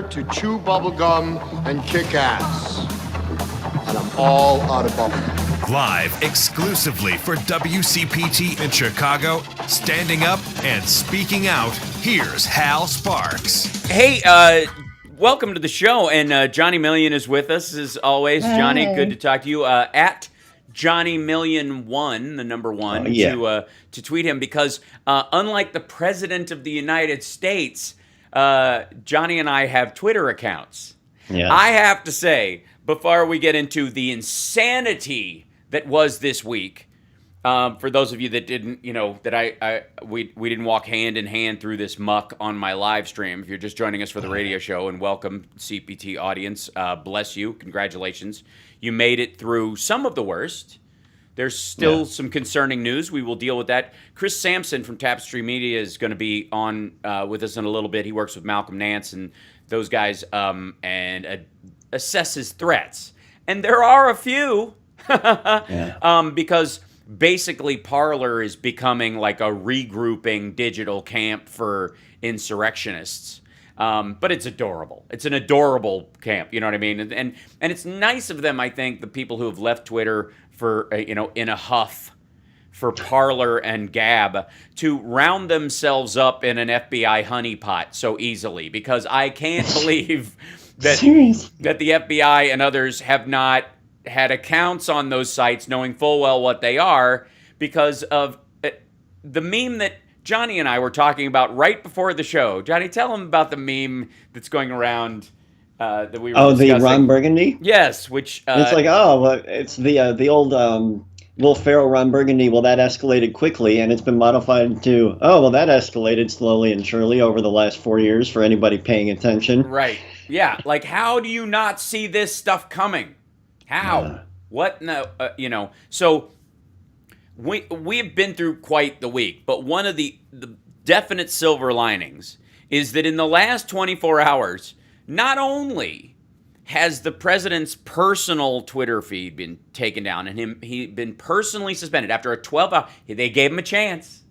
to chew bubblegum and kick ass. And I'm all out of bubblegum. Live exclusively for WCPT in Chicago, standing up and speaking out, here's Hal Sparks. Hey, welcome to the show, and Johnny Million is with us as always. Hey. Johnny, good to talk to you. At Johnny Million 1, the number 1, to tweet him because unlike the President of the United States, Johnny and I have Twitter accounts. Yes. I have to say, before we get into the insanity that was this week, for those of you that didn't, that we didn't walk hand in hand through this muck on my live stream. If you're just joining us for the radio show, and welcome CPT audience, bless you, congratulations. You made it through some of the worst. There's still some concerning news. We will deal with that. Chris Sampson from Tapestry Media is going to be on with us in a little bit. He works with Malcolm Nance and those guys and assesses threats. And there are a few because basically Parler is becoming like a regrouping digital camp for insurrectionists. But it's adorable. It's an adorable camp, you know what I mean? And it's nice of them, I think, the people who have left Twitter for, in a huff for Parler and Gab to round themselves up in an FBI honeypot so easily, because I can't believe that the FBI and others have not had accounts on those sites knowing full well what they are because of the meme that Johnny and I were talking about right before the show. Johnny, tell them about the meme that's going around that we were discussing. The Ron Burgundy? Yes, which... it's like, it's the old Will Ferrell Ron Burgundy. Well, that escalated quickly, and it's been modified to, that escalated slowly and surely over the last 4 years for anybody paying attention. Right. Yeah, like, how do you not see this stuff coming? How? What? No, so... We have been through quite the week, but one of the definite silver linings is that in the last 24 hours, not only has the president's personal Twitter feed been taken down and he'd been personally suspended after a 12-hour, they gave him a chance.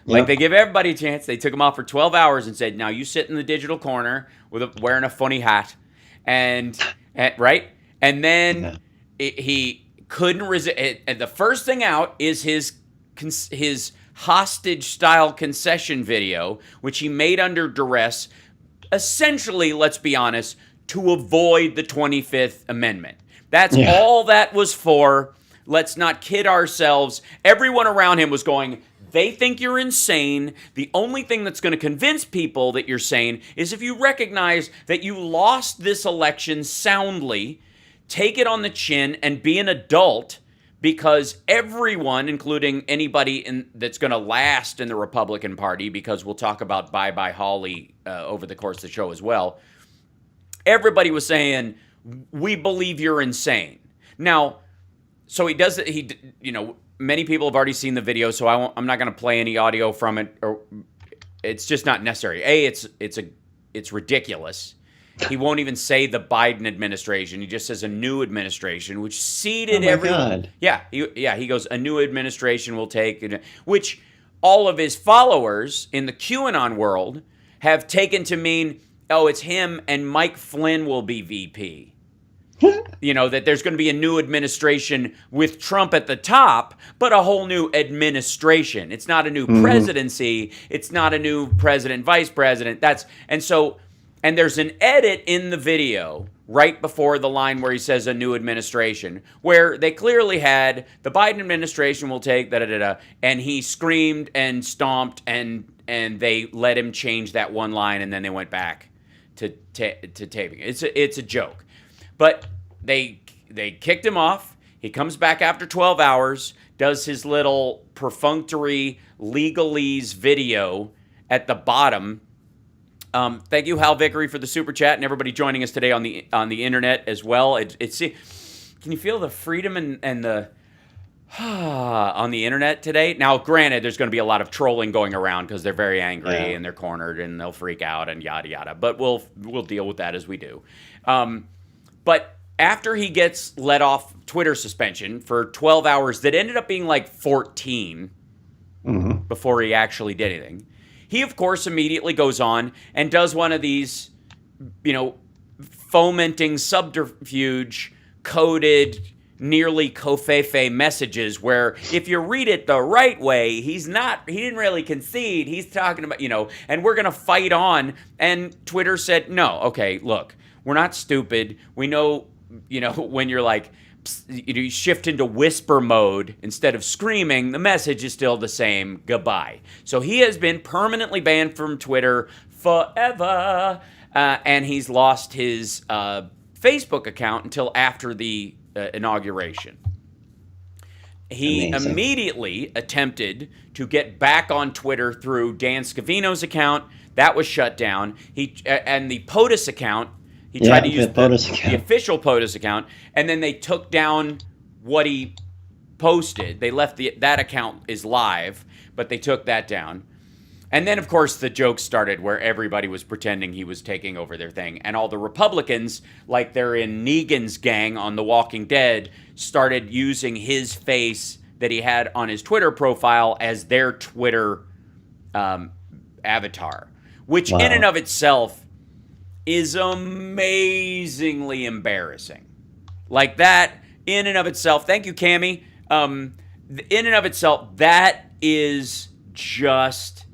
Like they give everybody a chance. They took him off for 12 hours and said, now you sit in the digital corner wearing a funny hat. And right? And then he couldn't resist. And the first thing out is his hostage-style concession video, which he made under duress, essentially, let's be honest, to avoid the 25th Amendment. That's all that was for. Let's not kid ourselves. Everyone around him was going, they think you're insane. The only thing that's going to convince people that you're sane is if you recognize that you lost this election soundly, take it on the chin and be an adult, because everyone, including anybody that's going to last in the Republican Party, because we'll talk about Bye-Bye Holly over the course of the show as well, everybody was saying, we believe you're insane. Now, so he does it. Many people have already seen the video, so I'm not going to play any audio from it. Or it's just not necessary. It's ridiculous. He won't even say the Biden administration. He just says a new administration, which seeded everyone. Yeah, he goes, a new administration will take, which all of his followers in the QAnon world have taken to mean, it's him and Mike Flynn will be VP. That there's going to be a new administration with Trump at the top, but a whole new administration. It's not a new presidency. It's not a new president, vice president. And there's an edit in the video right before the line where he says a new administration, where they clearly had the Biden administration will take da-da-da-da, and he screamed and stomped, and they let him change that one line, and then they went back to taping it. It's a joke. But they kicked him off. He comes back after 12 hours, does his little perfunctory legalese video at the bottom. Thank you, Hal Vickery, for the super chat, and everybody joining us today on the internet as well. Can you feel the freedom and the on the internet today? Now, granted, there's going to be a lot of trolling going around because they're very angry and they're cornered and they'll freak out and yada yada. But we'll deal with that as we do. But after he gets let off Twitter suspension for 12 hours, that ended up being like 14 before he actually did anything. He, of course, immediately goes on and does one of these fomenting subterfuge coded nearly covfefe messages where if you read it the right way, he didn't really concede. He's talking about, and we're going to fight on. And Twitter said, no, okay, look, we're not stupid. We know, when you're like, you shift into whisper mode instead of screaming, the message is still the same. Goodbye. So he has been permanently banned from Twitter forever. And he's lost his Facebook account until after the inauguration. He immediately attempted to get back on Twitter through Dan Scavino's account. That was shut down. And the POTUS account, he tried to use the official POTUS account, and then they took down what he posted. They left that account is live, but they took that down. And then, of course, the jokes started where everybody was pretending he was taking over their thing. And all the Republicans, like they're in Negan's gang on The Walking Dead, started using his face that he had on his Twitter profile as their Twitter avatar, which in and of itself is amazingly embarrassing. Like that, in and of itself, thank you, Cammie. In and of itself, that is just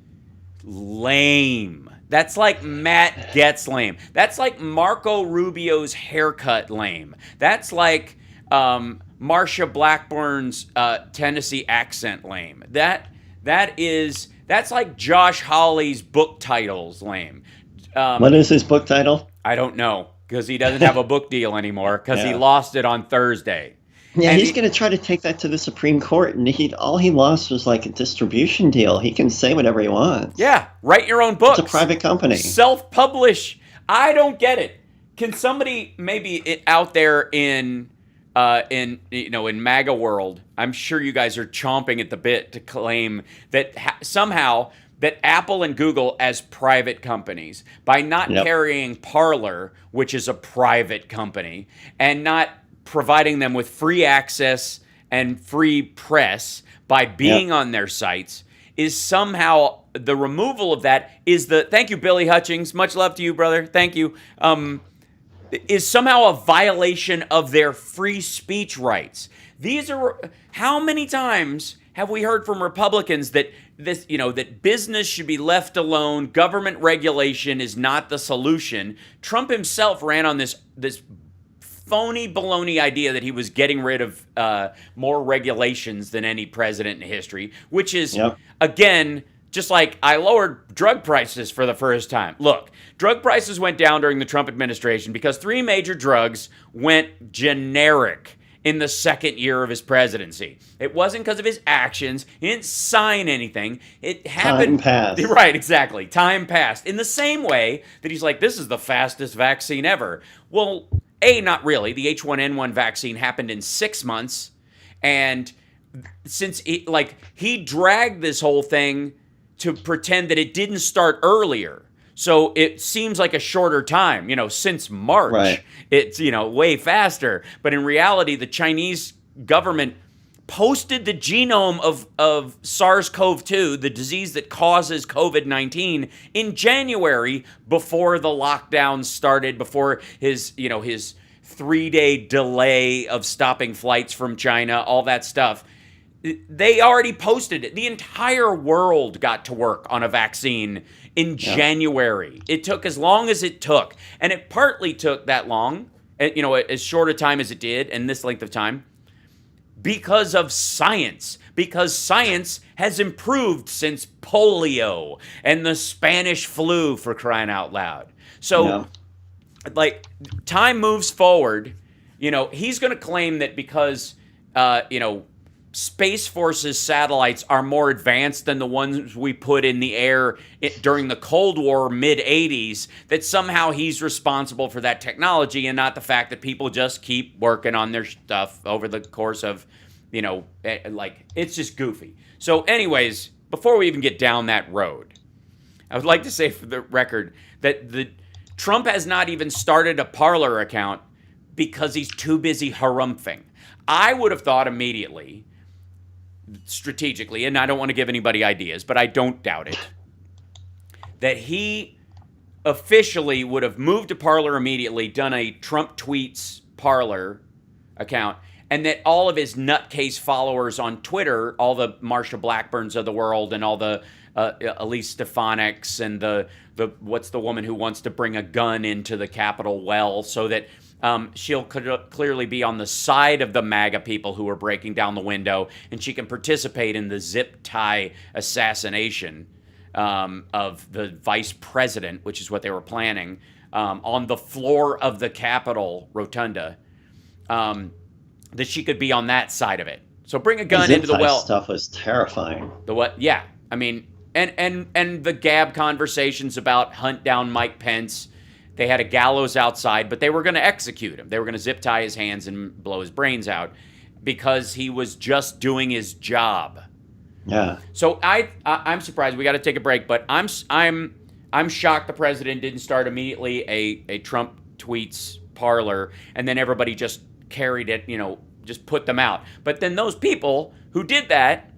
lame. That's like Matt Getz lame. That's like Marco Rubio's haircut lame. That's like Marsha Blackburn's Tennessee accent lame. That's like Josh Hawley's book titles lame. What is his book title? I don't know, because he doesn't have a book deal anymore because he lost it on Thursday. Yeah, and he's going to try to take that to the Supreme Court, and all he lost was like a distribution deal. He can say whatever he wants. Yeah, write your own books. It's a private company. Self-publish. I don't get it. Can somebody maybe out there in MAGA world? I'm sure you guys are chomping at the bit to claim that somehow that Apple and Google as private companies, by not carrying Parler, which is a private company, and not providing them with free access and free press by being on their sites, is somehow the removal of that thank you, Billy Hutchings, much love to you, brother, thank you, is somehow a violation of their free speech rights. How many times have we heard from Republicans that that business should be left alone, government regulation is not the solution? Trump himself ran on this phony baloney idea that he was getting rid of more regulations than any president in history, which is, again, just like I lowered drug prices for the first time. Look, drug prices went down during the Trump administration because 3 major drugs went generic in the second year of his presidency. It wasn't because of his actions. He didn't sign anything. It happened. Time passed. Right, exactly. Time passed. In the same way that he's like, this is the fastest vaccine ever. Well, not really. The H1N1 vaccine happened in 6 months. And since he dragged this whole thing to pretend that it didn't start earlier. So it seems like a shorter time, since March. Right. It's, way faster. But in reality, the Chinese government posted the genome of SARS-CoV-2, the disease that causes COVID-19, in January before the lockdown started, before his 3-day delay of stopping flights from China, all that stuff. They already posted it. The entire world got to work on a vaccine in January. It took as long as it took. And it partly took that long, as short a time as it did, and this length of time, because of science. Because science has improved since polio and the Spanish flu, for crying out loud. So, time moves forward. He's going to claim that because, Space Force's satellites are more advanced than the ones we put in the air during the Cold War mid-'80s, that somehow he's responsible for that technology and not the fact that people just keep working on their stuff over the course of, it's just goofy. So anyways, before we even get down that road, I would like to say for the record that Trump has not even started a Parler account because he's too busy harumphing. I would have thought immediately, strategically, and I don't want to give anybody ideas, but I don't doubt it, that he officially would have moved to Parler immediately, done a Trump tweets Parler account, and that all of his nutcase followers on Twitter, all the Marsha Blackburns of the world and all the Elise Stefanik's and the what's the woman who wants to bring a gun into the Capitol well, so that she'll clearly be on the side of the MAGA people who are breaking down the window, and she can participate in the zip tie assassination of the vice president, which is what they were planning, on the floor of the Capitol rotunda, that she could be on that side of it. So bring a gun into the well. Stuff was terrifying. The what? Yeah, I mean, and the gab conversations about hunt down Mike Pence. They had a gallows outside, but they were going to execute him. They were going to zip tie his hands and blow his brains out because he was just doing his job. Yeah. So I'm surprised. We got to take a break, but I'm shocked the president didn't start immediately a Trump tweets Parler, and then everybody just carried it, just put them out. But then those people who did that,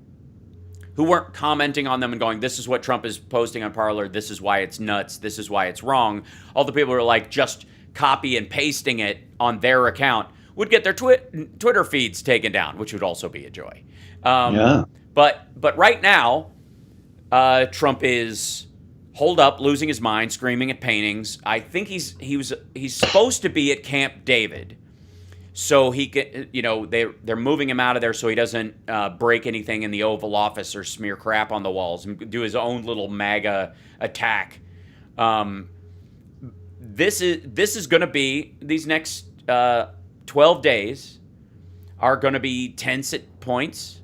who weren't commenting on them and going, this is what Trump is posting on Parler, this is why it's nuts, this is why it's wrong, all the people who are like just copy and pasting it on their account would get their Twitter feeds taken down, which would also be a joy. Yeah. But right now, Trump is holed up, losing his mind, screaming at paintings. I think he's supposed to be at Camp David, so he can, they're moving him out of there so he doesn't break anything in the Oval Office or smear crap on the walls and do his own little MAGA attack. This is going to be, these next 12 days are going to be tense at points.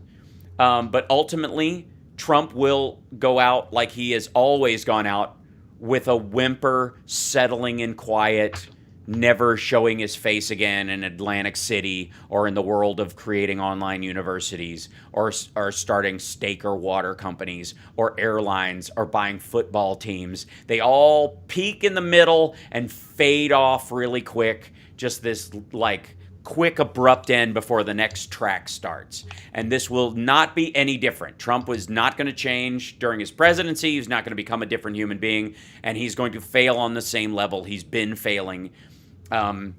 But ultimately, Trump will go out like he has always gone out, with a whimper, settling in quiet, never showing his face again in Atlantic City or in the world of creating online universities or starting steak or water companies or airlines or buying football teams. They all peak in the middle and fade off really quick. Just this quick abrupt end before the next track starts. And this will not be any different. Trump was not going to change during his presidency. He's not going to become a different human being, and he's going to fail on the same level he's been failing. Somebody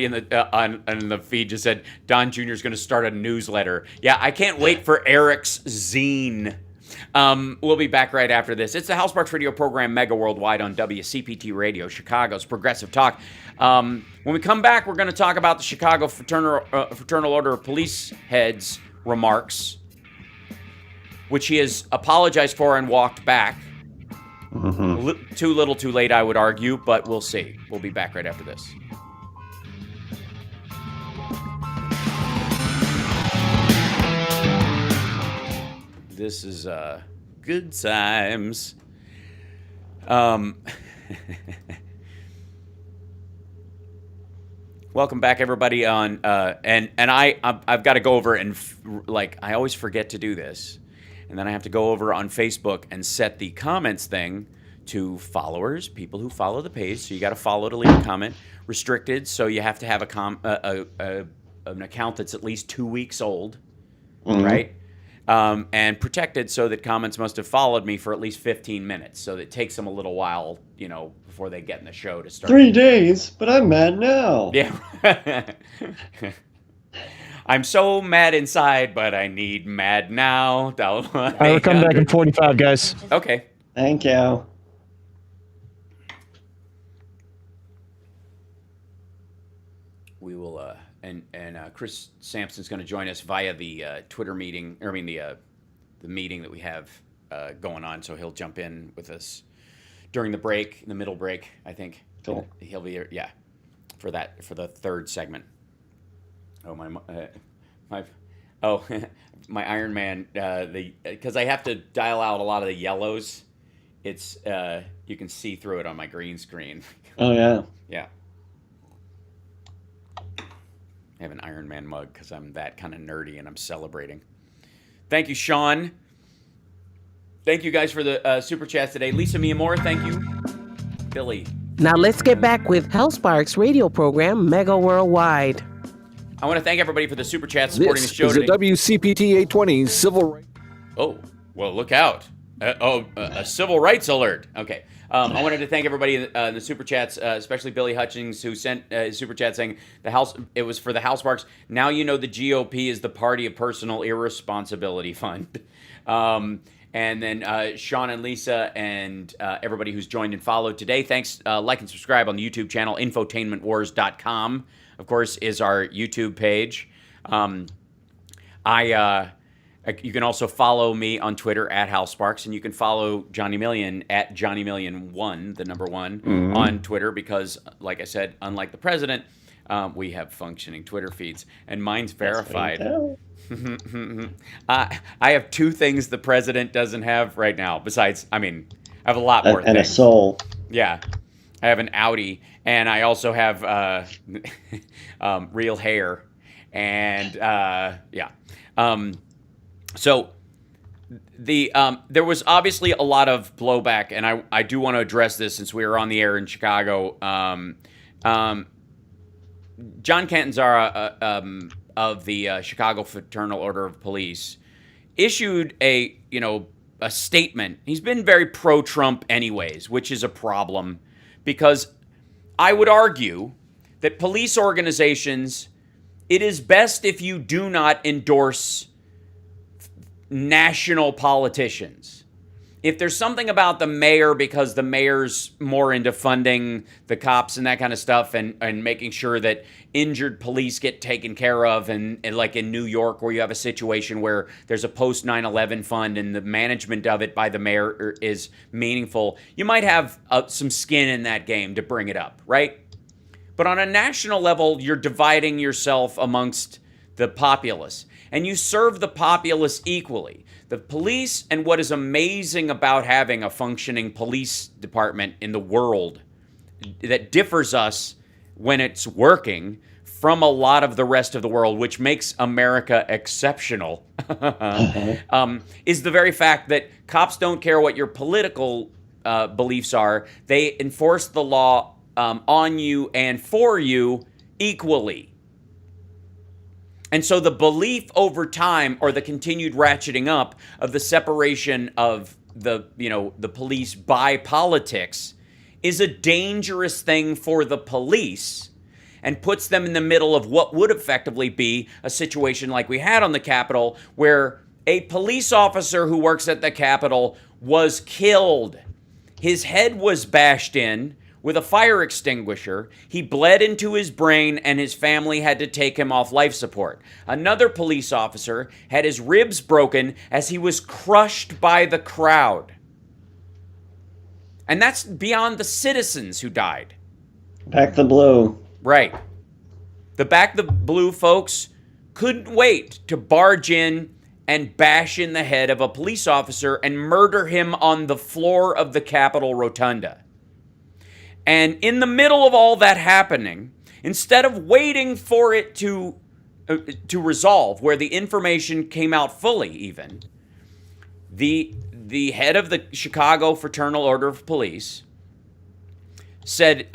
in the feed just said Don Jr. is going to start a newsletter. Yeah, I can't wait for Eric's zine. We'll be back right after this. It's the Hal Sparks radio program, Mega Worldwide, on WCPT Radio, Chicago's Progressive Talk. When we come back, we're going to talk about the Chicago Fraternal Order of Police head's remarks, which he has apologized for and walked back. Mm-hmm. Too little, too late, I would argue, but we'll see. We'll be back right after this. This is good times. Welcome back, everybody. On and I've got to go over and I always forget to do this, and then I have to go over on Facebook and set the comments thing to followers, people who follow the page. So you got to follow to leave a comment. Restricted, so you have to have an account that's at least 2 weeks old, mm-hmm. right? And protected, so that comments must have followed me for at least 15 minutes. So it takes them a little while, before they get in the show to start. 3 days, but I'm mad now. Yeah. I'm so mad inside, but I need mad now. I will come back in 45, guys. Okay. Thank you. We will, and Chris Sampson's going to join us via the Twitter meeting, the meeting that we have going on. So he'll jump in with us during the break, in the middle break, I think. Cool. He'll be here, yeah, for the third segment. Oh, my Iron Man, because I have to dial out a lot of the yellows. It's, you can see through it on my green screen. Oh, yeah. Yeah. I have an Iron Man mug because I'm that kind of nerdy and I'm celebrating. Thank you, Sean. Thank you guys for the super chats today. Lisa Miyamura, thank you. Billy. Now let's get back with Hal Sparks radio program, Mega Worldwide. I want to thank everybody for the super chats supporting the show today. This is a WCPT 820 civil rights. Oh, well, look out. A civil rights alert. Okay. I wanted to thank everybody in the super chats, especially Billy Hutchings, who sent his super chat saying it was for the House Sparks. Now you know the GOP is the party of personal irresponsibility fund. And then Sean and Lisa and everybody who's joined and followed today. Thanks. Like and subscribe on the YouTube channel. Infotainmentwars.com, of course, is our YouTube page. You can also follow me on Twitter at Hal Sparks, and you can follow Johnny Million at Johnny Million1, the number one, on Twitter because, like I said, unlike the president, we have functioning Twitter feeds, and mine's verified. I have two things the president doesn't have right now. Besides, I have a lot more things. And a soul. Yeah. I have an Audi, and I also have real hair, and so there was obviously a lot of blowback, and I do want to address this since we were on the air in Chicago. John Catanzara of the Chicago Fraternal Order of Police issued a statement. He's been very pro-Trump anyways, which is a problem because I would argue that police organizations, it is best if you do not endorse national politicians. If there's something about the mayor because the mayor's more into funding the cops and that kind of stuff and making sure that injured police get taken care of and like in New York where you have a situation where there's a post 9/11 fund and the management of it by the mayor is meaningful, you might have some skin in that game to bring it up, right? But on a national level, you're dividing yourself amongst the populace. And you serve the populace equally. The police, and what is amazing about having a functioning police department in the world that differs us when it's working from a lot of the rest of the world, which makes America exceptional, is the very fact that cops don't care what your political beliefs are. They enforce the law on you and for you equally. And so the belief over time, or the continued ratcheting up of the separation of the police by politics, is a dangerous thing for the police and puts them in the middle of what would effectively be a situation like we had on the Capitol, where a police officer who works at the Capitol was killed. His head was bashed in with a fire extinguisher. He bled into his brain, and his family had to take him off life support. Another police officer had his ribs broken as he was crushed by the crowd. And that's beyond the citizens who died. Back the blue. Right. The Back the Blue folks couldn't wait to barge in and bash in the head of a police officer and murder him on the floor of the Capitol Rotunda. And in the middle of all that happening, instead of waiting for it to resolve, where the information came out fully even, the head of the Chicago Fraternal Order of Police said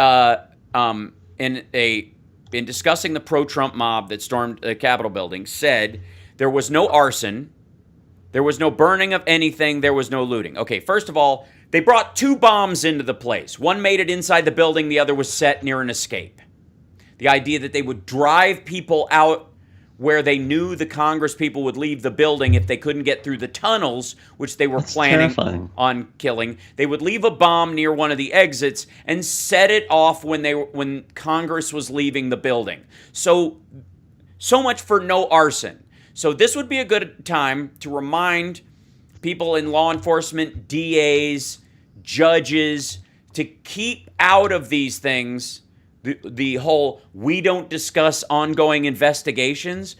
in discussing the pro-Trump mob that stormed the Capitol building, said there was no arson, there was no burning of anything, there was no looting. Okay, first of all, they brought two bombs into the place. One made it inside the building, the other was set near an escape. The idea that they would drive people out where they knew the Congress people would leave the building if they couldn't get through the tunnels, which they were planning on killing. They would leave a bomb near one of the exits and set it off when Congress was leaving the building. So much for no arson. So this would be a good time to remind people in law enforcement, DAs, judges, to keep out of these things, the whole we don't discuss ongoing investigations.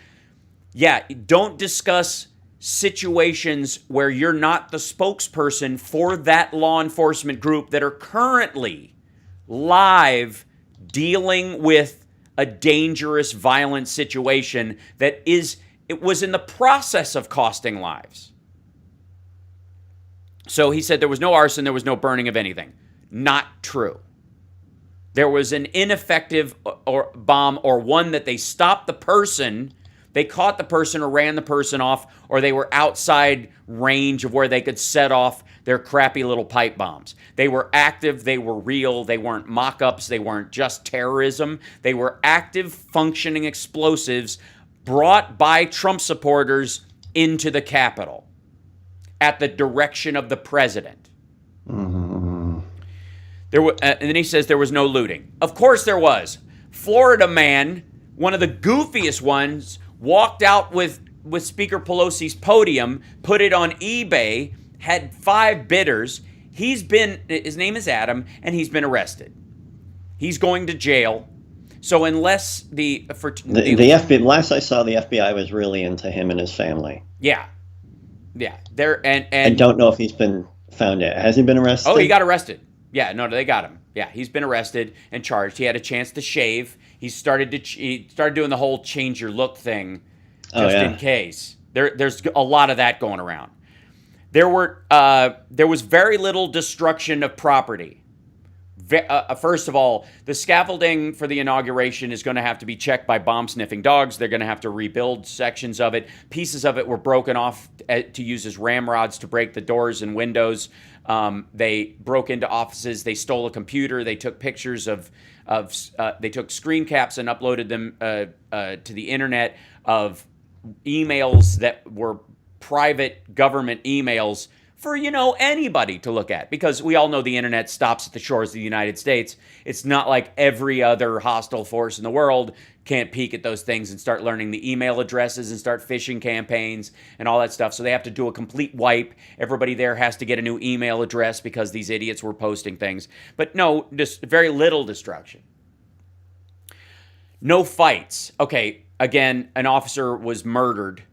Yeah, don't discuss situations where you're not the spokesperson for that law enforcement group that are currently live dealing with a dangerous, violent situation that it was in the process of costing lives. So he said there was no arson, there was no burning of anything. Not true. There was an ineffective bomb, or one that they stopped the person They caught the person or ran the person off, or they were outside range of where they could set off their crappy little pipe bombs. They were active, they were real, they weren't mock-ups, they weren't just terrorism. They were active, functioning explosives brought by Trump supporters into the Capitol at the direction of the president. And then he says there was no looting. Of course there was. Florida man, one of the goofiest ones, walked out with Speaker Pelosi's podium, put it on eBay, had 5 bidders. His name is Adam, and he's been arrested. He's going to jail. So unless the FBI, last I saw, the FBI was really into him and his family. Yeah. And I don't know if he's been found yet. Has he been arrested? Oh, he got arrested. Yeah, no, they got him. Yeah, he's been arrested and charged. He had a chance to shave. He started doing the whole change your look thing, just in case. There's a lot of that going around. There was very little destruction of property. First of all, the scaffolding for the inauguration is going to have to be checked by bomb-sniffing dogs. They're going to have to rebuild sections of it. Pieces of it were broken off to use as ramrods to break the doors and windows. They broke into offices. They stole a computer. They took pictures they took screen caps and uploaded them to the internet of emails that were private government emails for, anybody to look at, because we all know the internet stops at the shores of the United States. It's not like every other hostile force in the world can't peek at those things and start learning the email addresses and start phishing campaigns and all that stuff. So they have to do a complete wipe. Everybody there has to get a new email address because these idiots were posting things. But no, just very little destruction. No fights. Okay, again, an officer was murdered.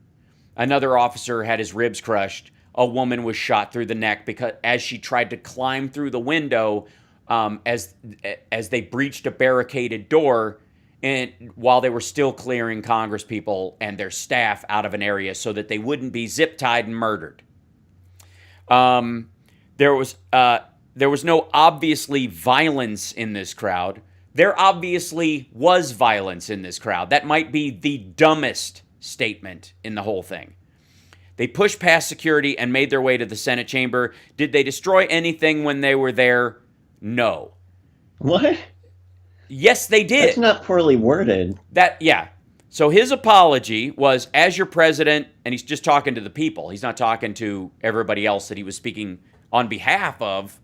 Another officer had his ribs crushed. A woman was shot through the neck because as she tried to climb through the window, as they breached a barricaded door, and while they were still clearing Congress people and their staff out of an area so that they wouldn't be zip tied and murdered. There was no obviously violence in this crowd. There obviously was violence in this crowd. That might be the dumbest statement in the whole thing. They pushed past security and made their way to the Senate chamber. Did they destroy anything when they were there? No. What? Yes, they did. That's not poorly worded. So his apology was, as your president, and he's just talking to the people. He's not talking to everybody else that he was speaking on behalf of,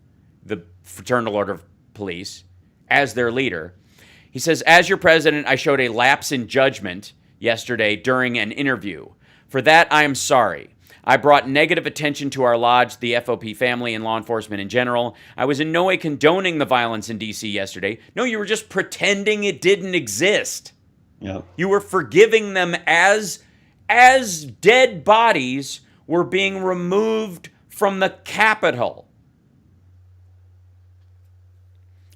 the Fraternal Order of Police, as their leader. He says, as your president, I showed a lapse in judgment yesterday during an interview. For that, I am sorry. I brought negative attention to our lodge, the FOP family, and law enforcement in general. I was in no way condoning the violence in D.C. yesterday. No, you were just pretending it didn't exist. Yeah. You were forgiving them as dead bodies were being removed from the Capitol.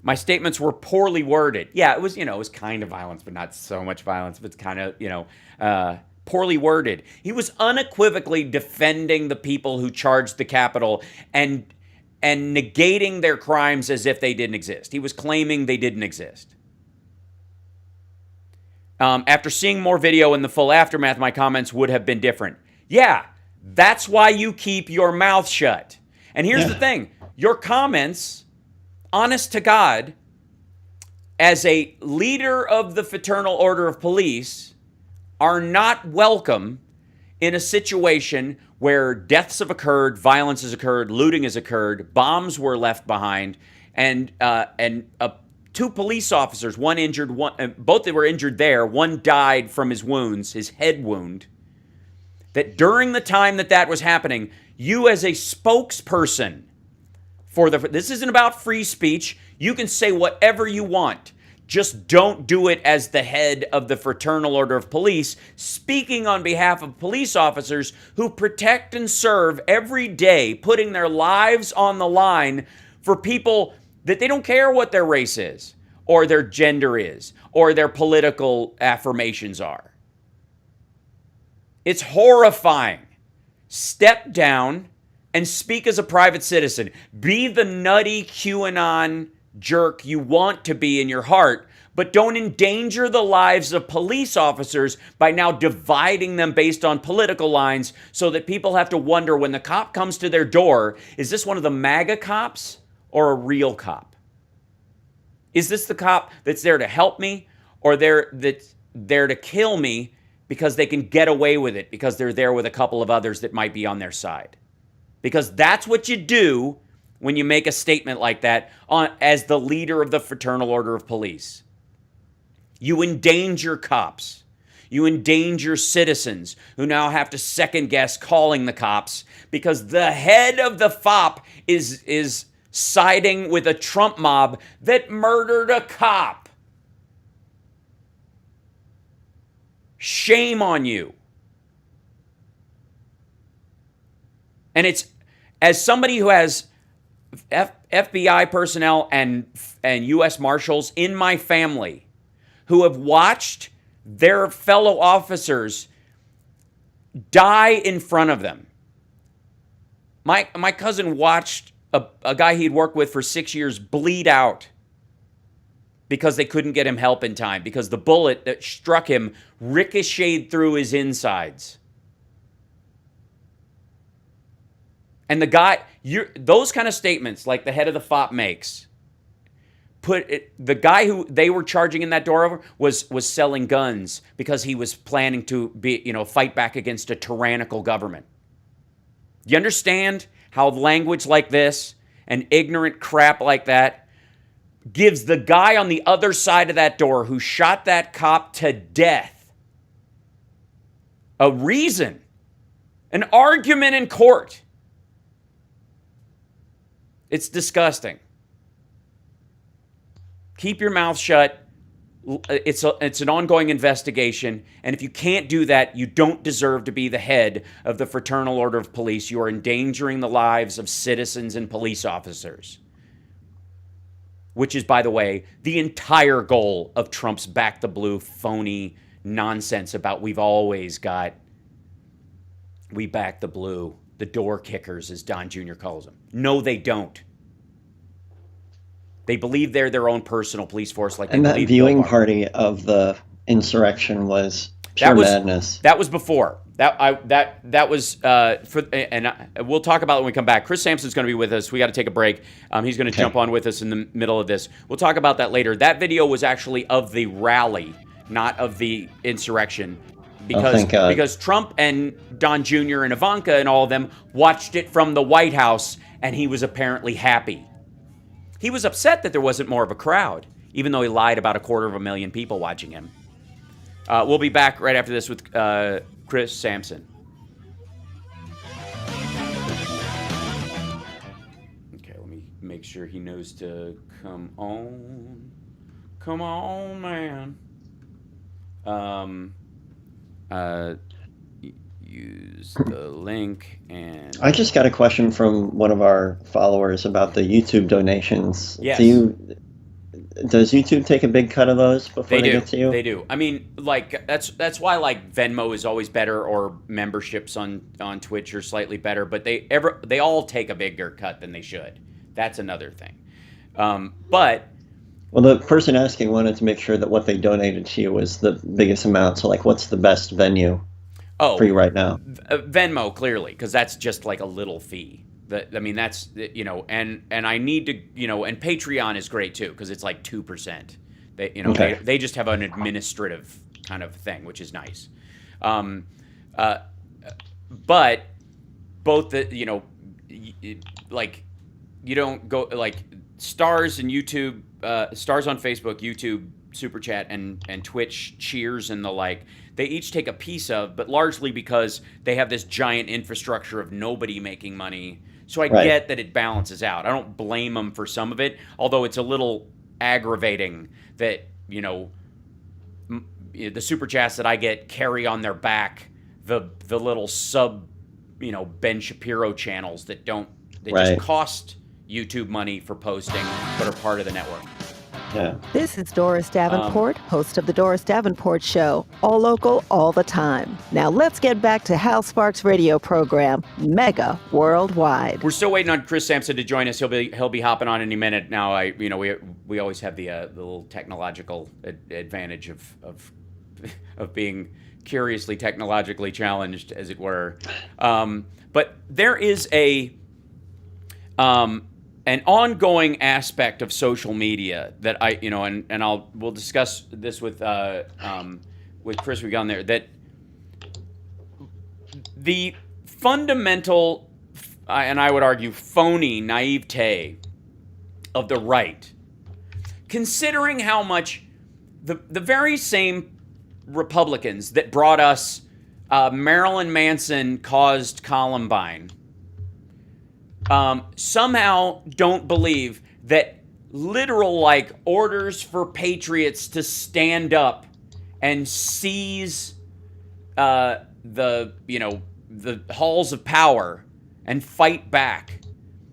My statements were poorly worded. Yeah, it was, it was kind of violence, but not so much violence. But it's kind of, poorly worded. He was unequivocally defending the people who charged the Capitol and negating their crimes as if they didn't exist. He was claiming they didn't exist. After seeing more video in the full aftermath, my comments would have been different. Yeah, that's why you keep your mouth shut. And here's the thing. Your comments, honest to God, as a leader of the Fraternal Order of Police, are not welcome in a situation where deaths have occurred, violence has occurred, looting has occurred, bombs were left behind, and 2 police officers, one injured, both were injured there. One died from his wounds, his head wound. That during the time that was happening, you as a spokesperson for this isn't about free speech. You can say whatever you want. Just don't do it as the head of the Fraternal Order of Police, speaking on behalf of police officers who protect and serve every day, putting their lives on the line for people that they don't care what their race is, or their gender is, or their political affirmations are. It's horrifying. Step down and speak as a private citizen. Be the nutty QAnon jerk you want to be in your heart, but don't endanger the lives of police officers by now dividing them based on political lines so that people have to wonder when the cop comes to their door, is this one of the MAGA cops or a real cop? Is this the cop that's there to help me or that's there to kill me because they can get away with it because they're there with a couple of others that might be on their side? Because that's what you do when you make a statement like that as the leader of the Fraternal Order of Police. You endanger cops. You endanger citizens who now have to second guess calling the cops because the head of the FOP is siding with a Trump mob that murdered a cop. Shame on you. And it's, as somebody who has FBI personnel and U.S. Marshals in my family who have watched their fellow officers die in front of them. My cousin watched a guy he'd worked with for 6 years bleed out because they couldn't get him help in time, because the bullet that struck him ricocheted through his insides. And the guy, those kind of statements like the head of the FOP makes, the guy who they were charging in that door over was selling guns because he was planning to fight back against a tyrannical government. You understand how language like this and ignorant crap like that gives the guy on the other side of that door who shot that cop to death a reason, an argument in court? It's disgusting. Keep your mouth shut. It's an ongoing investigation. And if you can't do that, you don't deserve to be the head of the Fraternal Order of Police. You are endangering the lives of citizens and police officers. Which is, by the way, the entire goal of Trump's back the blue phony nonsense about we back the blue, the door kickers, as Don Jr. calls them. No, they don't. They believe they're their own personal police force. And that viewing party of the insurrection was pure madness. That was before. That was we'll talk about it when we come back. Chris Sampson's going to be with us. We got to take a break. He's going to jump on with us in the middle of this. We'll talk about that later. That video was actually of the rally, not of the insurrection. Because Trump and Don Jr. and Ivanka and all of them watched it from the White House, and he was apparently happy. He was upset that there wasn't more of a crowd, even though he lied about 250,000 people watching him. We'll be back right after this with Chris Sampson. Okay, let me make sure he knows to come on. Come on, man. Use the link and... I just got a question from one of our followers about the YouTube donations. Yes. Does YouTube take a big cut of those before they get to you? They do. I mean, like that's why like Venmo is always better, or memberships on Twitch are slightly better, but they all take a bigger cut than they should. That's another thing. But well, the person asking wanted to make sure that what they donated to you was the biggest amount. So, like, what's the best venue for you right now? Venmo, clearly, because that's just like a little fee. That's, and I need to, and Patreon is great too, because it's like 2%. They just have an administrative kind of thing, which is nice. But both you don't go like stars and YouTube, stars on Facebook, YouTube, Super Chat, and Twitch cheers and the like. They each take a piece of, but largely because they have this giant infrastructure of nobody making money. So I get that it balances out. I don't blame them for some of it, although it's a little aggravating that, the Super Chats that I get carry on their back the little sub, Ben Shapiro channels that just cost YouTube money for posting, but are part of the network. Yeah. This is Doris Davenport, host of The Doris Davenport Show. All local, all the time. Now let's get back to Hal Sparks' radio program, Mega Worldwide. We're still waiting on Chris Sampson to join us. He'll be hopping on any minute. Now, we always have the little technological advantage of being curiously technologically challenged, as it were. But there is an ongoing aspect of social media that we'll discuss this with Chris we got on there, that the fundamental and I would argue phony naivete of the right, considering how much the very same Republicans that brought us Marilyn Manson caused Columbine somehow don't believe that literal orders for patriots to stand up and seize the halls of power and fight back.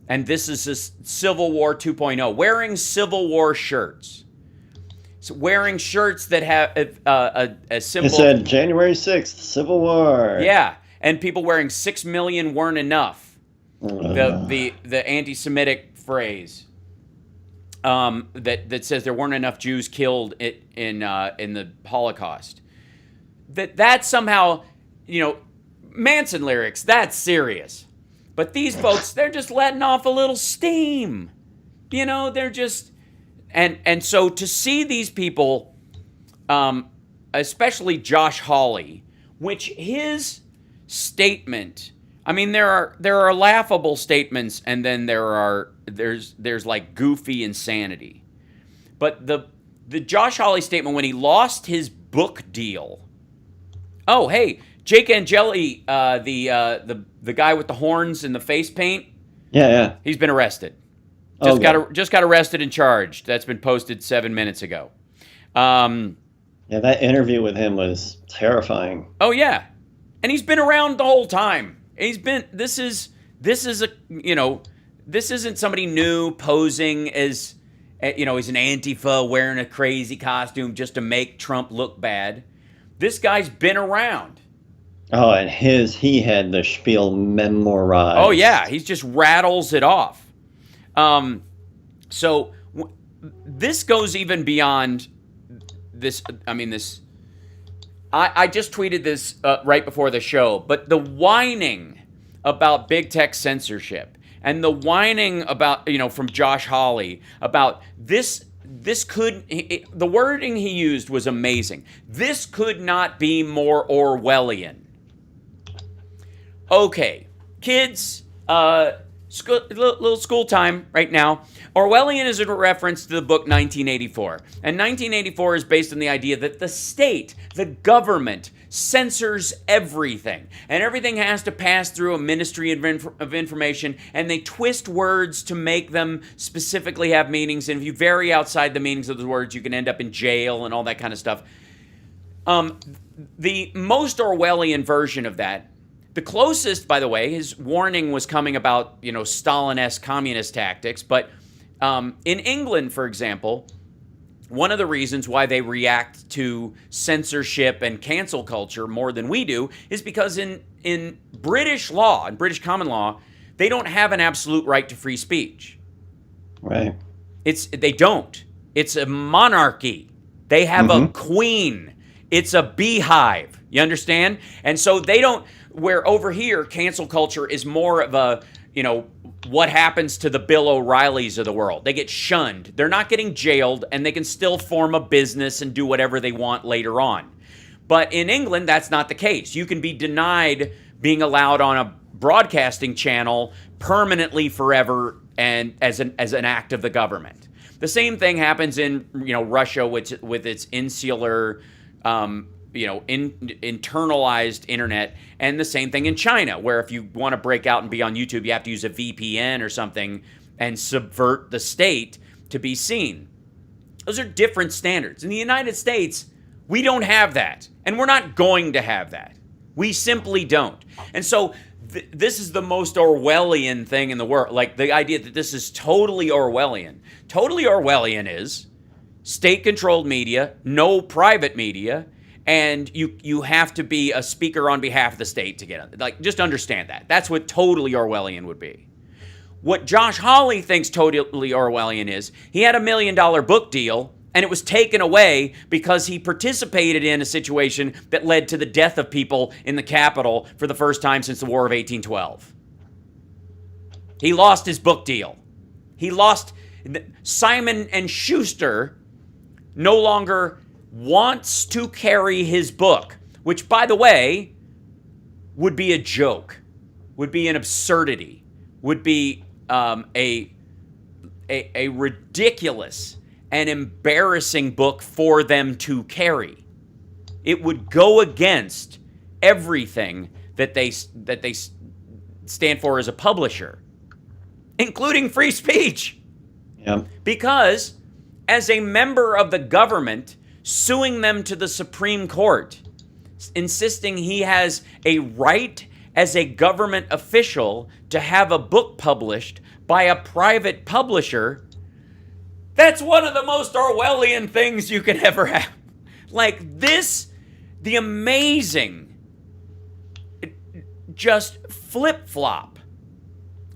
And this is a Civil War 2.0, wearing Civil War shirts. So wearing shirts that have a symbol. It said January 6th, Civil War. Yeah, and people wearing 6 million weren't enough. The anti-Semitic phrase that says there weren't enough Jews killed in the Holocaust. That somehow, Manson lyrics, that's serious. But these folks, they're just letting off a little steam. They're just and so to see these people, especially Josh Hawley, which his statement. I mean, there are laughable statements, and then there's like goofy insanity. But the Josh Hawley statement when he lost his book deal. Oh, hey, Jake Angeli, the guy with the horns and the face paint. Yeah. He's been arrested. Just got arrested and charged. That's been posted 7 minutes ago. Yeah, that interview with him was terrifying. Oh yeah, and he's been around the whole time. This isn't somebody new posing as an Antifa wearing a crazy costume just to make Trump look bad. This guy's been around. Oh, and he had the spiel memorized. Oh yeah, he just rattles it off. So this goes even beyond this. I mean, I just tweeted this right before the show, but the whining about big tech censorship and the whining about, from Josh Hawley about this the wording he used was amazing. This could not be more Orwellian. Okay, kids, little school time right now. Orwellian is a reference to the book 1984. And 1984 is based on the idea that the state, the government, censors everything. And everything has to pass through a ministry of information, and they twist words to make them specifically have meanings. And if you vary outside the meanings of the words, you can end up in jail and all that kind of stuff. The most Orwellian version of that, the closest, by the way, his warning was coming about, Stalin-esque communist tactics. But in England, for example, one of the reasons why they react to censorship and cancel culture more than we do is because in British law, in British common law, they don't have an absolute right to free speech. Right. They don't. It's a monarchy. They have a queen. It's a beehive. You understand? And so they don't. Where over here, cancel culture is more of a, what happens to the Bill O'Reillys of the world. They get shunned. They're not getting jailed, and they can still form a business and do whatever they want later on. But in England, that's not the case. You can be denied being allowed on a broadcasting channel permanently forever and as an act of the government. The same thing happens in, Russia with its insular internalized internet, and the same thing in China, where if you want to break out and be on YouTube, you have to use a VPN or something and subvert the state to be seen. Those are different standards. In the United States, we don't have that, and we're not going to have that. We simply don't. And so this is the most Orwellian thing in the world, like the idea that this is totally Orwellian. Totally Orwellian is state-controlled media, no private media, and you have to be a speaker on behalf of the state to get it. Like, just understand that. That's what totally Orwellian would be. What Josh Hawley thinks totally Orwellian is, he had $1 million book deal, and it was taken away because he participated in a situation that led to the death of people in the Capitol for the first time since the War of 1812. He lost his book deal. He lost. Simon and Schuster no longer wants to carry his book, which, by the way, would be a joke, would be an absurdity, would be a ridiculous and embarrassing book for them to carry. It would go against everything that they stand for as a publisher, including free speech. Yeah. Because as a member of the government, suing them to the Supreme Court, insisting he has a right as a government official to have a book published by a private publisher, that's one of the most Orwellian things you can ever have. Like this, the amazing, just flip-flop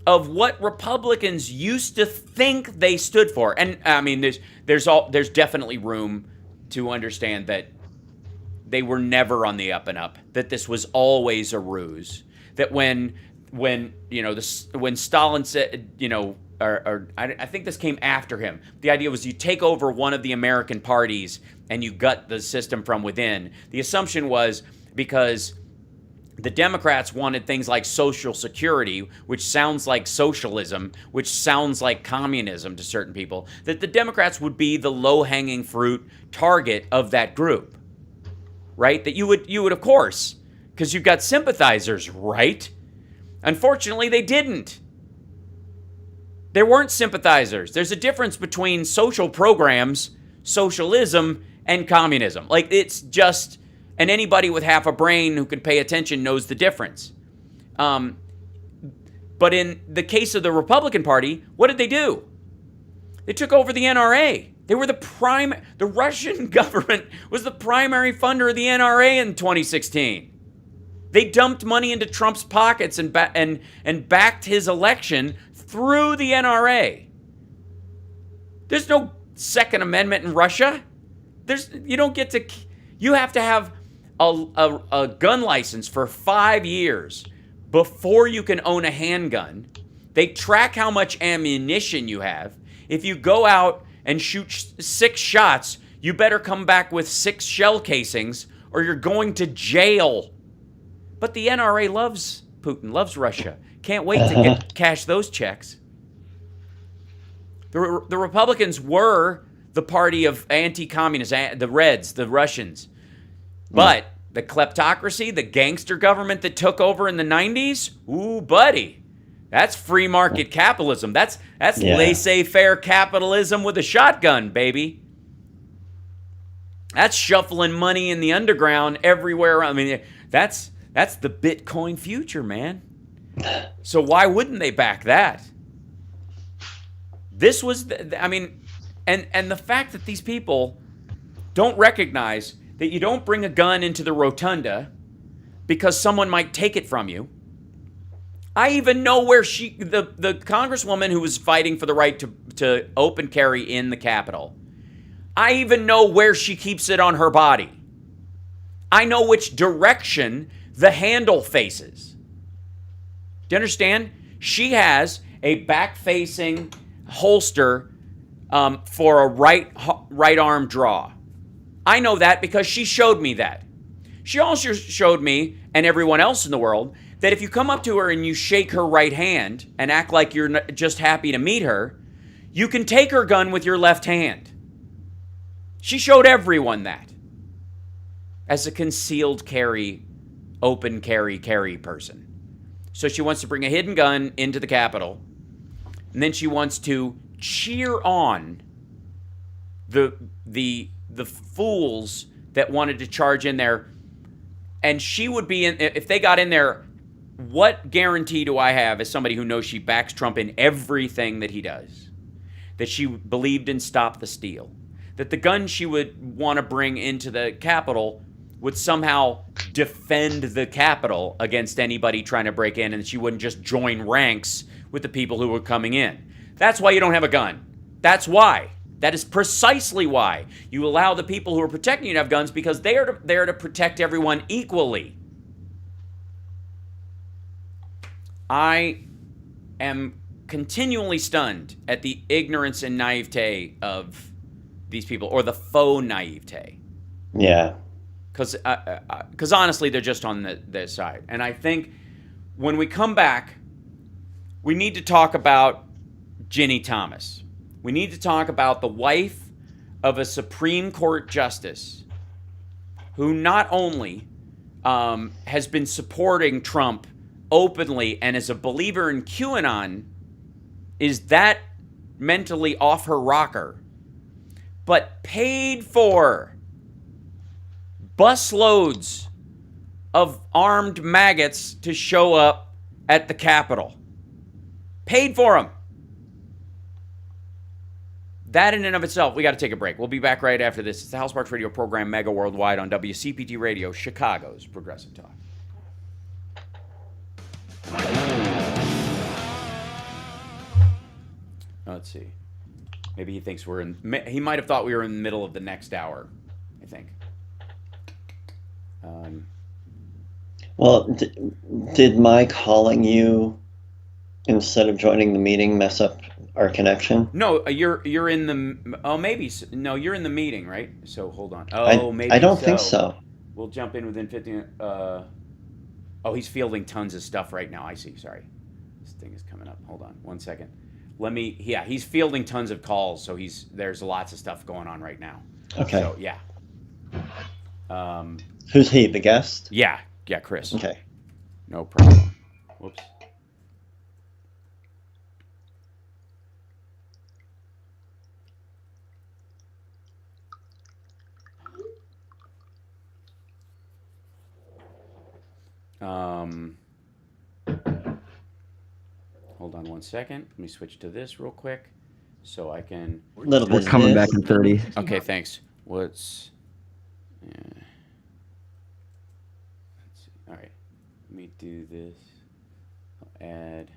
of what Republicans used to think they stood for. And I mean, there's definitely room to understand that they were never on the up and up, that this was always a ruse, that when Stalin said, I think this came after him. The idea was you take over one of the American parties and you gut the system from within. The assumption was because the Democrats wanted things like Social Security, which sounds like socialism, which sounds like communism to certain people, that the Democrats would be the low-hanging fruit target of that group, right? That you would of course, because you've got sympathizers, right? Unfortunately, they didn't. There weren't sympathizers. There's a difference between social programs, socialism, and communism. Like, it's just... And anybody with half a brain who can pay attention knows the difference. But in the case of the Republican Party, what did they do? They took over the NRA. They were the Russian government was the primary funder of the NRA in 2016. They dumped money into Trump's pockets and backed his election through the NRA. There's no Second Amendment in Russia. You have to have a gun license for 5 years before you can own a handgun. They track how much ammunition you have. If you go out and shoot 6 shots, you better come back with 6 shell casings or you're going to jail. But the NRA loves Putin, loves Russia. Can't wait to cash those checks. The Republicans were the party of anti-communists, the Reds, the Russians. But the kleptocracy, the gangster government that took over in the 90s, ooh, buddy, that's free market capitalism. That's laissez-faire capitalism with a shotgun, baby. That's shuffling money in the underground everywhere. I mean, that's the Bitcoin future, man. So why wouldn't they back that? This was, and the fact that these people don't recognize that you don't bring a gun into the rotunda because someone might take it from you. I even know where the congresswoman who was fighting for the right to open carry in the Capitol, I even know where she keeps it on her body. I know which direction the handle faces. Do you understand? She has a back-facing holster for a right arm draw. I know that because she showed me that. She also showed me, and everyone else in the world, that if you come up to her and you shake her right hand and act like you're just happy to meet her, you can take her gun with your left hand. She showed everyone that. As a concealed carry, open carry person. So she wants to bring a hidden gun into the Capitol, and then she wants to cheer on the fools that wanted to charge in there. And she would be in, if they got in there, what guarantee do I have as somebody who knows she backs Trump in everything that he does? That she believed in Stop the Steal. that the gun she would want to bring into the Capitol would somehow defend the Capitol against anybody trying to break in, and she wouldn't just join ranks with the people who were coming in. That's why you don't have a gun. That's why. That is precisely why you allow the people who are protecting you to have guns, because they are there to protect everyone equally. I am continually stunned at the ignorance and naivete of these people, or the faux naivete. Yeah. Because honestly, they're just on their side. And I think when we come back, we need to talk about Ginny Thomas. We need to talk about the wife of a Supreme Court justice who not only has been supporting Trump openly and is a believer in QAnon, is that mentally off her rocker, but paid for busloads of armed maggots to show up at the Capitol. Paid for them. That in and of itself, we got to take a break. We'll be back right after this. It's the Hal Sparks Radio program, Mega Worldwide, on WCPT Radio, Chicago's Progressive Talk. Let's see. Maybe he thinks he might have thought we were in the middle of the next hour, I think. Well, did my calling you instead of joining the meeting mess up our connection? No, you're in the. Oh, maybe. No, you're in the meeting, right? So hold on. Maybe. I don't think so. We'll jump in within 15. Oh, he's fielding tons of stuff right now. I see. Sorry, this thing is coming up. Hold on, 1 second. Yeah, he's fielding tons of calls, so there's lots of stuff going on right now. Okay. So yeah. Who's he? The guest? Yeah, Chris. Okay. No problem. Whoops. Hold on 1 second. Let me switch to this real quick so I can. We're coming back in 30. Okay, thanks. Let's see. All right. Let me do this. I'll add.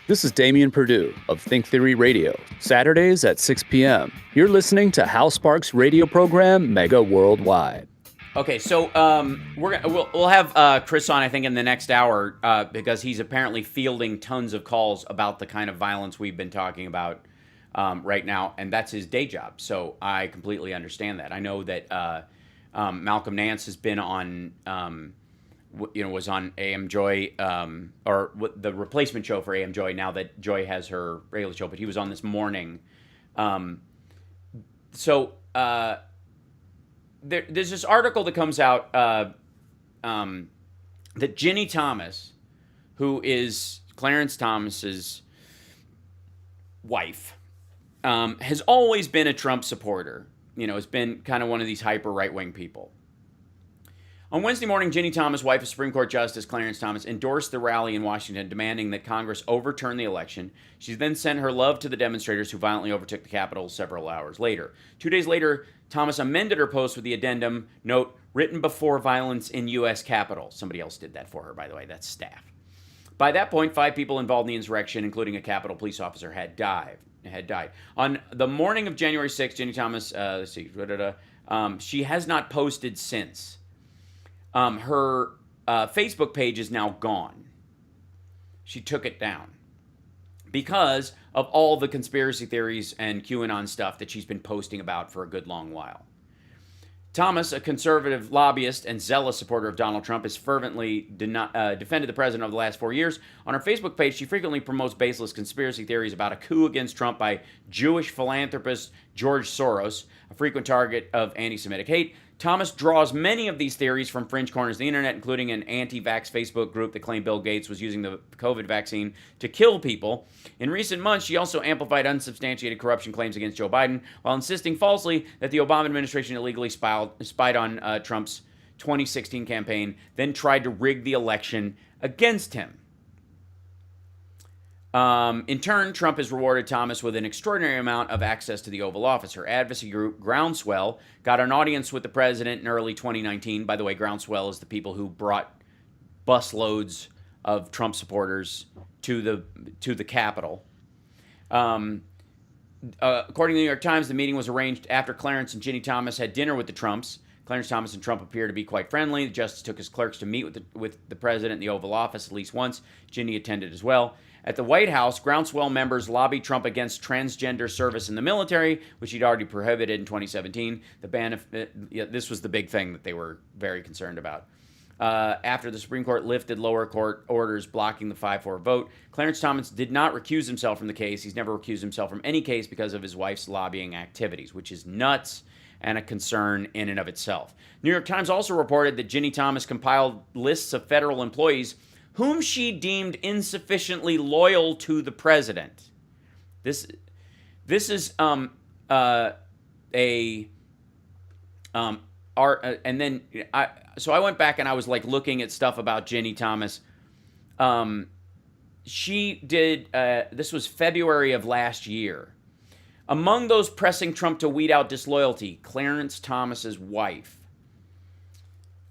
This is Damian Perdue of Think Theory Radio, Saturdays at 6 p.m. You're listening to Hal Sparks' radio program, Mega Worldwide. Okay, so we'll have Chris on, I think, in the next hour because he's apparently fielding tons of calls about the kind of violence we've been talking about right now, and that's his day job. So I completely understand that. I know that Malcolm Nance has been on. Was on AM Joy, or the replacement show for AM Joy, now that Joy has her regular show, but he was on this morning. There's this article that comes out that Ginny Thomas, who is Clarence Thomas's wife, has always been a Trump supporter. Has been kind of one of these hyper right-wing people. On Wednesday morning, Ginny Thomas, wife of Supreme Court Justice Clarence Thomas, endorsed the rally in Washington demanding that Congress overturn the election. She then sent her love to the demonstrators who violently overtook the Capitol several hours later. 2 days later, Thomas amended her post with the addendum, note, written before violence in U.S. Capitol. Somebody else did that for her, by the way. That's staff. By that point, 5 people involved in the insurrection, including a Capitol police officer, had died. On the morning of January 6th, Ginny Thomas, she has not posted since. Her Facebook page is now gone. She took it down because of all the conspiracy theories and QAnon stuff that she's been posting about for a good long while. Thomas, a conservative lobbyist and zealous supporter of Donald Trump, has fervently defended the president over the last 4 years. On her Facebook page, she frequently promotes baseless conspiracy theories about a coup against Trump by Jewish philanthropist George Soros, a frequent target of anti-Semitic hate. Thomas draws many of these theories from fringe corners of the internet, including an anti-vax Facebook group that claimed Bill Gates was using the COVID vaccine to kill people. In recent months, she also amplified unsubstantiated corruption claims against Joe Biden while insisting falsely that the Obama administration illegally spied on Trump's 2016 campaign, then tried to rig the election against him. In turn, Trump has rewarded Thomas with an extraordinary amount of access to the Oval Office. Her advocacy group, Groundswell, got an audience with the president in early 2019. By the way, Groundswell is the people who brought busloads of Trump supporters to the Capitol. According to the New York Times, the meeting was arranged after Clarence and Ginny Thomas had dinner with the Trumps. Clarence Thomas and Trump appear to be quite friendly. The justice took his clerks to meet with the president in the Oval Office at least once. Ginny attended as well. At the White House, Groundswell members lobbied Trump against transgender service in the military, which he'd already prohibited in 2017. The ban of this was the big thing that they were very concerned about. After the Supreme Court lifted lower court orders blocking the 5-4 vote, Clarence Thomas did not recuse himself from the case. He's never recused himself from any case because of his wife's lobbying activities, which is nuts and a concern in and of itself. New York Times also reported that Ginny Thomas compiled lists of federal employees whom she deemed insufficiently loyal to the president. This is and then I went back and I was like looking at stuff about Ginny Thomas. She did this was February of last year. Among those pressing Trump to weed out disloyalty, Clarence Thomas's wife.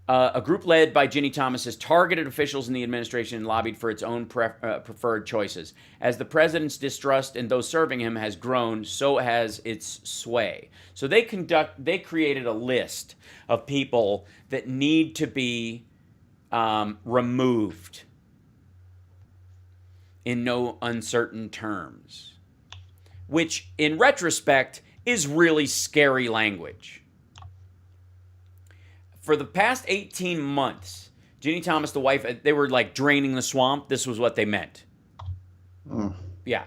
A group led by Ginny Thomas has targeted officials in the administration and lobbied for its own preferred choices. As the president's distrust in those serving him has grown, so has its sway. So they created a list of people that need to be removed in no uncertain terms, which in retrospect is really scary language. For the past 18 months, Ginny Thomas, the wife, they were like draining the swamp. This was what they meant. Yeah.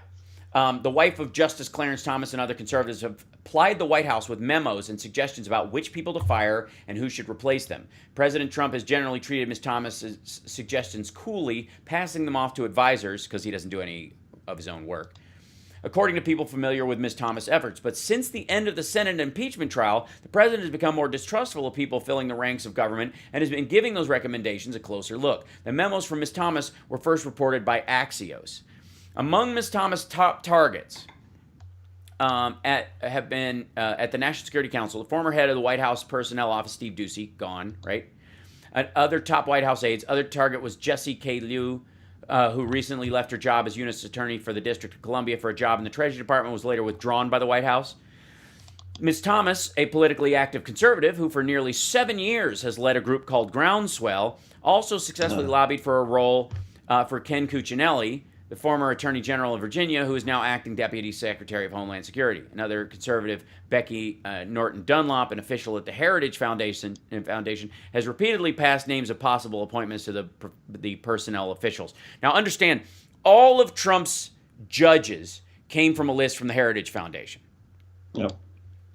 The wife of Justice Clarence Thomas and other conservatives have plied the White House with memos and suggestions about which people to fire and who should replace them. President Trump has generally treated Ms. Thomas's suggestions coolly, passing them off to advisors because he doesn't do any of his own work, according to people familiar with Ms. Thomas' efforts. But since the end of the Senate impeachment trial, the president has become more distrustful of people filling the ranks of government and has been giving those recommendations a closer look. The memos from Ms. Thomas were first reported by Axios. Among Ms. Thomas' top targets have been at the National Security Council, the former head of the White House Personnel Office, Steve Doocy, gone, right? Other top White House aides. Other target was Jessie K. Liu, who recently left her job as U.S. Attorney for the District of Columbia for a job in the Treasury Department, was later withdrawn by the White House. Ms. Thomas, a politically active conservative who for nearly 7 years has led a group called Groundswell, also successfully lobbied for a role for Ken Cuccinelli, the former Attorney General of Virginia, who is now acting Deputy Secretary of Homeland Security. Another conservative, Becky Norton Dunlop, an official at the Heritage Foundation, has repeatedly passed names of possible appointments to the personnel officials. Now understand, all of Trump's judges came from a list from the Heritage Foundation. Yep.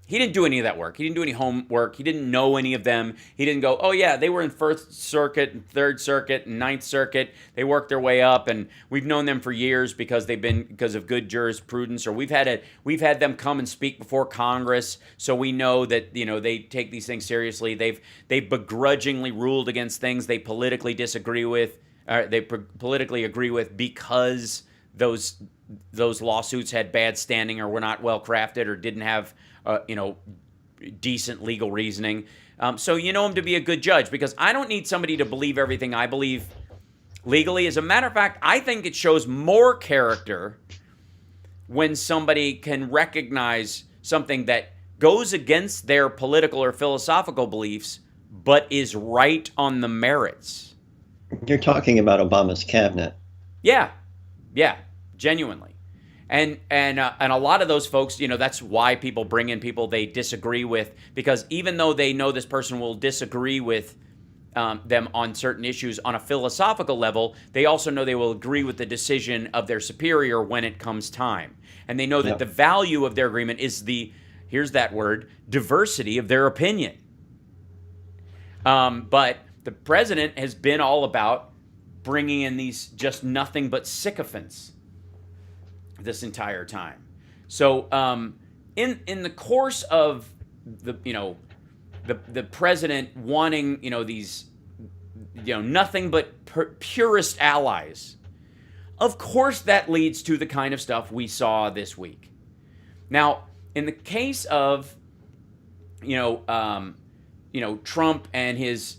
He didn't do any of that work. He didn't do any homework. He didn't know any of them. He didn't go, oh yeah, they were in First Circuit, and Third Circuit, and Ninth Circuit. They worked their way up, and we've known them for years because of good jurisprudence, or we've had them come and speak before Congress, so we know that they take these things seriously. They've begrudgingly ruled against things they politically disagree with, politically agree with because those lawsuits had bad standing or were not well crafted or didn't have decent legal reasoning. So you know him to be a good judge, because I don't need somebody to believe everything I believe legally. As a matter of fact, I think it shows more character when somebody can recognize something that goes against their political or philosophical beliefs, but is right on the merits. You're talking about Obama's cabinet. Yeah, genuinely. And a lot of those folks, that's why people bring in people they disagree with, because even though they know this person will disagree with them on certain issues on a philosophical level, they also know they will agree with the decision of their superior when it comes time. And they know that the value of their agreement is here's that word, diversity of their opinion. But the president has been all about bringing in these just nothing but sycophants this entire time. So in the course of the president wanting these nothing but purist allies, of course that leads to the kind of stuff we saw this week. Now, in the case of Trump and his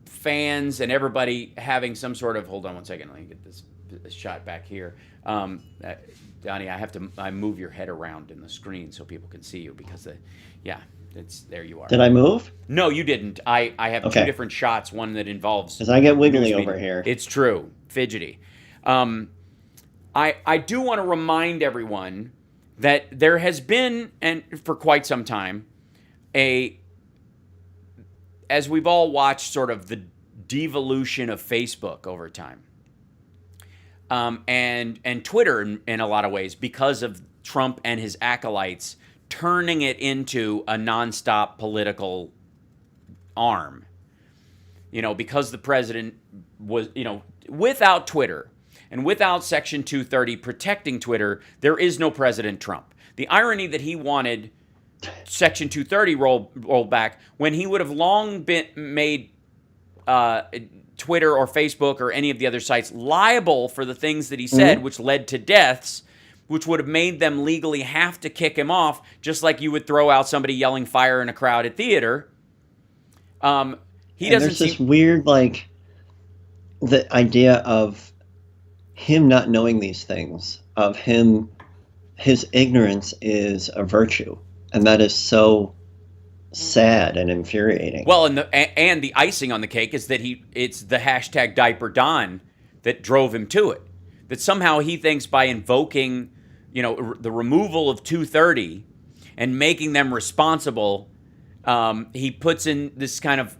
fans and everybody having some sort of, hold on one second, let me get this shot back here. Donnie, I move your head around in the screen so people can see you because it's there you are. Did I move? No, you didn't. I have two different shots. One that involves because I get wiggly over here. It's true, fidgety. I do want to remind everyone that there has been, and for quite some time, as we've all watched, sort of the devolution of Facebook over time. And Twitter in a lot of ways because of Trump and his acolytes turning it into a nonstop political arm. Because the president was, without Twitter and without Section 230 protecting Twitter, there is no President Trump. The irony that he wanted Section 230 rolled back when he would have long been made Twitter or Facebook or any of the other sites liable for the things that he said, which led to deaths, which would have made them legally have to kick him off, just like you would throw out somebody yelling fire in a crowded theater. There's this weird, the idea of him not knowing these things, of his ignorance is a virtue, and that is so sad and infuriating. Well, and the icing on the cake is that it's the hashtag Diaper Don that drove him to it. That somehow he thinks by invoking, the removal of 230 and making them responsible, he puts in this kind of,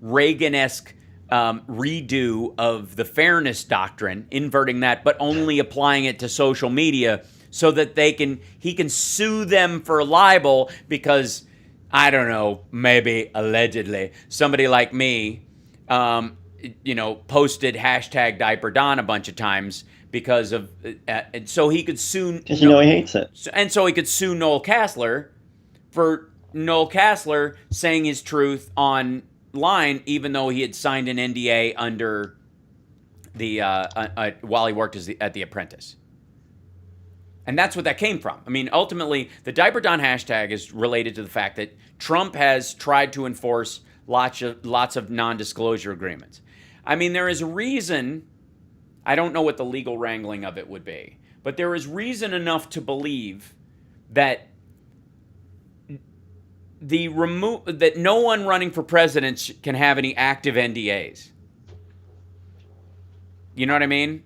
Reagan-esque redo of the fairness doctrine, inverting that, but only applying it to social media so that he can sue them for libel because, I don't know, maybe allegedly, somebody like me, posted hashtag Diaper Don a bunch of times because of, so he could sue. Because he hates it. And so he could sue Noel Casler for Noel Casler saying his truth online, even though he had signed an NDA under the while he worked at The Apprentice. And that's what that came from. I mean, ultimately, the Diaper Don hashtag is related to the fact that Trump has tried to enforce lots of non-disclosure agreements. I mean, there is reason, I don't know what the legal wrangling of it would be, but there is reason enough to believe that that no one running for president can have any active NDAs. You know what I mean?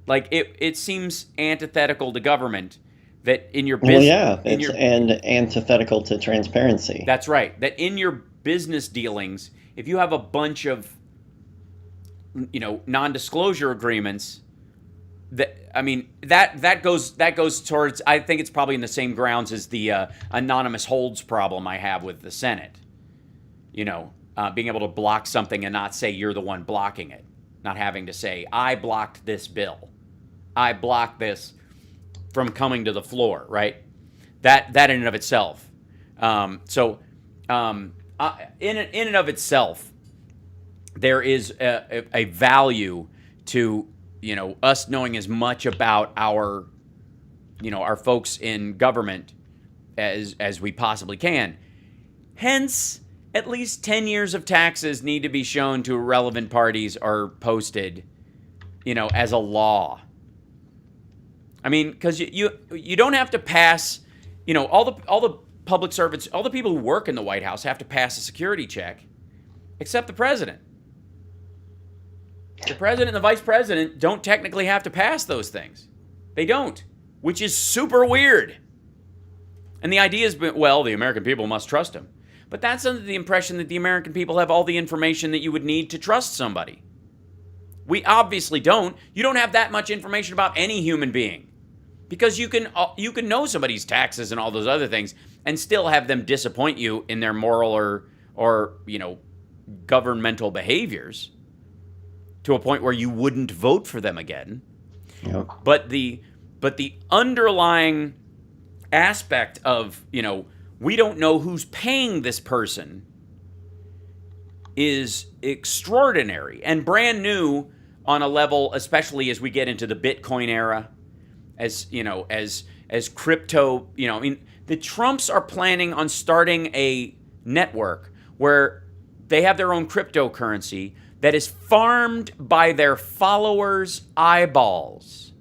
It seems antithetical to government that in your business... and antithetical to transparency. That's right. That in your business dealings, if you have a bunch of, non-disclosure agreements, that goes towards, I think it's probably in the same grounds as the anonymous holds problem I have with the Senate. Being able to block something and not say you're the one blocking it. Not having to say, I blocked this bill. I blocked this from coming to the floor, right? That in and of itself. In and of itself, there is a value to, us knowing as much about our folks in government as we possibly can. Hence, at least 10 years of taxes need to be shown to relevant parties or posted, as a law. I mean, because you don't have to pass, all the public servants, all the people who work in the White House have to pass a security check, except the president. The president and the vice president don't technically have to pass those things. They don't, which is super weird. And the idea is, well, the American people must trust him. But that's under the impression that the American people have all the information that you would need to trust somebody. We obviously don't. You don't have that much information about any human being. Because you can know somebody's taxes and all those other things and still have them disappoint you in their moral or, governmental behaviors to a point where you wouldn't vote for them again. Yep. But the underlying aspect of, we don't know who's paying this person is extraordinary and brand new on a level, especially as we get into the Bitcoin era, as crypto, the Trumps are planning on starting a network where they have their own cryptocurrency that is farmed by their followers' eyeballs.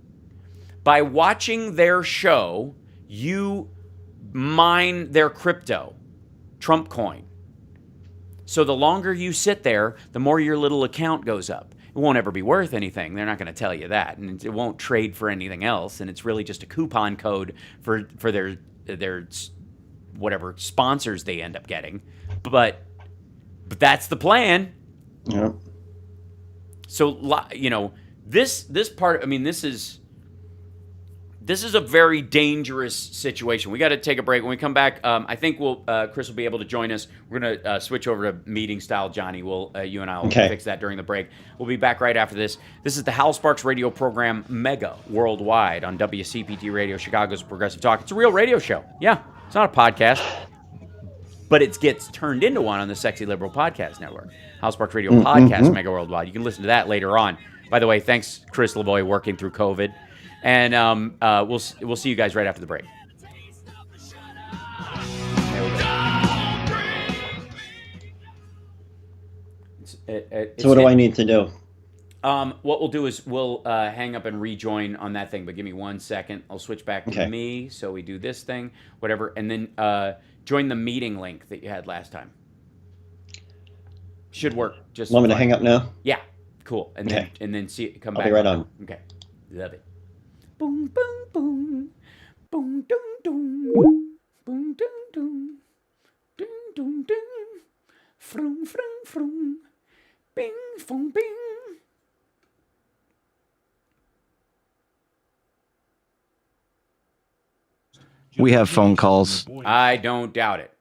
By watching their show, you mine their crypto, Trump coin. So the longer you sit there, the more your little account goes up. It won't ever be worth anything. They're not going to tell you that. And it won't trade for anything else. And it's really just a coupon code for their whatever sponsors they end up getting. But that's the plan. Yep. So, this part, this is a very dangerous situation. We got to take a break. When we come back, I think Chris will be able to join us. We're going to switch over to meeting style, Johnny. You and I will fix that during the break. We'll be back right after this. This is the Hal Sparks radio program, Mega Worldwide, on WCPT Radio, Chicago's Progressive Talk. It's a real radio show. Yeah, it's not a podcast, but it gets turned into one on the Sexy Liberal Podcast Network. Hal Sparks Radio Podcast, Mega Worldwide. You can listen to that later on. By the way, thanks, Chris LeBoy, working through COVID. And we'll see you guys right after the break. So what do I need to do? What we'll do is we'll hang up and rejoin on that thing, but give me 1 second. I'll switch back to me, so we do this thing, whatever, and then join the meeting link that you had last time. Should work. Just want me to hang up now? Yeah, cool. And then come back. I'll be right on. Okay, love it. Boom, boom, boom, boom, doom, doom, boom, doom, doom, doom, doom, doom, frum, frum, frum, bing, fum, bing. We have phone calls. I don't doubt it.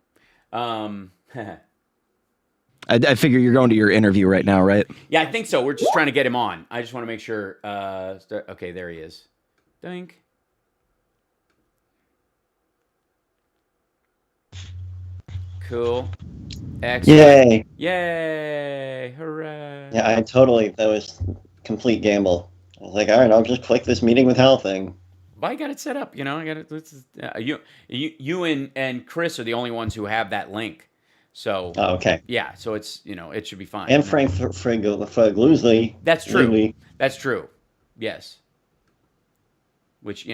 I figure you're going to your interview right now, right? Yeah, I think so. We're just trying to get him on. I just want to make sure. Okay, there he is. Think. Cool. Excellent. Yay! Hooray! Yeah, that was complete gamble. I was like, all right, I'll just click this meeting with Hal thing. Well, I got it set up. I got it. You and Chris are the only ones who have that link. So. Oh, okay. Yeah. So it's it should be fine. And Frank Fragluzzi. That's true. That's true. Yes. Which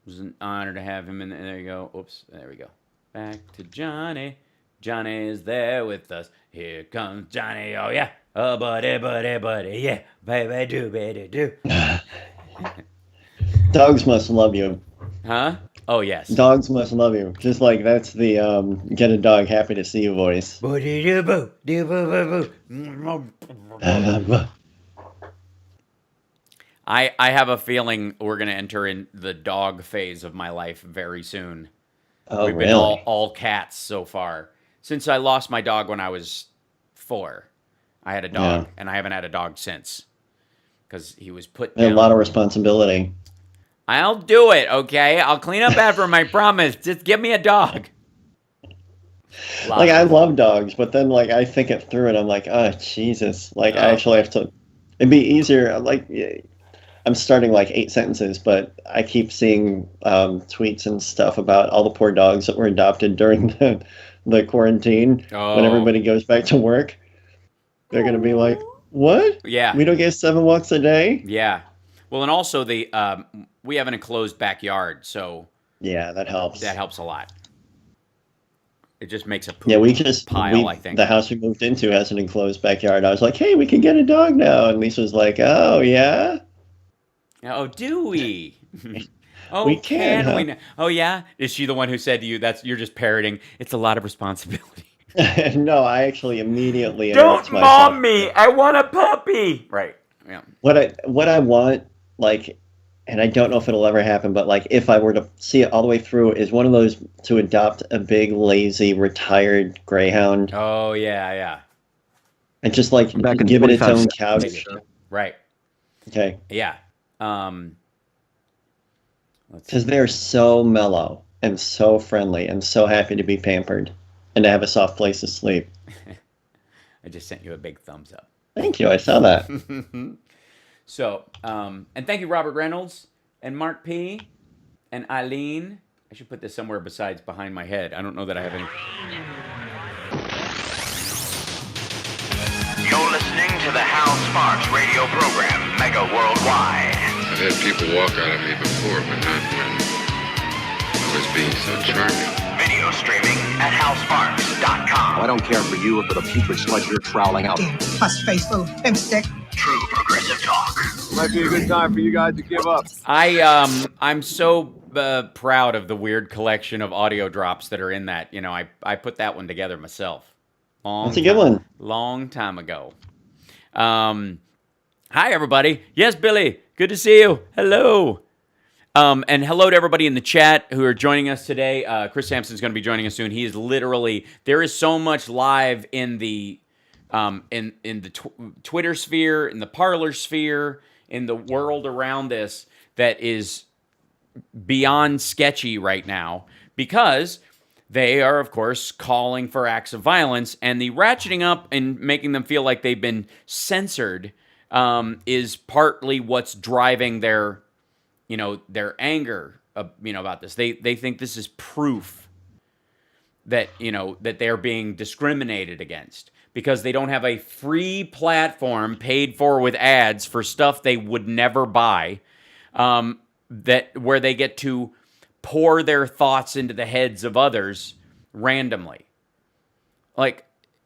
was an honor to have him in there. There you go. Oops. There we go. Back to Johnny. Johnny is there with us. Here comes Johnny. Oh yeah. Oh buddy, yeah. Baby do. Dogs must love you. Huh? Oh yes. Dogs must love you. Just like that's the get a dog happy to see you voice. I have a feeling we're going to enter in the dog phase of my life very soon. Oh, We've been all cats so far. Since I lost my dog when I was 4, I had a dog, and I haven't had a dog since. Because he was put down. A lot of responsibility. I'll do it, okay? I'll clean up after him, I promise. Just give me a dog. I love dogs, but then, I think it through and I'm like, oh, Jesus. I actually have to... It'd be easier, I'm starting 8 sentences, but I keep seeing tweets and stuff about all the poor dogs that were adopted during the quarantine. When everybody goes back to work. They're going to be like, what? Yeah. We don't get 7 walks a day? Yeah. Well, and also we have an enclosed backyard, so... Yeah, that helps. That helps a lot. It just makes a poop pile, I think. The house we moved into has an enclosed backyard. I was like, hey, we can get a dog now. And Lisa was like, oh, yeah? Oh, do we? Oh, we can we? Oh, yeah? Is she the one who said to you, you're just parroting, it's a lot of responsibility? No, I actually immediately don't mom me. I want a puppy. Right. Yeah. What I want, and I don't know if it'll ever happen, but like if I were to see it all the way through, is one of those to adopt a big, lazy, retired greyhound Oh yeah. and just like Back in give it its 45 own seconds. couch. Right. Okay. Yeah. Let's Because they're so mellow and so friendly and so happy to be pampered and to have a soft place to sleep. I just sent you a big thumbs up. Thank you. I saw that. So, and thank you, Robert Reynolds and Mark P. and Eileen. I should put this somewhere besides behind my head. I don't know that I have any. You're listening to the Hal Sparks radio program, Mega Worldwide. I've had people walk out of me before, but not when I was being so charming. Video streaming at halsparks.com. I don't care for you or for the putrid sludge you're troweling out. Pus-faced little pimpstick. True progressive talk. Might be a good time for you guys to give up. I'm so proud of the weird collection of audio drops that are in that. You know, I put that one together myself. That's a good one. Long time ago. Hi, everybody. Yes, Billy. Good to see you. Hello. And hello to everybody in the chat who are joining us today. Chris Sampson's going to be joining us soon. He is literally, there is so much live in the Twitter sphere, in the Parler sphere, in the world around this that is beyond sketchy right now because they are, of course, calling for acts of violence, and the ratcheting up and making them feel like they've been censored is partly what's driving their anger, about this. They think this is proof that, that they're being discriminated against because they don't have a free platform paid for with ads for stuff they would never buy, where they get to pour their thoughts into the heads of others randomly.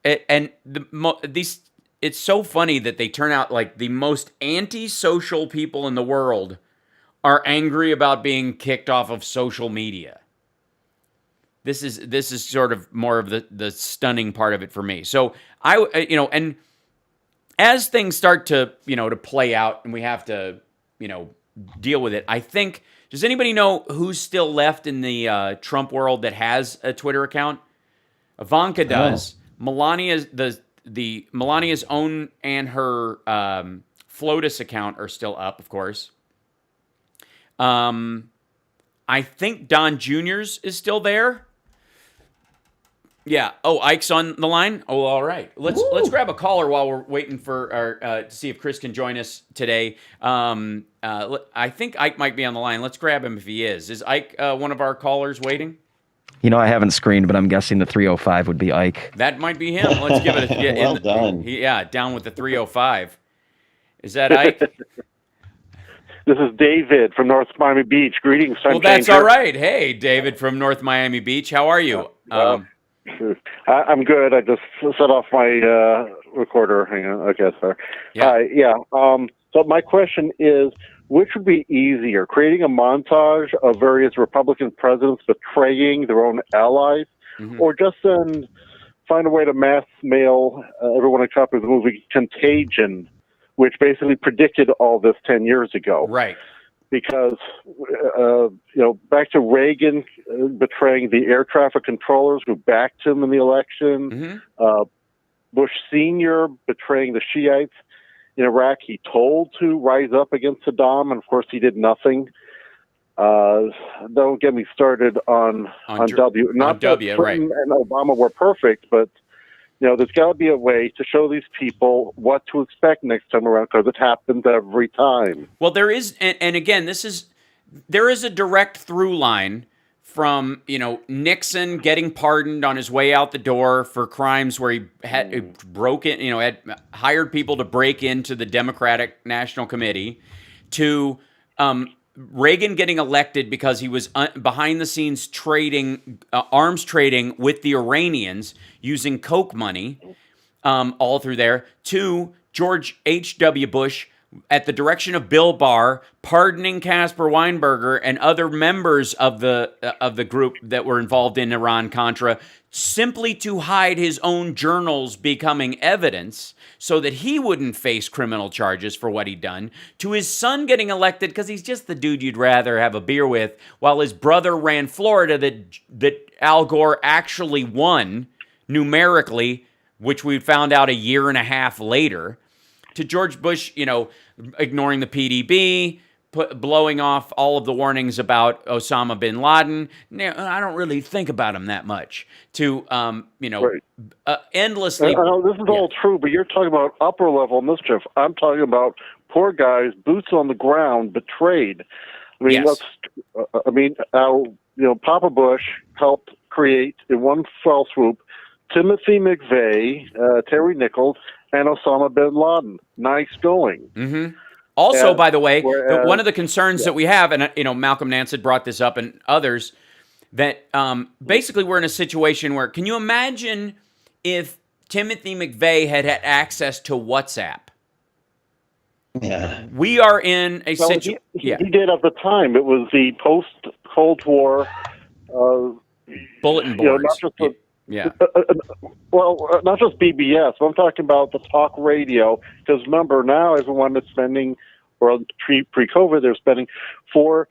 It's so funny that they turn out like the most antisocial people in the world are angry about being kicked off of social media. This is sort of more of the stunning part of it for me. So and as things start to play out and we have to deal with it, I think. Does anybody know who's still left in the Trump world that has a Twitter account? Ivanka does. Melania's Melania's own and her FLOTUS account are still up, of course. I think Don Jr.'s is still there. Yeah. Oh, Ike's on the line. Oh, all right. Let's grab a caller while we're waiting for to see if Chris can join us today. I think Ike might be on the line. Let's grab him if he is. Is Ike one of our callers waiting? I haven't screened, but I'm guessing the 305 would be Ike. That might be him. Let's give it a well done. Down with the 305. Is that Ike? This is David from North Miami Beach. Greetings, Sunshine. Well, that's all right. Hey, David from North Miami Beach. How are you? I'm good. I just set off my recorder. Hang on. Okay, sorry. Yeah. So my question is, which would be easier, creating a montage of various Republican presidents betraying their own allies, or just find a way to mass mail everyone a copy of the movie Contagion, which basically predicted all this 10 years ago? Right. Because, back to Reagan betraying the air traffic controllers who backed him in the election, Bush Sr. betraying the Shiites in Iraq. He told to rise up against Saddam, and of course he did nothing. Don't get me started on W. Not that Clinton and Obama were perfect, but there's got to be a way to show these people what to expect next time around, because it happens every time. Well, there is, and again, there is a direct through line from Nixon getting pardoned on his way out the door for crimes where he had had hired people to break into the Democratic National Committee, to Reagan getting elected because he was behind the scenes trading, arms trading with the Iranians using Coke money, all through there, to George H.W. Bush at the direction of Bill Barr, pardoning Casper Weinberger and other members of the group that were involved in Iran-Contra, simply to hide his own journals becoming evidence so that he wouldn't face criminal charges for what he'd done, to his son getting elected because he's just the dude you'd rather have a beer with, while his brother ran Florida that Al Gore actually won numerically, which we found out a year and a half later, to George Bush, ignoring the PDB, blowing off all of the warnings about Osama bin Laden. I don't really think about him that much. To, endlessly. I know this is all true, but you're talking about upper level mischief. I'm talking about poor guys, boots on the ground, betrayed. I mean, Papa Bush helped create in one fell swoop Timothy McVeigh, Terry Nichols, and Osama bin Laden. Nice going. Mm-hmm. Also, by the way, one of the concerns that we have, and Malcolm Nance had brought this up and others, that basically we're in a situation where, can you imagine if Timothy McVeigh had access to WhatsApp? Yeah. We are in a situation. He did at the time. It was the post-Cold War bulletin boards. Not just BBS. I'm talking about the talk radio. Because remember, now everyone is spending, or pre-COVID, they're spending 2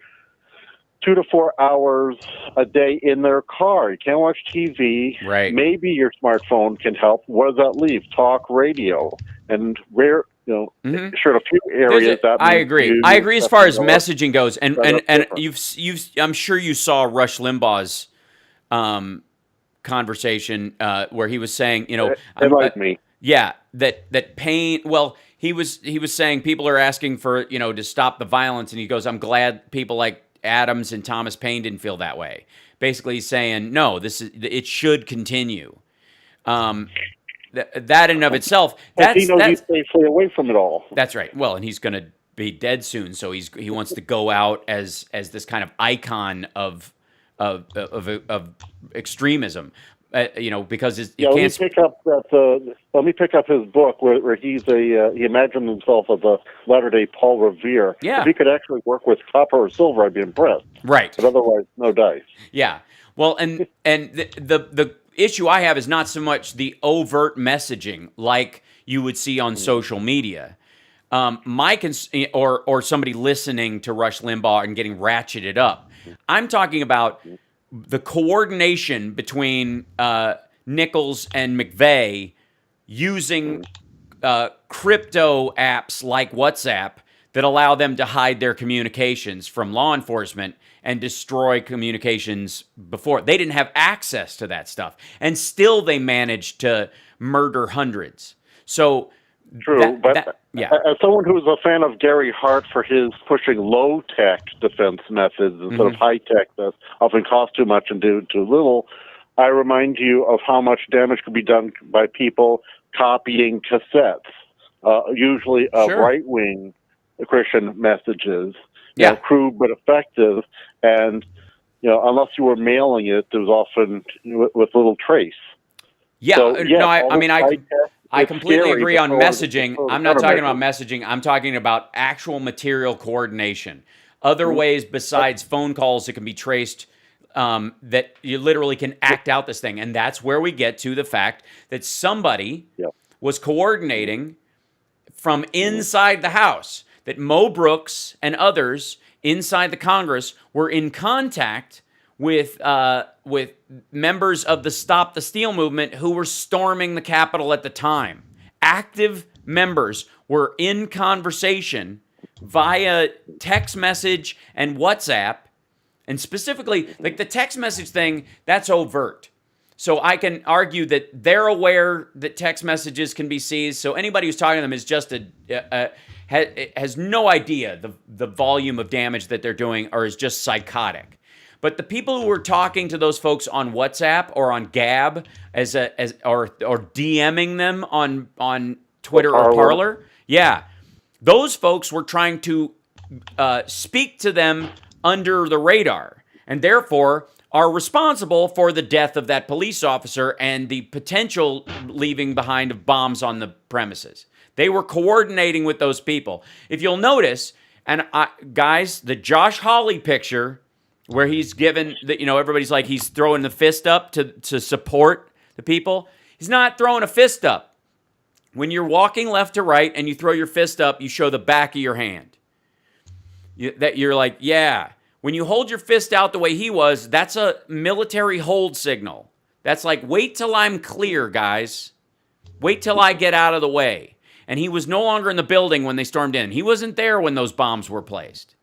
to 4 hours a day in their car. You can't watch TV. Right. Maybe your smartphone can help. What does that leave? Talk radio. And sure, in a few areas that I agree. I agree as far as messaging goes. And I'm sure you saw Rush Limbaugh's conversation where he was saying, me. Yeah, that pain. Well, he was saying people are asking for to stop the violence, and he goes, I'm glad people like Adams and Thomas Paine didn't feel that way. Basically, he's saying no, it should continue. That in and of itself, he knows he's safely away from it all. That's right. Well, and he's going to be dead soon, so he wants to go out as this kind of icon of extremism, because let me pick up his book where he imagined himself as a latter-day Paul Revere. Yeah. If he could actually work with copper or silver, I'd be impressed. Right. But otherwise, no dice. Yeah. Well, and the issue I have is not so much the overt messaging like you would see on social media. Or somebody listening to Rush Limbaugh and getting ratcheted up. I'm talking about the coordination between Nichols and McVeigh using crypto apps like WhatsApp that allow them to hide their communications from law enforcement and destroy communications before. They didn't have access to that stuff, and still they managed to murder hundreds. So true, as someone who's a fan of Gary Hart for his pushing low-tech defense methods instead of high-tech that often cost too much and do too little, I remind you of how much damage could be done by people copying cassettes, usually of right-wing Christian messages, crude but effective, and unless you were mailing it, it was often with little trace. Yeah, so, I completely agree on messaging. I'm not talking about messaging. I'm talking about actual material coordination. Other ways besides phone calls that can be traced, that you literally can act out this thing. And that's where we get to the fact that somebody was coordinating from inside the House, that Mo Brooks and others inside the Congress were in contact with members of the Stop the Steal movement who were storming the Capitol at the time. Active members were in conversation via text message and WhatsApp, and specifically, like the text message thing, that's overt. So I can argue that they're aware that text messages can be seized, so anybody who's talking to them is just has no idea the volume of damage that they're doing, or is just psychotic. But the people who were talking to those folks on WhatsApp or on Gab or DMing them on Twitter or Parler, those folks were trying to speak to them under the radar, and therefore are responsible for the death of that police officer and the potential leaving behind of bombs on the premises. They were coordinating with those people. If you'll notice, and guys, the Josh Hawley picture where he's given, everybody's like he's throwing the fist up to support the people. He's not throwing a fist up. When you're walking left to right and you throw your fist up, you show the back of your hand. You're like, yeah. When you hold your fist out the way he was, that's a military hold signal. That's like, wait till I'm clear, guys. Wait till I get out of the way. And he was no longer in the building when they stormed in. He wasn't there when those bombs were placed.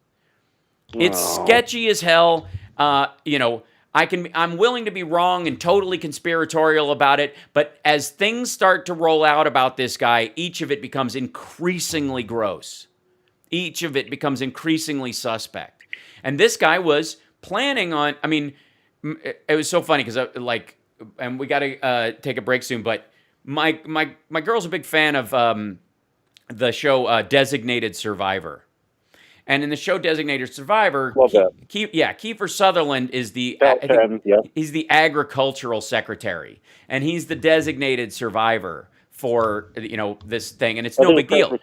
It's sketchy as hell. I'm willing to be wrong and totally conspiratorial about it, but as things start to roll out about this guy, each of it becomes increasingly gross. Each of it becomes increasingly suspect. And this guy was planning on, it was so funny because and we got to take a break soon, but my girl's a big fan of the show Designated Survivor. And in the show Designated Survivor, Kiefer Sutherland is he's the agricultural secretary, and he's the designated survivor for this thing, and it's no big deal.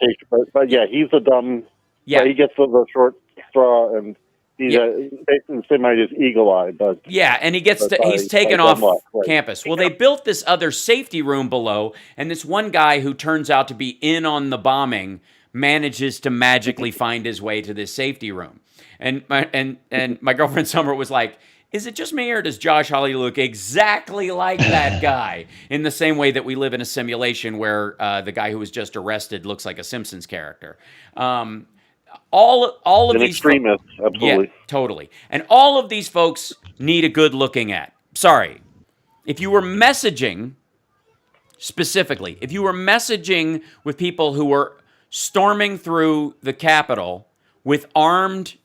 But yeah, he's a dumb. Yeah, he gets the short straw, and he's basically the same idea as Eagle Eye, but and he's taken off campus. Well, they built this other safety room below, and this one guy who turns out to be in on the bombing manages to magically find his way to this safety room. And my girlfriend Summer was like, is it just me or does Josh Hawley look exactly like that guy? In the same way that we live in a simulation where the guy who was just arrested looks like a Simpsons character. All of these extremists, absolutely. Yeah, totally. And all of these folks need a good looking at. Sorry. If you were messaging, specifically, if you were messaging with people who were storming through the Capitol with armed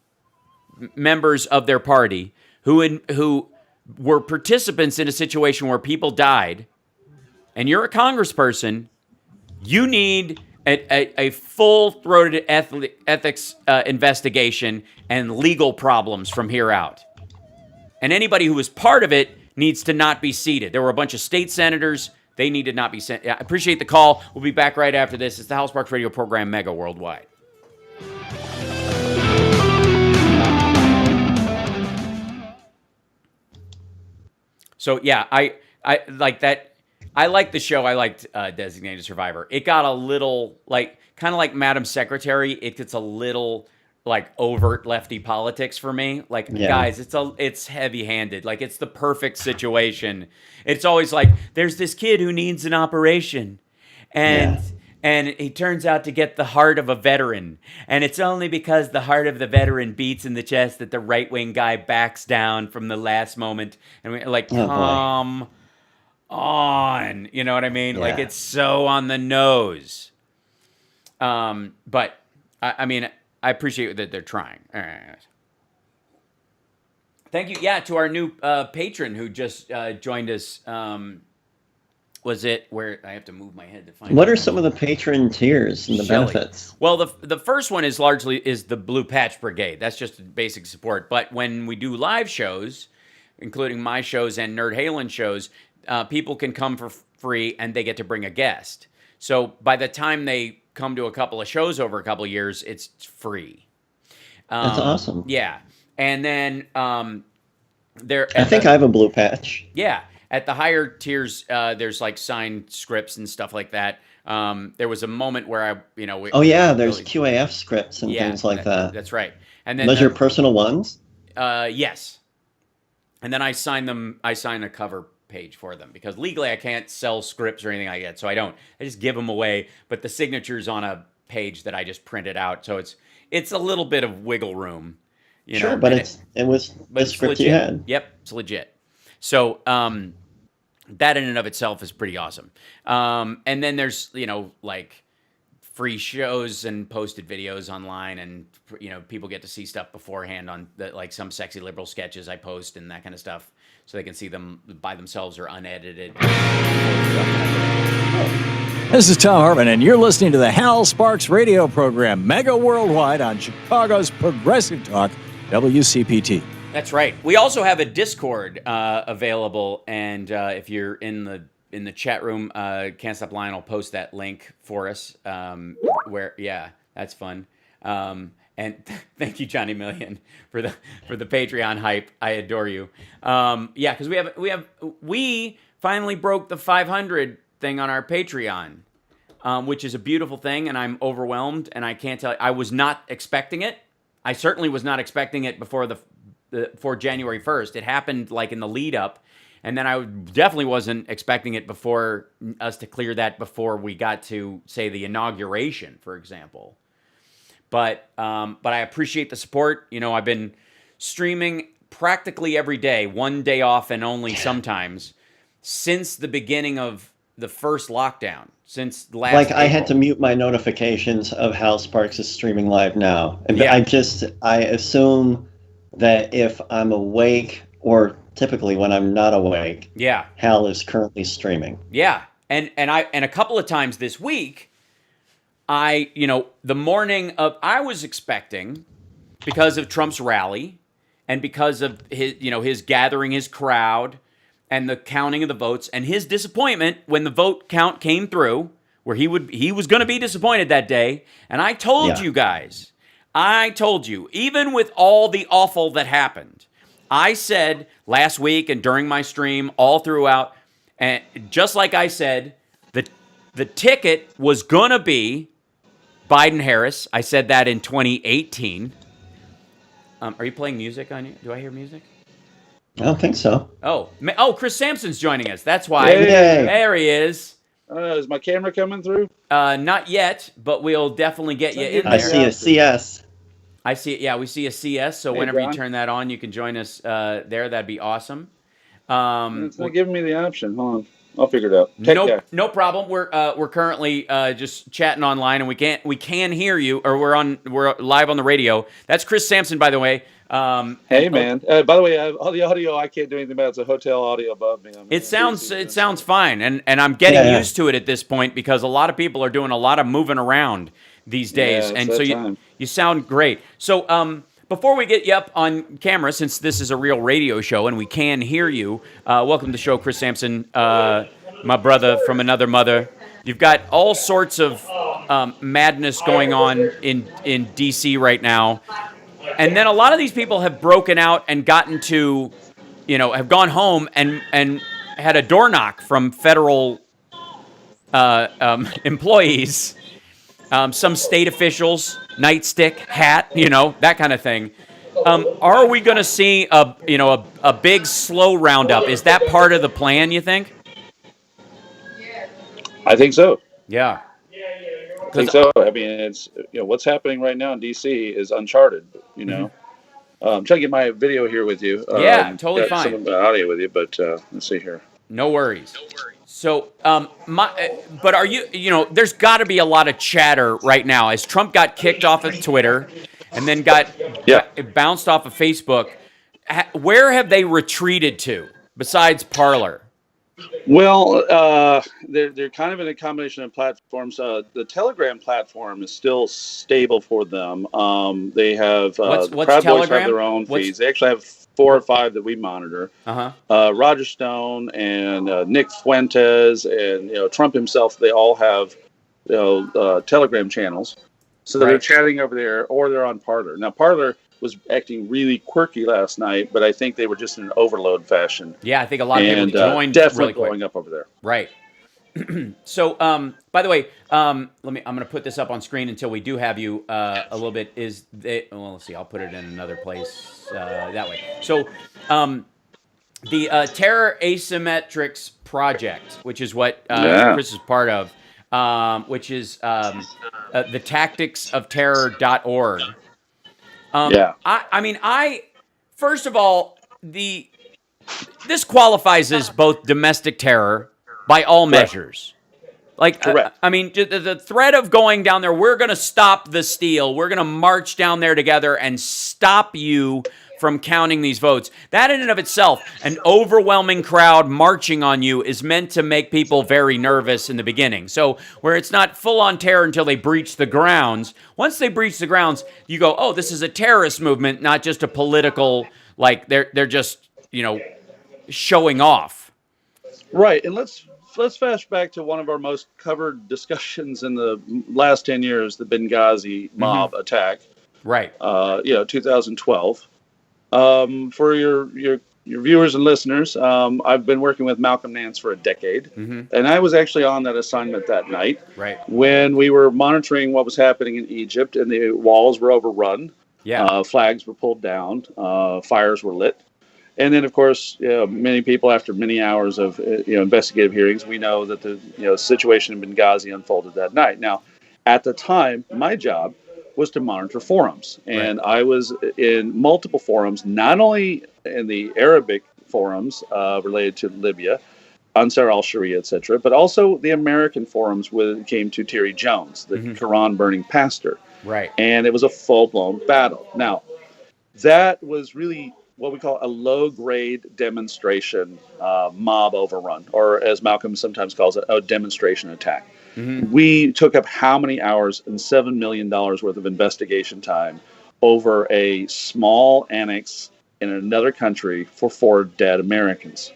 members of their party who were participants in a situation where people died, and you're a congressperson, you need a full-throated ethics investigation and legal problems from here out. And anybody who was part of it needs to not be seated. There were a bunch of state senators. They need to not be sent. I appreciate the call. We'll be back right after this. It's the Hal Sparks Radio program, Mega Worldwide. So, yeah, I like that. I like the show. I liked Designated Survivor. It got a little, kind of like Madam Secretary. It gets a little, overt lefty politics for me. Guys, it's heavy-handed. It's the perfect situation. It's always like, there's this kid who needs an operation. And he turns out to get the heart of a veteran. And it's only because the heart of the veteran beats in the chest that the right-wing guy backs down from the last moment. And we're come on. You know what I mean? Yeah. It's so on the nose. But, I appreciate that they're trying. All right. Thank you. Yeah, to our new patron who just joined us. Was it where I have to move my head to find? What are some of the patron tiers and the benefits? Well, the first one is the Blue Patch Brigade. That's just basic support. But when we do live shows, including my shows and Nerd Halen shows, people can come for free and they get to bring a guest. So by the time they come to a couple of shows over a couple of years, it's free. That's awesome. Yeah. And then I think I have a blue patch. Yeah. At the higher tiers, there's signed scripts and stuff like that. There was a moment where there's QAF scripts and things like that. That's right. And then those are your personal ones? Yes. And then I sign a cover page for them because legally I can't sell scripts or anything like that, so I don't. I just give them away. But the signature's on a page that I just printed out, so it's a little bit of wiggle room. Sure, but it was the script you had. Yep, it's legit. So that in and of itself is pretty awesome. And then there's free shows and posted videos online, and people get to see stuff beforehand on some sexy liberal sketches I post and that kind of stuff, so they can see them by themselves or unedited. This is Tom Hartman, and you're listening to the Hal Sparks radio program, Mega Worldwide, on Chicago's Progressive Talk, WCPT. That's right. We also have a Discord available, and if you're in the the chat room, Can't Stop Lying will post that link for us. That's fun. And thank you, Johnny Million, for the Patreon hype. I adore you. Because we finally broke the 500 thing on our Patreon, which is a beautiful thing, and I'm overwhelmed, and I can't tell you, I was not expecting it. I certainly was not expecting it before for January 1st. It happened like in the lead up, and then I definitely wasn't expecting it before us to clear that before we got to, say, the inauguration, for example. But I appreciate the support. I've been streaming practically every day, one day off and only sometimes, since the beginning of the first lockdown, since last April. I had to mute my notifications of Hal Sparks is streaming live now. And I assume that if I'm awake, or typically when I'm not awake, Hal is currently streaming. Yeah. And a couple of times this week, the morning of, I was expecting, because of Trump's rally and because of his gathering his crowd and the counting of the votes and his disappointment when the vote count came through, where he was going to be disappointed that day. And I told you guys, even with all the awful that happened, I said last week and during my stream all throughout, and just like I said, the ticket was going to be Biden-Harris. I said that in 2018. Are you playing music on you? Do I hear music? I don't think so. Oh, Chris Sampson's joining us. That's why. Yay. There he is. Is my camera coming through? Not yet, but we'll definitely get you in there. I see a CS. I see it. Yeah, we see a CS. So whenever you turn that on, you can join us there. That'd be awesome. It's not giving me the option. Hold on. I'll figure it out. No problem. We're currently just chatting online, and we can hear you, or we're live on the radio. That's Chris Sampson, by the way. Hey man! By the way, all the audio I can't do anything about. It's a hotel audio above me. It sounds fine, and I'm getting used to it at this point because a lot of people are doing a lot of moving around these days, and so you sound great. So before we get you up on camera, since this is a real radio show and we can hear you, welcome to the show, Chris Sampson, my brother from another mother. You've got all sorts of madness going on in D.C. right now. And then a lot of these people have broken out and gotten to, have gone home and had a door knock from federal employees, some state officials, nightstick, hat, that kind of thing. Are we going to see a big slow roundup? Is that part of the plan, you think? I think so. Yeah. I think so. I mean, it's what's happening right now in D.C. is uncharted. I'm trying to get my video here with you. Totally fine. Some of the audio with you, but let's see here. No worries. So, but are you? There's got to be a lot of chatter right now as Trump got kicked off of Twitter, and then got bounced off of Facebook. Where have they retreated to besides Parler? Well, they're kind of in a combination of platforms. The Telegram platform is still stable for them. They have what's Proud Telegram? Boys have their own feeds. They actually have 4 or 5 that we monitor. Roger Stone and Nick Fuentes and Trump himself. They all have Telegram channels. So they're chatting over there, or they're on Parler. Now Parler was acting really quirky last night, but I think they were just in an overload fashion. Yeah, I think a lot of people joined definitely really quick. going up over there. Right. So, by the way, I'm going to put this up on screen until we do have you a little bit. Let's see. I'll put it in another place that way. So, the Terror Asymmetrics Project, which is what Chris is part of, which is the tacticsofterror.org. First of all, this qualifies as both domestic terror by all measures. Correct. The threat of going down there, we're going to stop the steal. We're going to march down there together and stop you from counting these votes. That in and of itself, an overwhelming crowd marching on you is meant to make people very nervous in the beginning. So where it's not full-on terror until they breach the grounds, once they breach the grounds, you go, oh, this is a terrorist movement, not just a political, they're just, showing off. Right, and let's let's flash back to one of our most covered discussions in the last 10 years, the Benghazi mob attack. Right. 2012. For your viewers and listeners, I've been working with Malcolm Nance for a decade, and I was actually on that assignment that night. Right. When we were monitoring what was happening in Egypt, and the walls were overrun. Yeah. Flags were pulled down. Fires were lit. And then, of course, many people, after many hours of investigative hearings, we know that the situation in Benghazi unfolded that night. Now, at the time, my job was to monitor forums, and I was in multiple forums, not only in the Arabic forums related to Libya, Ansar al-Sharia, etc., but also the American forums when it came to Terry Jones, the Quran-burning pastor. Right. And it was a full-blown battle. Now, that was really what we call a low-grade demonstration mob overrun, or as Malcolm sometimes calls it, a demonstration attack. We took up how many hours and $7 million worth of investigation time over a small annex in another country for 4 dead Americans.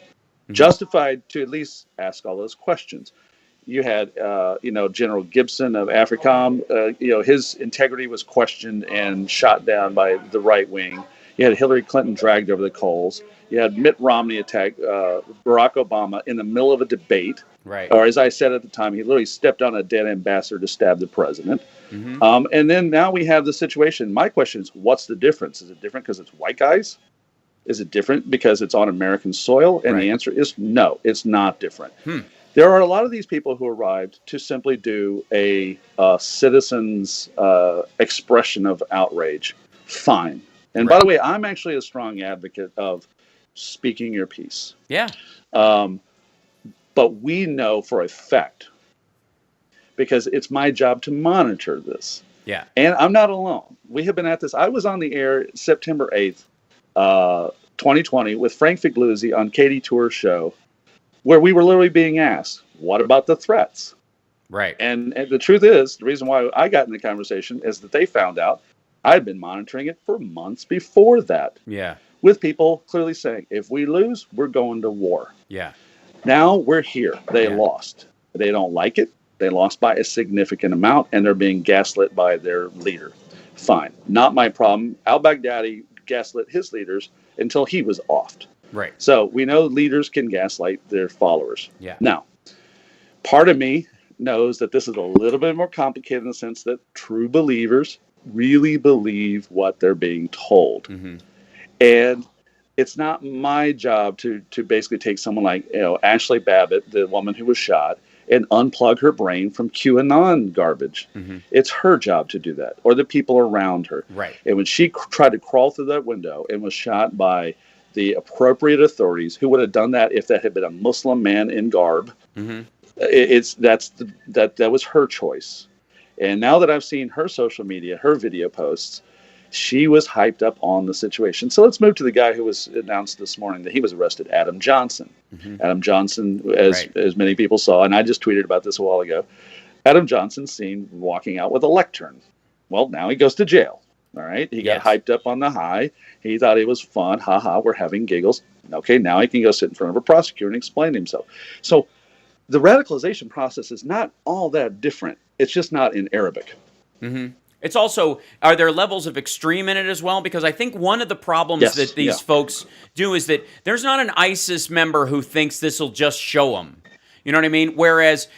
Justified to at least ask all those questions. You had, General Gibson of AFRICOM. His integrity was questioned and shot down by the right wing. You had Hillary Clinton dragged over the coals. You had Mitt Romney attack Barack Obama in the middle of a debate. Right. Or as I said at the time, he literally stepped on a dead ambassador to stab the president. And then now we have the situation. My question is, what's the difference? Is it different because it's white guys? Is it different because it's on American soil? And the answer is no, it's not different. There are a lot of these people who arrived to simply do a citizen's expression of outrage. Fine. And by the way, I'm actually a strong advocate of speaking your piece. Yeah. But we know for a fact, because it's my job to monitor this. Yeah. And I'm not alone. We have been at this. I was on the air September 8th, 2020 with Frank Figluzzi on Katie Tour's show, where we were literally being asked, what about the threats? Right. And the truth is, the reason why I got in the conversation is that they found out I'd been monitoring it for months before that. Yeah. With people clearly saying, if we lose, we're going to war. Yeah. Now we're here. They lost. They don't like it. They lost by a significant amount, and they're being gaslit by their leader. Fine. Not my problem. Al-Baghdadi gaslit his leaders until he was offed. Right. So we know leaders can gaslight their followers. Yeah. Now, part of me knows that this is a little bit more complicated in the sense that true believers really believe what they're being told. And it's not my job to basically take someone like Ashley Babbitt, the woman who was shot, and unplug her brain from QAnon garbage. It's her job to do that, or the people around her. Right. And when she tried to crawl through that window and was shot by the appropriate authorities, who would have done that if that had been a Muslim man in garb, that was her choice. And now that I've seen her social media, her video posts, she was hyped up on the situation. So let's move to the guy who was announced this morning that he was arrested, Adam Johnson. Adam Johnson, as many people saw, and I just tweeted about this a while ago, Adam Johnson's seen walking out with a lectern. Well, now he goes to jail. All right. He got hyped up on the high. He thought it was fun. Ha ha, we're having giggles. Okay, now he can go sit in front of a prosecutor and explain himself. So the radicalization process is not all that different. It's just not in Arabic. It's also, are there levels of extreme in it as well? Because I think one of the problems that these folks do is that there's not an ISIS member who thinks this will just show them. You know what I mean? Whereas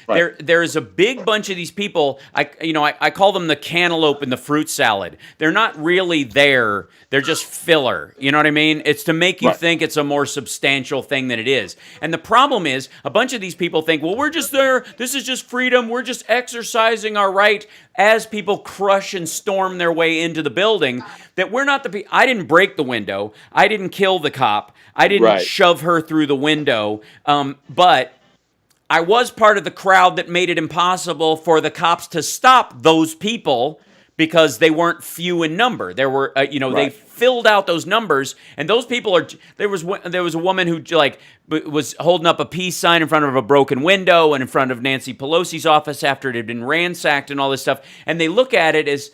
there's a big bunch of these people, I call them the cantaloupe in the fruit salad. They're not really there. They're just filler. You know what I mean? It's to make you think it's a more substantial thing than it is. And the problem is, a bunch of these people think, well, we're just there. This is just freedom. We're just exercising our right as people crush and storm their way into the building. That we're not the I didn't break the window. I didn't kill the cop. I didn't shove her through the window. But I was part of the crowd that made it impossible for the cops to stop those people because they weren't few in number. There were, they filled out those numbers, and those people are. There was a woman who was holding up a peace sign in front of a broken window and in front of Nancy Pelosi's office after it had been ransacked and all this stuff. And they look at it as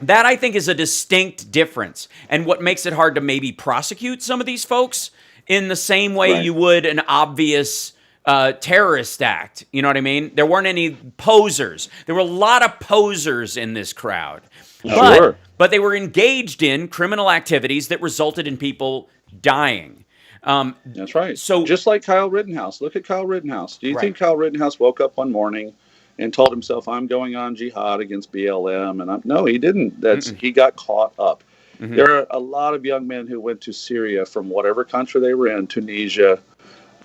that. I think is a distinct difference, and what makes it hard to maybe prosecute some of these folks in the same way you would an obvious terrorist act. You know what I mean? There weren't any posers. There were a lot of posers in this crowd. Sure. But they were engaged in criminal activities that resulted in people dying. That's right. So just like Kyle Rittenhouse. Look at Kyle Rittenhouse. Do you Right. think Kyle Rittenhouse woke up one morning and told himself, "I'm going on jihad against BLM"? And no, he didn't. He got caught up. Mm-hmm. There are a lot of young men who went to Syria from whatever country they were in, Tunisia,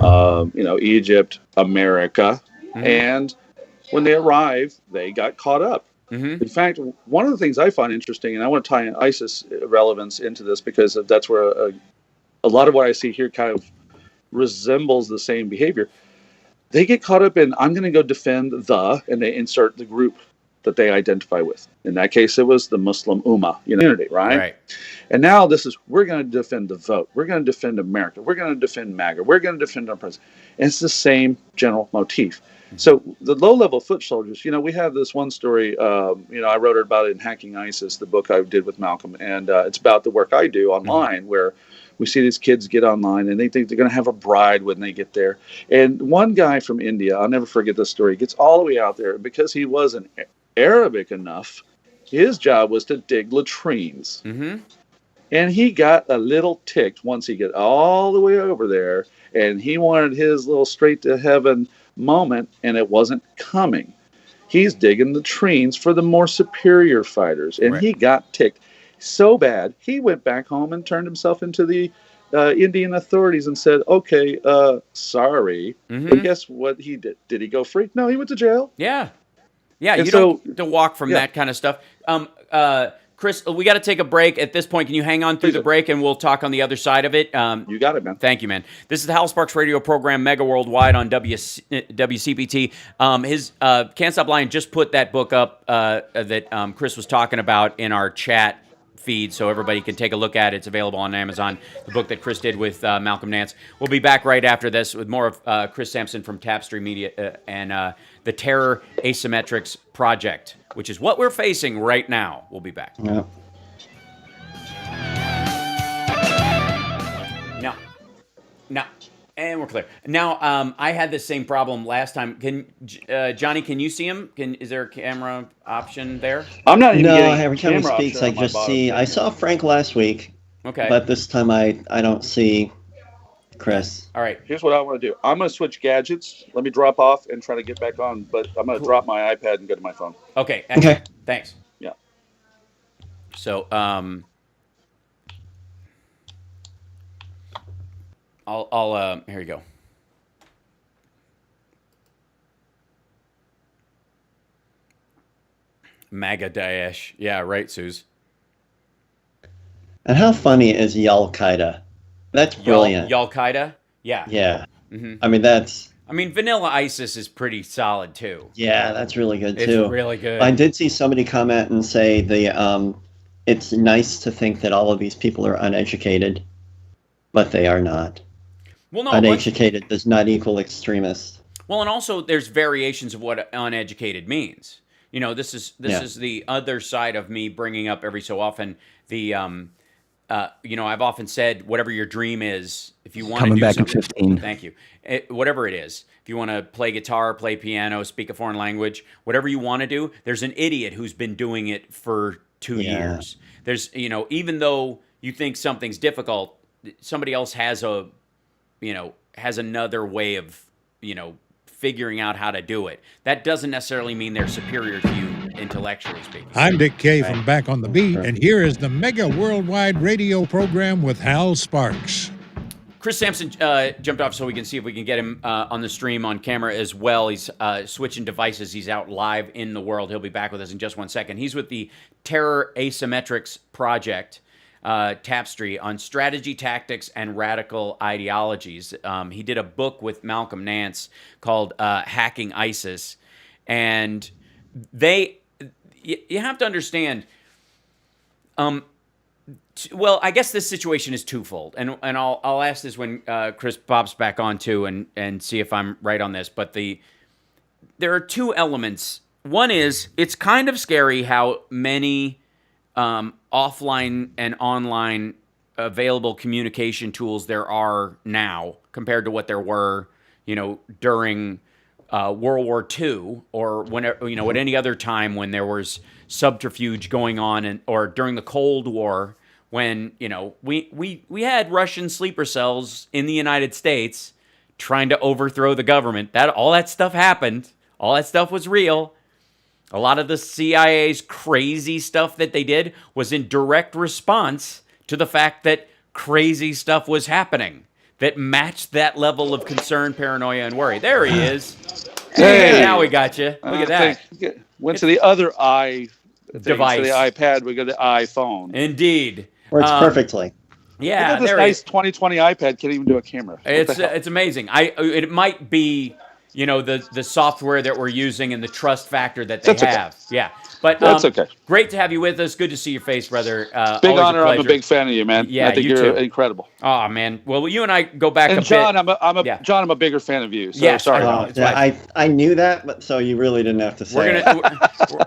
Egypt, America, and when they arrived, they got caught up. In fact, one of the things I find interesting, and I want to tie in ISIS relevance into this because that's where a lot of what I see here kind of resembles the same behavior. They get caught up in, I'm going to go defend and they insert the group that they identify with. In that case, it was the Muslim Ummah unity, right? And now this is, we're going to defend the vote. We're going to defend America. We're going to defend MAGA. We're going to defend our president. And it's the same general motif. So the low-level foot soldiers, we have this one story, I wrote about it in Hacking ISIS, the book I did with Malcolm, and it's about the work I do online where we see these kids get online and they think they're going to have a bride when they get there. And one guy from India, I'll never forget this story, gets all the way out there, and because he wasn't Arabic enough, his job was to dig latrines. And he got a little ticked once he got all the way over there, and he wanted his little straight to heaven moment, and it wasn't coming. He's digging latrines for the more superior fighters, and he got ticked so bad he went back home and turned himself into the Indian authorities and said, "Okay, sorry." And guess what he did? Did he go free? No, he went to jail. Yeah, And you don't walk from that kind of stuff. Chris, we got to take a break at this point. Can you hang on through the break and we'll talk on the other side of it? You got it, man. Thank you, man. This is the Hal Sparks radio program, Mega Worldwide on WCPT. His Can't Stop Lying just put that book up that Chris was talking about in our chat feed, so everybody can take a look at it. It's available on Amazon, the book that Chris did with Malcolm Nance. We'll be back right after this with more of Chris Sampson from Tapestry Media and the Terror Asymmetrics Project, which is what we're facing right now. We'll be back. Yeah. Now, and we're clear. Now, I had the same problem last time. Johnny, can you see him? Is there a camera option there? I'm not even No, every time he speaks, I just see. I saw Frank last week. Okay. But this time I don't see Chris. All right. Here's what I want to do. I'm going to switch gadgets. Let me drop off and try to get back on, but I'm going to drop my iPad and go to my phone. Okay. Excellent. Okay. Thanks. Yeah. So, I'll here you go. MAGA Daesh. Yeah, right, Suze. And how funny is Al-Qaeda? That's brilliant. Al-Qaeda? Yeah. Yeah. Mhm. I mean, that's... I mean, vanilla ISIS is pretty solid, too. Yeah, that's really good, too. It's really good. I did see somebody comment and say it's nice to think that all of these people are uneducated, but they are not. Well, no, uneducated does not equal extremist. Well, and also there's variations of what uneducated means. This is the other side of me bringing up every so often the I've often said, whatever your dream is, if you want to do back something, at 15. Thank you. Whatever it is, if you want to play guitar, play piano, speak a foreign language, whatever you want to do, there's an idiot who's been doing it for 2 years. There's, even though you think something's difficult, somebody else has another way of, figuring out how to do it. That doesn't necessarily mean they're superior to you intellectually speaking. I'm Dick Kay from Back on the Beat, and here is the Mega Worldwide radio program with Hal Sparks. Chris Sampson jumped off so we can see if we can get him on the stream on camera as well. He's switching devices. He's out live in the world. He'll be back with us in just 1 second. He's with the Terror Asymmetrics Project, Tapestry, on strategy, tactics, and radical ideologies. He did a book with Malcolm Nance called Hacking ISIS. And you have to understand, well, I guess this situation is twofold. And I'll ask this when Chris pops back on too and see if I'm right on this. But there are two elements. One is, it's kind of scary how many offline and online available communication tools there are now compared to what there were, during World War II or whenever, at any other time when there was subterfuge going on, or during the Cold War, when we had Russian sleeper cells in the United States trying to overthrow the government. All that stuff happened. All that stuff was real. A lot of the CIA's crazy stuff that they did was in direct response to the fact that crazy stuff was happening that matched that level of concern, paranoia, and worry. There he is. Hey, now we got you. Look at that. Went to the other device. To the iPad, we go to the iPhone. Indeed. Works perfectly. Yeah, look at this nice 2020 iPad. Can't even do a camera. It's amazing. It might be the software that we're using and the trust factor that they have. Okay. Yeah. But that's okay. Great to have you with us. Good to see your face, brother. Big honor. I'm a big fan of you, man. Yeah, I think you're incredible. Oh man. Well, you and I go back and a John, bit. John, I'm a bigger fan of you. So yes, sorry. I knew that, but so you really didn't have to say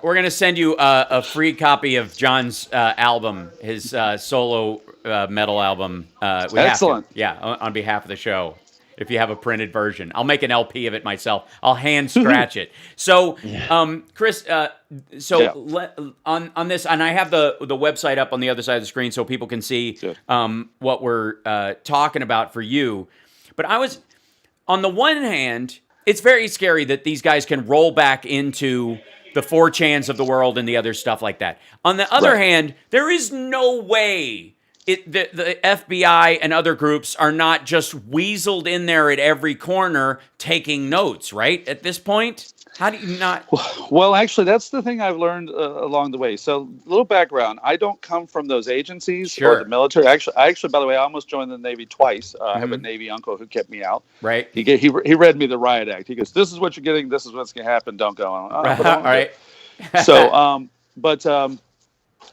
We're gonna send you a free copy of John's album, his solo metal album. Excellent. On behalf of the show. If you have a printed version, I'll make an LP of it myself. I'll hand scratch it. So, Chris, on this, and I have the website up on the other side of the screen so people can see what we're talking about for you. But on the one hand, it's very scary that these guys can roll back into the 4chans of the world and the other stuff like that. On the other hand, there is no way the FBI and other groups are not just weaseled in there at every corner taking notes, right? At this point, how do you not? Well, actually, that's the thing I've learned along the way. So, a little background: I don't come from those agencies or the military. Actually, by the way, I almost joined the Navy twice. I have a Navy uncle who kept me out. Right. He read me the riot act. He goes, "This is what you're getting. This is what's going to happen. Don't go on." All right. So,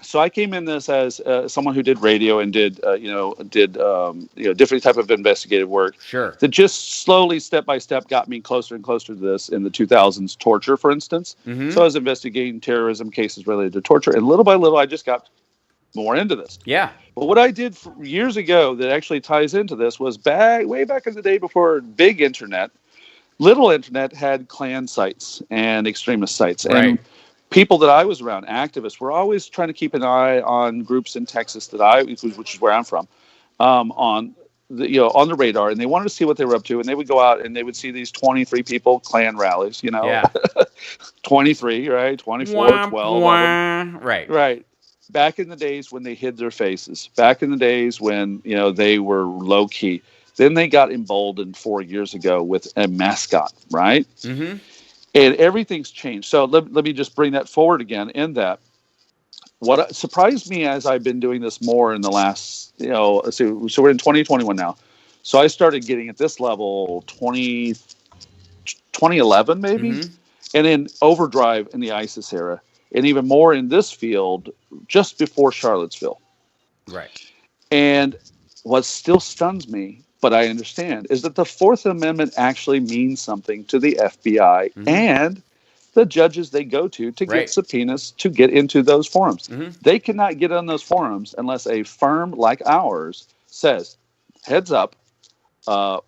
So I came in this as someone who did radio and did different type of investigative work. Sure. That just slowly, step by step, got me closer and closer to this. In the 2000s, torture, for instance. Mm-hmm. So I was investigating terrorism cases related to torture, and little by little, I just got more into this. Yeah. But what I did years ago that actually ties into this was way back in the day before big internet. Little internet had clan sites and extremist sites, right. And people that I was around, activists, were always trying to keep an eye on groups in Texas which is where I'm from, on the radar, and they wanted to see what they were up to, and they would go out and they would see these 23 people clan rallies, 23, right, 24, 12, right. Back in the days when they hid their faces, back in the days when they were low key. Then they got emboldened 4 years ago with a mascot, right? Mm-hmm. And everything's changed. So let me just bring that forward again in that what surprised me as I've been doing this more in the last, so we're in 2021 now. So I started getting at this level 2011 maybe, mm-hmm. and in overdrive in the ISIS era, and even more in this field just before Charlottesville. Right. And what still stuns me, but I understand, is that the Fourth Amendment actually means something to the FBI mm-hmm. and the judges they go to get subpoenas to get into those forums. Mm-hmm. They cannot get on those forums unless a firm like ours says, heads up,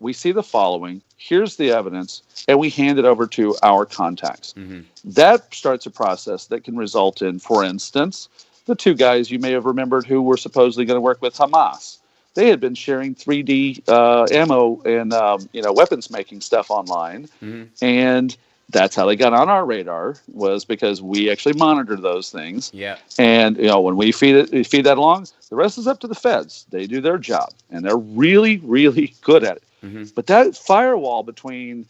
we see the following, here's the evidence, and we hand it over to our contacts. Mm-hmm. That starts a process that can result in, for instance, the two guys you may have remembered who were supposedly going to work with Hamas. They had been sharing 3D ammo and weapons making stuff online, mm-hmm. and that's how they got on our radar, was because we actually monitor those things. Yeah. And when we feed that along, the rest is up to the feds. They do their job, and they're really, really good at it. Mm-hmm. But that firewall between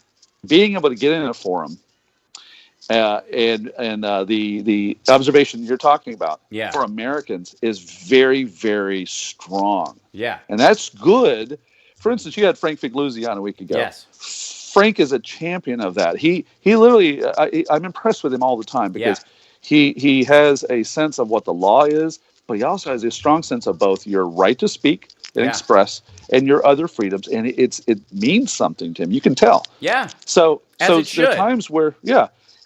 being able to get in a forum and the observation you're talking about for Americans is very, very strong. Yeah. And that's good. For instance, you had Frank Figluzzi on a week ago. Yes. Frank is a champion of that. He literally, I'm impressed with him all the time because he has a sense of what the law is, but he also has a strong sense of both your right to speak and express and your other freedoms. And it means something to him. You can tell. Yeah. So there are should. times where,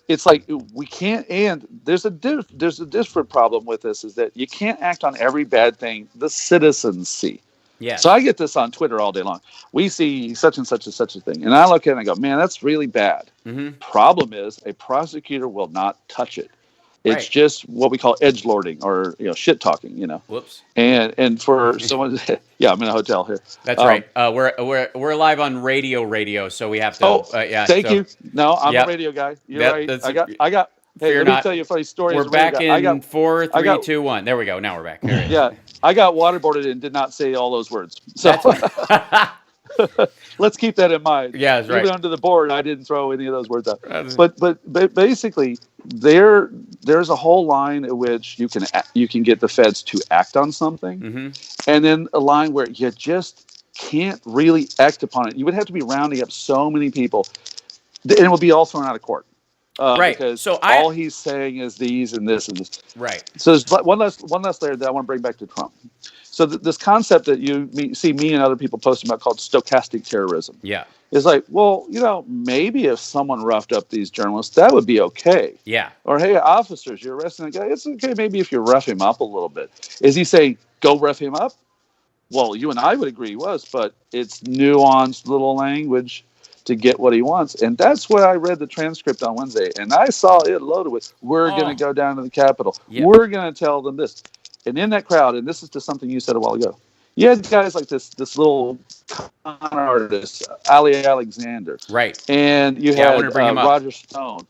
it's like we can't, and there's a different problem with this, is that you can't act on every bad thing the citizens see. Yeah. So I get this on Twitter all day long. We see such and such a thing. And I look at it and I go, man, that's really bad. Problem is, a prosecutor will not touch it. It's just what we call edgelording or shit talking. Whoops. And for someone, yeah, I'm in a hotel here. That's right. We're live on radio, so we have to. Thank you. No, I'm a radio guy. You're right. I got. Hey, let me tell you a funny story. We're back in 4, 3, 2, 1. There we go. Now we're back. Yeah, I got waterboarded and did not say all those words. So let's keep that in mind. Yeah, that's right. Even under the board, I didn't throw any of those words out. But basically, there's a whole line at which you can get the feds to act on something, and then a line where you just can't really act upon it. You would have to be rounding up so many people, and it would be all thrown out of court. Because so all he's saying is these and this and this. Right. So there's one last layer that I want to bring back to Trump. So this concept that you see me and other people posting about called stochastic terrorism. Yeah. Is like, well, maybe if someone roughed up these journalists, that would be okay. Yeah. Or, hey, officers, you're arresting a guy. It's okay maybe if you rough him up a little bit. Is he saying, go rough him up? Well, you and I would agree he was, but it's nuanced little language to get what he wants. And that's what I read the transcript on Wednesday. And I saw it loaded with, we're going to go down to the Capitol. Yep. We're going to tell them this. And in that crowd, and this is just something you said a while ago, you had guys like this little con artist, Ali Alexander. Right. And you had Roger Stone.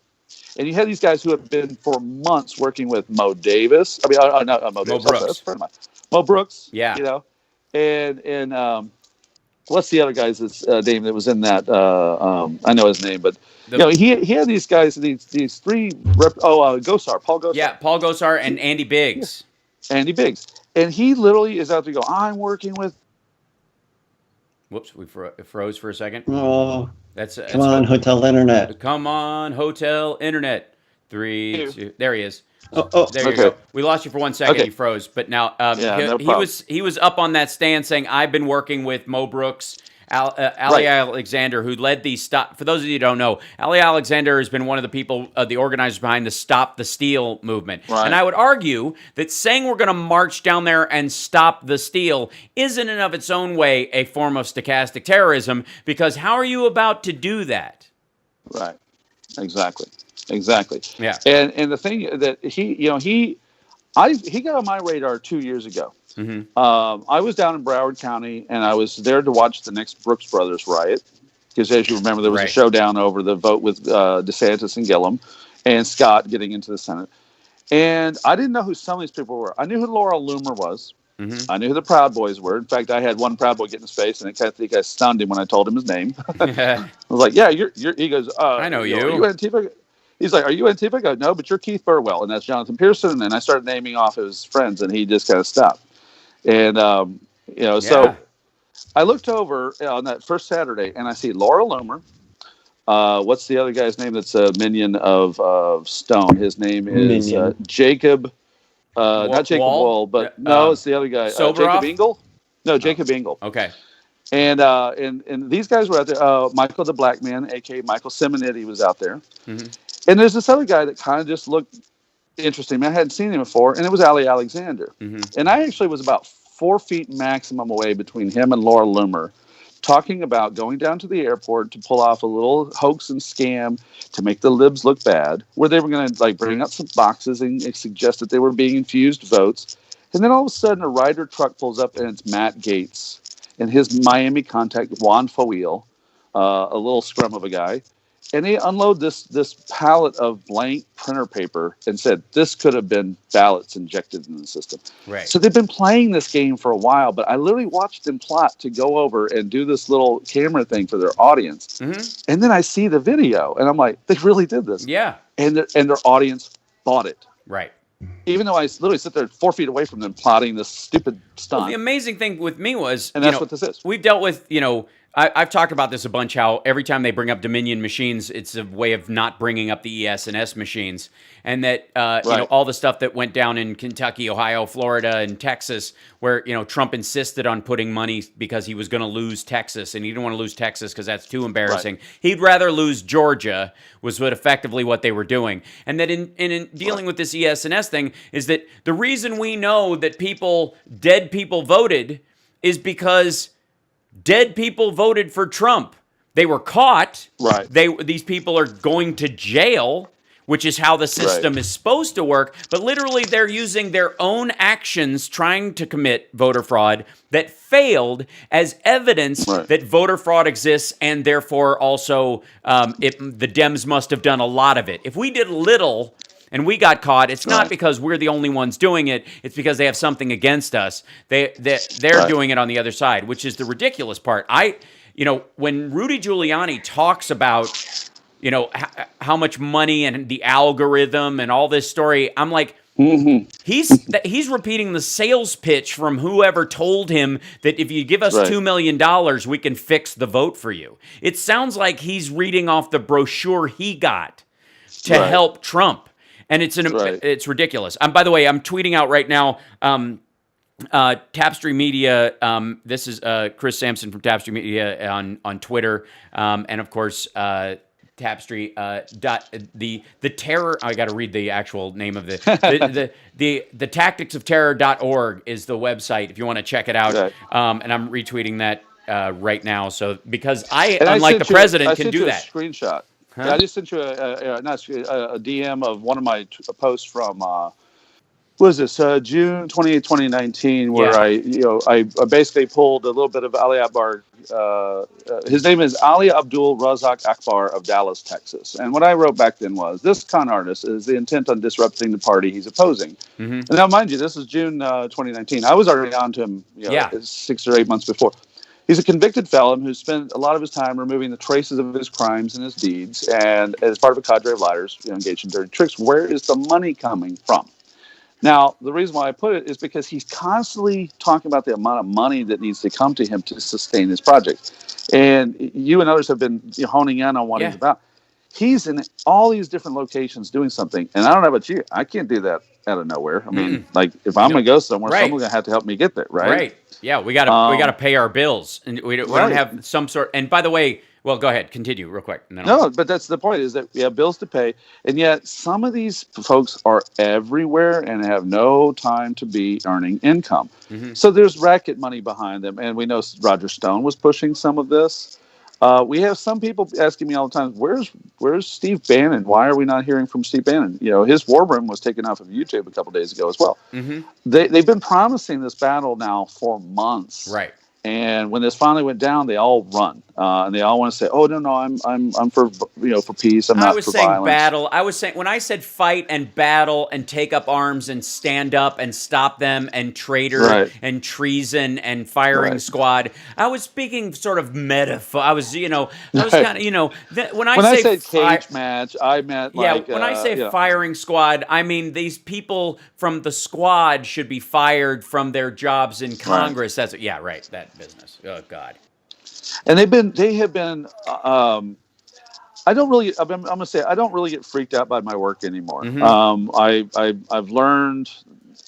And you had these guys who have been for months working with Mo Davis. I mean, not Mo Davis. Brooks. That's a friend of mine. Mo Brooks. Yeah. And what's the other guy's name that was in that? I know his name, but he had these guys, these three. Gosar, Paul Gosar. Yeah, Paul Gosar and Andy Biggs. Yeah. Andy Biggs, and he literally is out to go. I'm working with. Whoops, we froze for a second. Oh, that's come on, Hotel Internet. Come on, Hotel Internet. 3, 2. There he is. Oh, there you go. We lost you for 1 second. You froze, but now he was up on that stand saying, "I've been working with Mo Brooks, Ali Alexander, who led the stop." For those of you who don't know, Ali Alexander has been one of the people, the organizers behind the Stop the Steal movement. Right. And I would argue that saying we're going to march down there and stop the steal isn't in of its own way a form of stochastic terrorism, because how are you about to do that? Right. Exactly. Yeah. And the thing that he got on my radar 2 years ago. I was down in Broward County, and I was there to watch the next Brooks Brothers riot, because as you remember, there was a showdown over the vote with DeSantis and Gillum and Scott getting into the Senate. And I didn't know who some of these people were. I knew who Laurel Loomer was. I knew who the Proud Boys were. In fact, I had one Proud Boy get in his face, and I think I stunned him when I told him his name. I was like, "Yeah, you're." He goes, "I know you. Are you Antifa?" He's like, "Are you Antifa?" I go, "No, but you're Keith Burwell," and that's Jonathan Pearson. And I started naming off his friends, and he just kind of stopped. And so I looked over on that first Saturday, and I see Laurel Loomer. What's the other guy's name? That's a minion of Stone. His name is Jacob. Not Jacob Wall, but no, it's the other guy. Jacob Engel. No, Jacob Engel. Okay. And these guys were out there. Michael the Black Man, aka Michael Simonetti, was out there. And there's this other guy that kind of just looked interesting. I hadn't seen him before, and it was Ali Alexander. And I actually was about 4 feet maximum away between him and Laura Loomer, talking about going down to the airport to pull off a little hoax and scam to make the libs look bad, where they were going to bring up some boxes and suggest that they were being infused votes. And then all of a sudden, a Ryder truck pulls up, and it's Matt Gaetz and his Miami contact, Juan Foil, a little scrum of a guy. And they unload this pallet of blank printer paper and said, this could have been ballots injected in the system. Right. So they've been playing this game for a while, but I literally watched them plot to go over and do this little camera thing for their audience. And then I see the video, and I'm like, they really did this. Yeah. And their audience bought it. Right. Even though I literally sit there 4 feet away from them plotting this stupid stunt. Well, the amazing thing with me was, and that's what this is. We've dealt with, I've talked about this a bunch, how every time they bring up Dominion machines, it's a way of not bringing up the ES&S machines. And that, all the stuff that went down in Kentucky, Ohio, Florida, and Texas, where, Trump insisted on putting money because he was going to lose Texas, and he didn't want to lose Texas because that's too embarrassing. Right. He'd rather lose Georgia, was effectively what they were doing. And that in dealing with this ES&S thing is that the reason we know that dead people voted is because dead people voted for Trump. They were caught. Right. These people are going to jail, which is how the system is supposed to work. But literally, they're using their own actions trying to commit voter fraud that failed as evidence that voter fraud exists, and therefore also the Dems must have done a lot of it. If we did little and we got caught, it's not because we're the only ones doing it. It's because they have something against us. They're doing it on the other side, which is the ridiculous part. When Rudy Giuliani talks about, how much money and the algorithm and all this story, I'm like, he's repeating the sales pitch from whoever told him that if you give us $2 million, we can fix the vote for you. It sounds like he's reading off the brochure he got to help Trump. And it's ridiculous. By the way, I'm tweeting out right now, Tapestry Media. This is Chris Sampson from Tapestry Media on Twitter, and of course Tapestry. The terror. I got to read the actual name of the tacticsofterror.org is the website if you want to check it out. And I'm retweeting that right now. So because unlike the president, can do that. Screenshot. Huh? Yeah, I just sent you a DM of one of my posts from. What is this? June 28, 2019, where I basically pulled a little bit of Ali Akbar. His name is Ali Abdul Razak Akbar of Dallas, Texas. And what I wrote back then was, this con artist is the intent on disrupting the party he's opposing. And now, mind you, this is June 2019. I was already on to him 6 or 8 months before. He's a convicted felon who spent a lot of his time removing the traces of his crimes and his deeds. And as part of a cadre of liars engaged in dirty tricks, where is the money coming from? Now, the reason why I put it is because he's constantly talking about the amount of money that needs to come to him to sustain his project. And you and others have been honing in on what he's about. He's in all these different locations doing something. And I don't know about you. I can't do that out of nowhere. I mean, like if I'm going to go somewhere, someone's going to have to help me get there, right? Right. Yeah, we got to pay our bills. And we don't have some sort. And by the way, well, go ahead. Continue real quick. No, but that's the point, is that we have bills to pay. And yet some of these folks are everywhere and have no time to be earning income. So there's racket money behind them. And we know Roger Stone was pushing some of this. We have some people asking me all the time, where's Steve Bannon? Why are we not hearing from Steve Bannon? His war room was taken off of YouTube a couple days ago as well. They've been promising this battle now for months. Right. And when this finally went down, they all run, and they all want to say, "Oh no, I'm for for peace. I'm not for violence." Battle. I was saying when I said fight and battle and take up arms and stand up and stop them and traitor and treason and firing squad. I was speaking sort of metaphor. I was kind of when I say cage match, I meant when I say firing squad, I mean these people from the squad should be fired from their jobs in Congress. That's that business. Oh God. And they have been. I'm going to say I don't really get freaked out by my work anymore. I've learned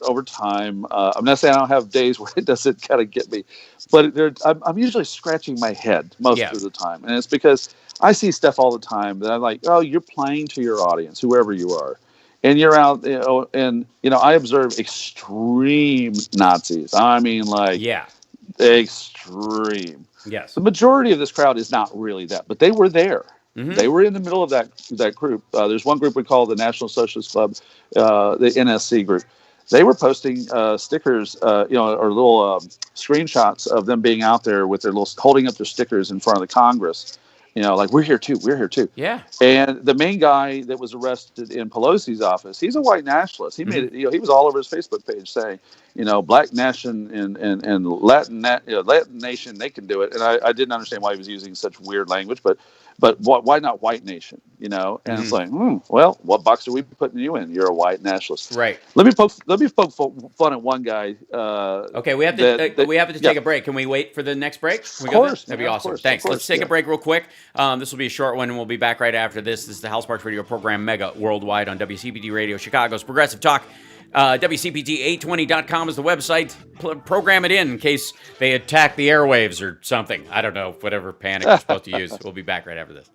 over time. I'm not saying I don't have days where it doesn't kind of get me, but I'm usually scratching my head most of the time, and it's because I see stuff all the time that I'm like, oh, you're playing to your audience, whoever you are. And you're out, I observe extreme Nazis. I mean, extreme. Yes. The majority of this crowd is not really that, but they were there. They were in the middle of that group. There's one group we call the National Socialist Club, the NSC group. They were posting stickers, or little screenshots of them being out there with their holding up their stickers in front of the Congress. Like we're here too. Yeah. And the main guy that was arrested in Pelosi's office, he's a white nationalist. He made it. He was all over his Facebook page saying, Black nation and Latin nation, they can do it. And I didn't understand why he was using such weird language, but why not white nation? And it's like, well, what box are we putting you in? You're a white nationalist, right? Let me poke fun at one guy. Okay, we have to take a break. Can we wait for the next break? Of course, that'd be awesome. Thanks. Let's take a break real quick. This will be a short one, and we'll be back right after this. This is the Hal Sparks Radio program, Mega Worldwide on WCPT Radio, Chicago's Progressive Talk. WCPT820.com is the website. Program it in case they attack the airwaves or something. I don't know, whatever panic you're supposed to use. We'll be back right after this.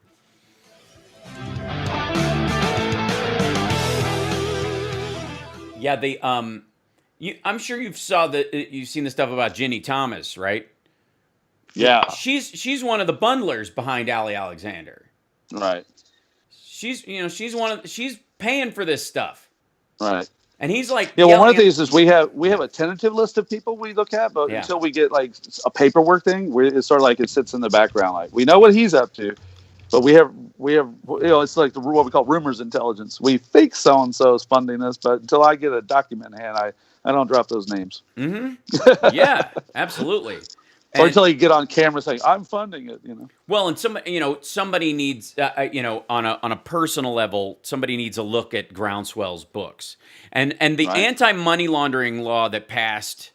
Yeah, I'm sure you've seen the stuff about Ginny Thomas, right? Yeah. She's one of the bundlers behind Ali Alexander. Right. She's paying for this stuff. Right. And he's like, yeah. Well, one of the things is we have a tentative list of people we look at, but until we get like a paperwork thing, it's sort of like it sits in the background. Like we know what he's up to, but we have it's like what we call rumors intelligence. We think so and so is funding this, but until I get a document in hand, I don't drop those names. Mm-hmm. Yeah, absolutely. Or until you get on camera saying I'm funding it, Well, and somebody needs, on a personal level, somebody needs a look at Groundswell's books, and the anti-money laundering law that passed,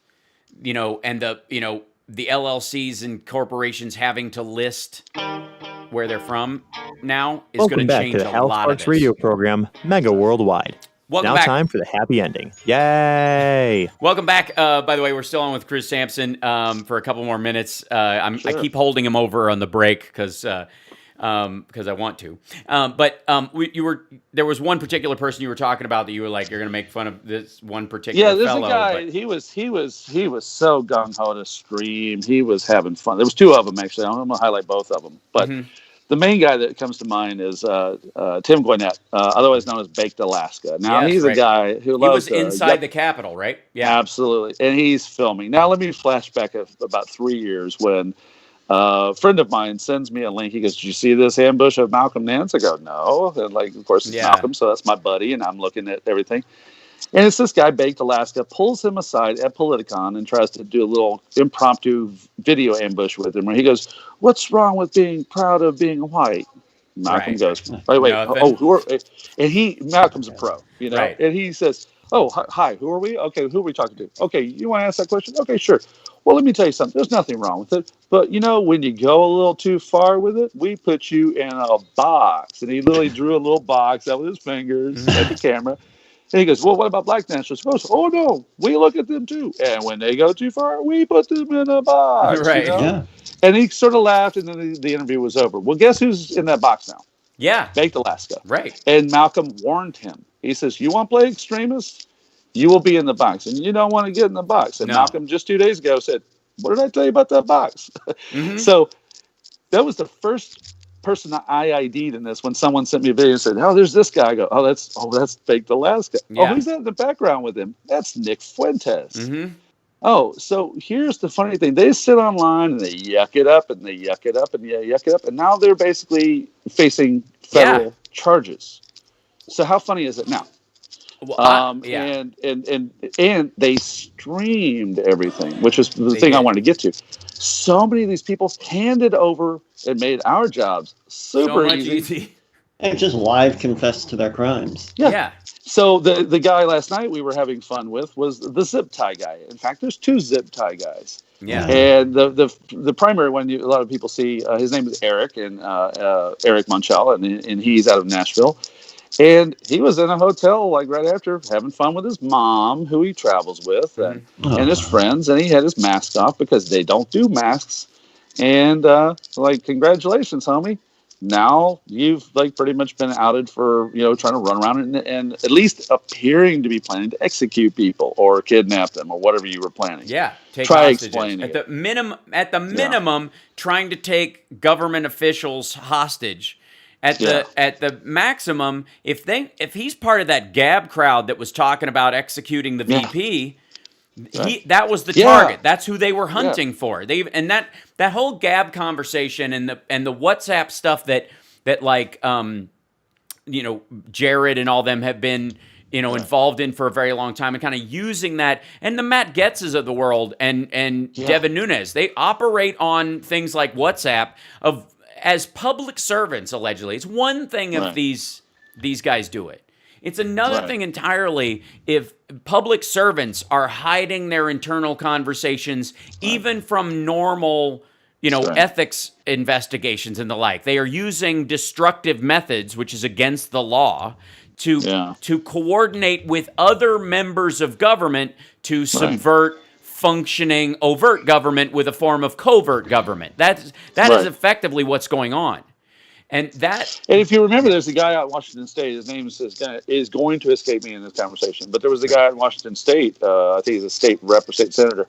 and the LLCs and corporations having to list where they're from now is going to change a lot of this. Welcome back to the Hal Sparks radio program, Mega Worldwide. Welcome now time for the happy ending. Yay! Welcome back. By the way, we're still on with Chris Sampson for a couple more minutes. I keep holding him over on the break because I want to. There was one particular person you were talking about that you were like, you're going to make fun of this one particular fellow. Yeah, there's a guy. He was so gung ho to stream. He was having fun. There was two of them actually. I'm going to highlight both of them, but. Mm-hmm. The main guy that comes to mind is Tim Gwinnett, otherwise known as Baked Alaska. Now, he's a guy who loves... He was inside the Capitol, right? Yeah. Absolutely. And he's filming. Now, let me flash back about 3 years when a friend of mine sends me a link. He goes, did you see this ambush of Malcolm Nance? I go, no. And, of course, it's Malcolm, so that's my buddy, and I'm looking at everything. And it's this guy, Baked Alaska, pulls him aside at Politicon and tries to do a little impromptu video ambush with him where he goes, what's wrong with being proud of being white? Malcolm goes, wait, and Malcolm's a pro, Right. And he says, oh, hi, who are we? Okay, who are we talking to? Okay, you want to ask that question? Okay, sure. Well, let me tell you something. There's nothing wrong with it. But, when you go a little too far with it, we put you in a box. And he literally drew a little box out with his fingers at the camera. And he goes, well, what about black nationalists? He goes, oh, no, we look at them too. And when they go too far, we put them in a box. Right. Yeah. And he sort of laughed, and then the interview was over. Well, guess who's in that box now? Yeah. Baked Alaska. Right. And Malcolm warned him. He says, you want to play extremists? You will be in the box. And you don't want to get in the box. And Malcolm just 2 days ago said, what did I tell you about that box? Mm-hmm. So that was the first person I ID'd in this when someone sent me a video and said, oh, there's this guy. I go, oh, that's Baked Alaska. Yeah. Oh, who's that in the background with him? That's Nick Fuentes. Mm-hmm. Oh, so here's the funny thing. They sit online and they yuck it up and they yuck it up and yuck it up. And now they're basically facing federal charges. So how funny is it now? Well, and they streamed everything, which is the thing I wanted to get to. So many of these people handed over and made our jobs super easy. And just live confessed to their crimes. Yeah. So the guy last night we were having fun with was the zip tie guy. In fact, there's two zip tie guys. Yeah. And the primary one a lot of people see, his name is Eric, and Eric Monchal, and he's out of Nashville. And he was in a hotel right after having fun with his mom, who he travels with, and his friends, and he had his mask off because they don't do masks. And congratulations, homie. Now you've pretty much been outed for trying to run around and at least appearing to be planning to execute people or kidnap them or whatever you were planning. Yeah, try explaining at the minimum, trying to take government officials hostage. At the maximum, if he's part of that Gab crowd that was talking about executing the VP. That was the target. That's who they were hunting for. That whole Gab conversation and the WhatsApp stuff that Jared and all them have been involved in for a very long time, and kind of using that, and the Matt Getzes of the world and Devin Nunes, they operate on things like WhatsApp as public servants allegedly. It's one thing if these guys do it. It's another thing entirely if public servants are hiding their internal conversations, even from normal, ethics investigations and the like. They are using destructive methods, which is against the law, to coordinate with other members of government to subvert functioning overt government with a form of covert government. That is effectively what's going on. And that. And if you remember, there's a guy out in Washington State. His name is going to escape me in this conversation. But there was a guy in Washington State. I think he's a state rep or state senator.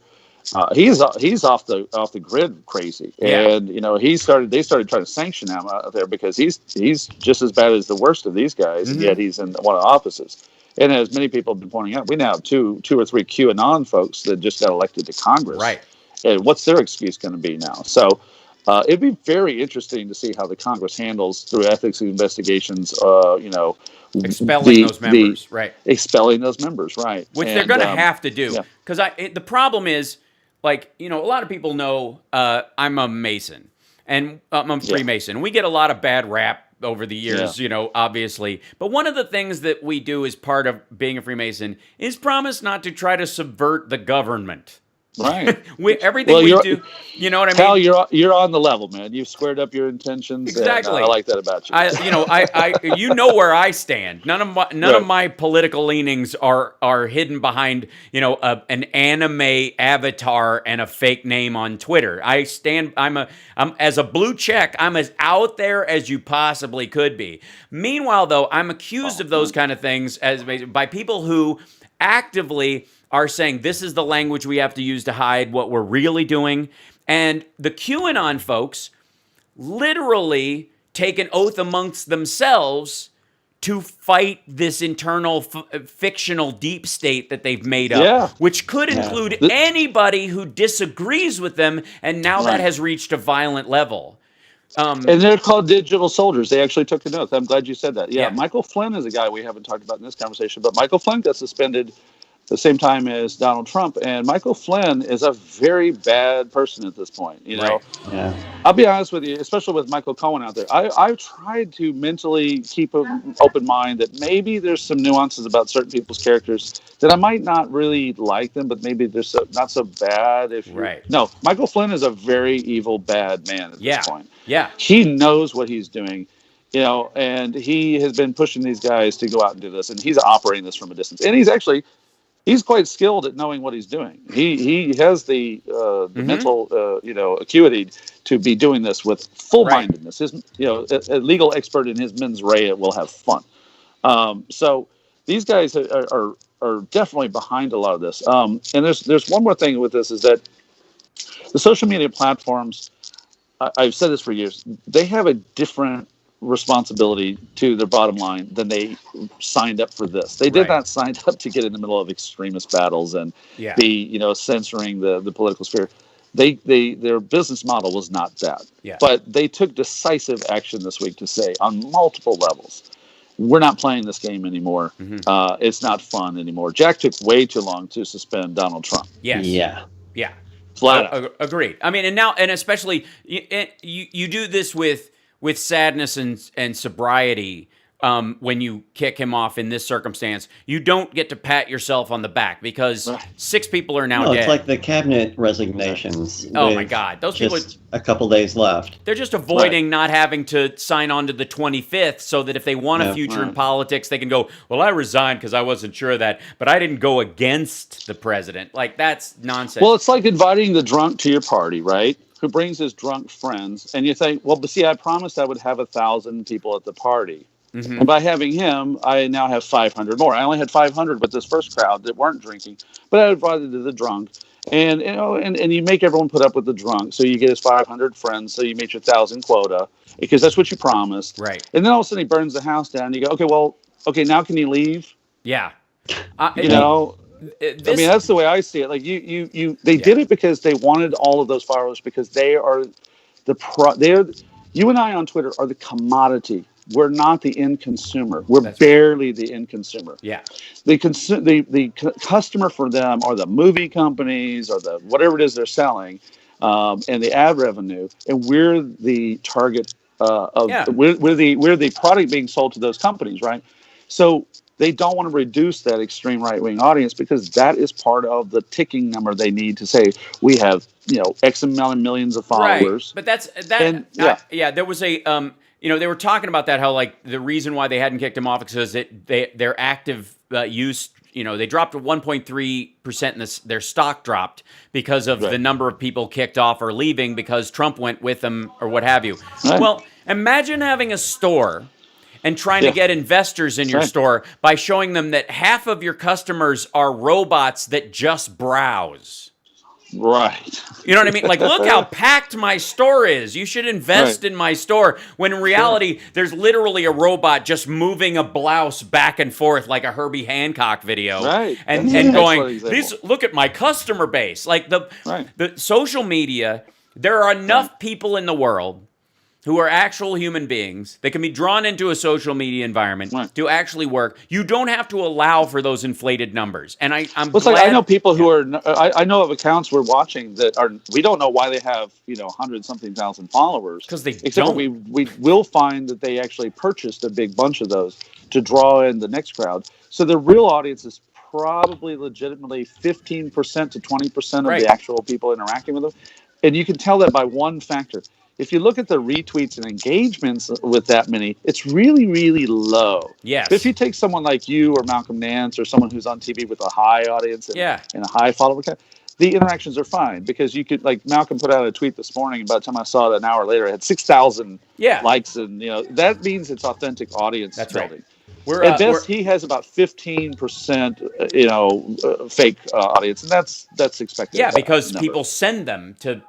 He's off the grid crazy, and they started trying to sanction him out there because he's just as bad as the worst of these guys, and yet he's in one of the offices. And as many people have been pointing out, we now have two or three QAnon folks that just got elected to Congress. Right. And what's their excuse going to be now? So it'd be very interesting to see how the Congress handles through ethics investigations. Expelling those members, right? Expelling those members, right? Which they're going to have to do, because the problem is. Like, a lot of people know I'm a Mason, and I'm a Freemason. We get a lot of bad rap over the years, obviously. But one of the things that we do as part of being a Freemason is promise not to try to subvert the government. Right. Everything we do, you know what I mean? Hal, you're on the level, man. You've squared up your intentions. Exactly. I like that about you. I know where I stand. None of my political leanings are hidden behind, an anime avatar and a fake name on Twitter. I'm as a blue check, I'm as out there as you possibly could be. Meanwhile, though, I'm accused of those kind of things by people who actively are saying this is the language we have to use to hide what we're really doing. And the QAnon folks literally take an oath amongst themselves to fight this internal fictional deep state that they've made up, which could include anybody who disagrees with them. And now that has reached a violent level. And they're called digital soldiers. They actually took an oath. I'm glad you said that. Yeah, Michael Flynn is a guy we haven't talked about in this conversation, but Michael Flynn got suspended the same time as Donald Trump, and Michael Flynn is a very bad person at this point. Yeah. I'll be honest with you, especially with Michael Cohen out there. I've tried to mentally keep an open mind that maybe there's some nuances about certain people's characters that I might not really like them, but maybe they're not so bad. No, Michael Flynn is a very evil, bad man at this point. Yeah, he knows what he's doing. And he has been pushing these guys to go out and do this, and he's operating this from a distance. And he's quite skilled at knowing what he's doing. He has the mental acuity to be doing this with full mindedness. His a legal expert in his mens rea will have fun. So these guys are definitely behind a lot of this. And there's one more thing with this is that the social media platforms. I've said this for years. They have a different responsibility to their bottom line than they signed up for this. They did not sign up to get in the middle of extremist battles and be censoring the political sphere. Their business model was not that. But they took decisive action this week to say on multiple levels, we're not playing this game anymore. It's not fun anymore. Jack took way too long to suspend Donald Trump. Yeah. Flat out. Agreed. I mean, and especially you do this with sadness and sobriety. When you kick him off in this circumstance, you don't get to pat yourself on the back because 6 people are now dead. It's like the cabinet resignations. Oh my God, those people! A couple days left. They're just avoiding not having to sign on to the 25th, so that if they want a future in politics, they can go. Well, I resigned because I wasn't sure of that, but I didn't go against the president. Like that's nonsense. Well, it's like inviting the drunk to your party, right? Who brings his drunk friends, and you think, well, but see, I promised I would have 1,000 people at the party. And by having him, I now have 500 more. I only had 500 with this first crowd that weren't drinking, but I invited the drunk. And and you make everyone put up with the drunk, so you get his 500 friends, so you meet your 1,000 quota because that's what you promised. Right. And then all of a sudden he burns the house down. And you go, okay, now can you leave? Yeah. I mean, that's the way I see it. Like they did it because they wanted all of those followers because they are you and I on Twitter are the commodity. We're not the end consumer. We're barely the end consumer. Yeah. The customer for them are the movie companies or the whatever it is they're selling, and the ad revenue, and we're the target we're the product being sold to those companies, right? So they don't want to reduce that extreme right-wing audience because that is part of the ticking number they need to say we have X amount of millions of followers. Right. But there was a they were talking about that, how like the reason why they hadn't kicked him off is because their active use, they dropped 1.3% in their stock dropped because of the number of people kicked off or leaving because Trump went with them or what have you. Right. Well, Imagine having a store and trying to get investors in your store by showing them that half of your customers are robots that just browse. Right. You know what I mean? Like, look how packed my store is. You should invest in my store. When in reality, there's literally a robot just moving a blouse back and forth like a Herbie Hancock video. Right. And going, look at my customer base. Like the social media, there are enough people in the world who are actual human beings that can be drawn into a social media environment to actually work. You don't have to allow for those inflated numbers. And I'm glad. Like I know people who are. I know of accounts we're watching that are. We don't know why they have 100-something thousand followers. Because they don't. We will find that they actually purchased a big bunch of those to draw in the next crowd. So the real audience is probably legitimately 15% to 20% of the actual people interacting with them, and you can tell that by one factor. If you look at the retweets and engagements with that many, it's really, really low. Yes. But if you take someone like you or Malcolm Nance or someone who's on TV with a high audience and a high follower count, the interactions are fine because you could, like Malcolm put out a tweet this morning, and by the time I saw it an hour later, it had 6,000 likes, and that means it's authentic audience building. Right. At best, he has about 15%, fake audience, and that's expected. Yeah, because people send them to,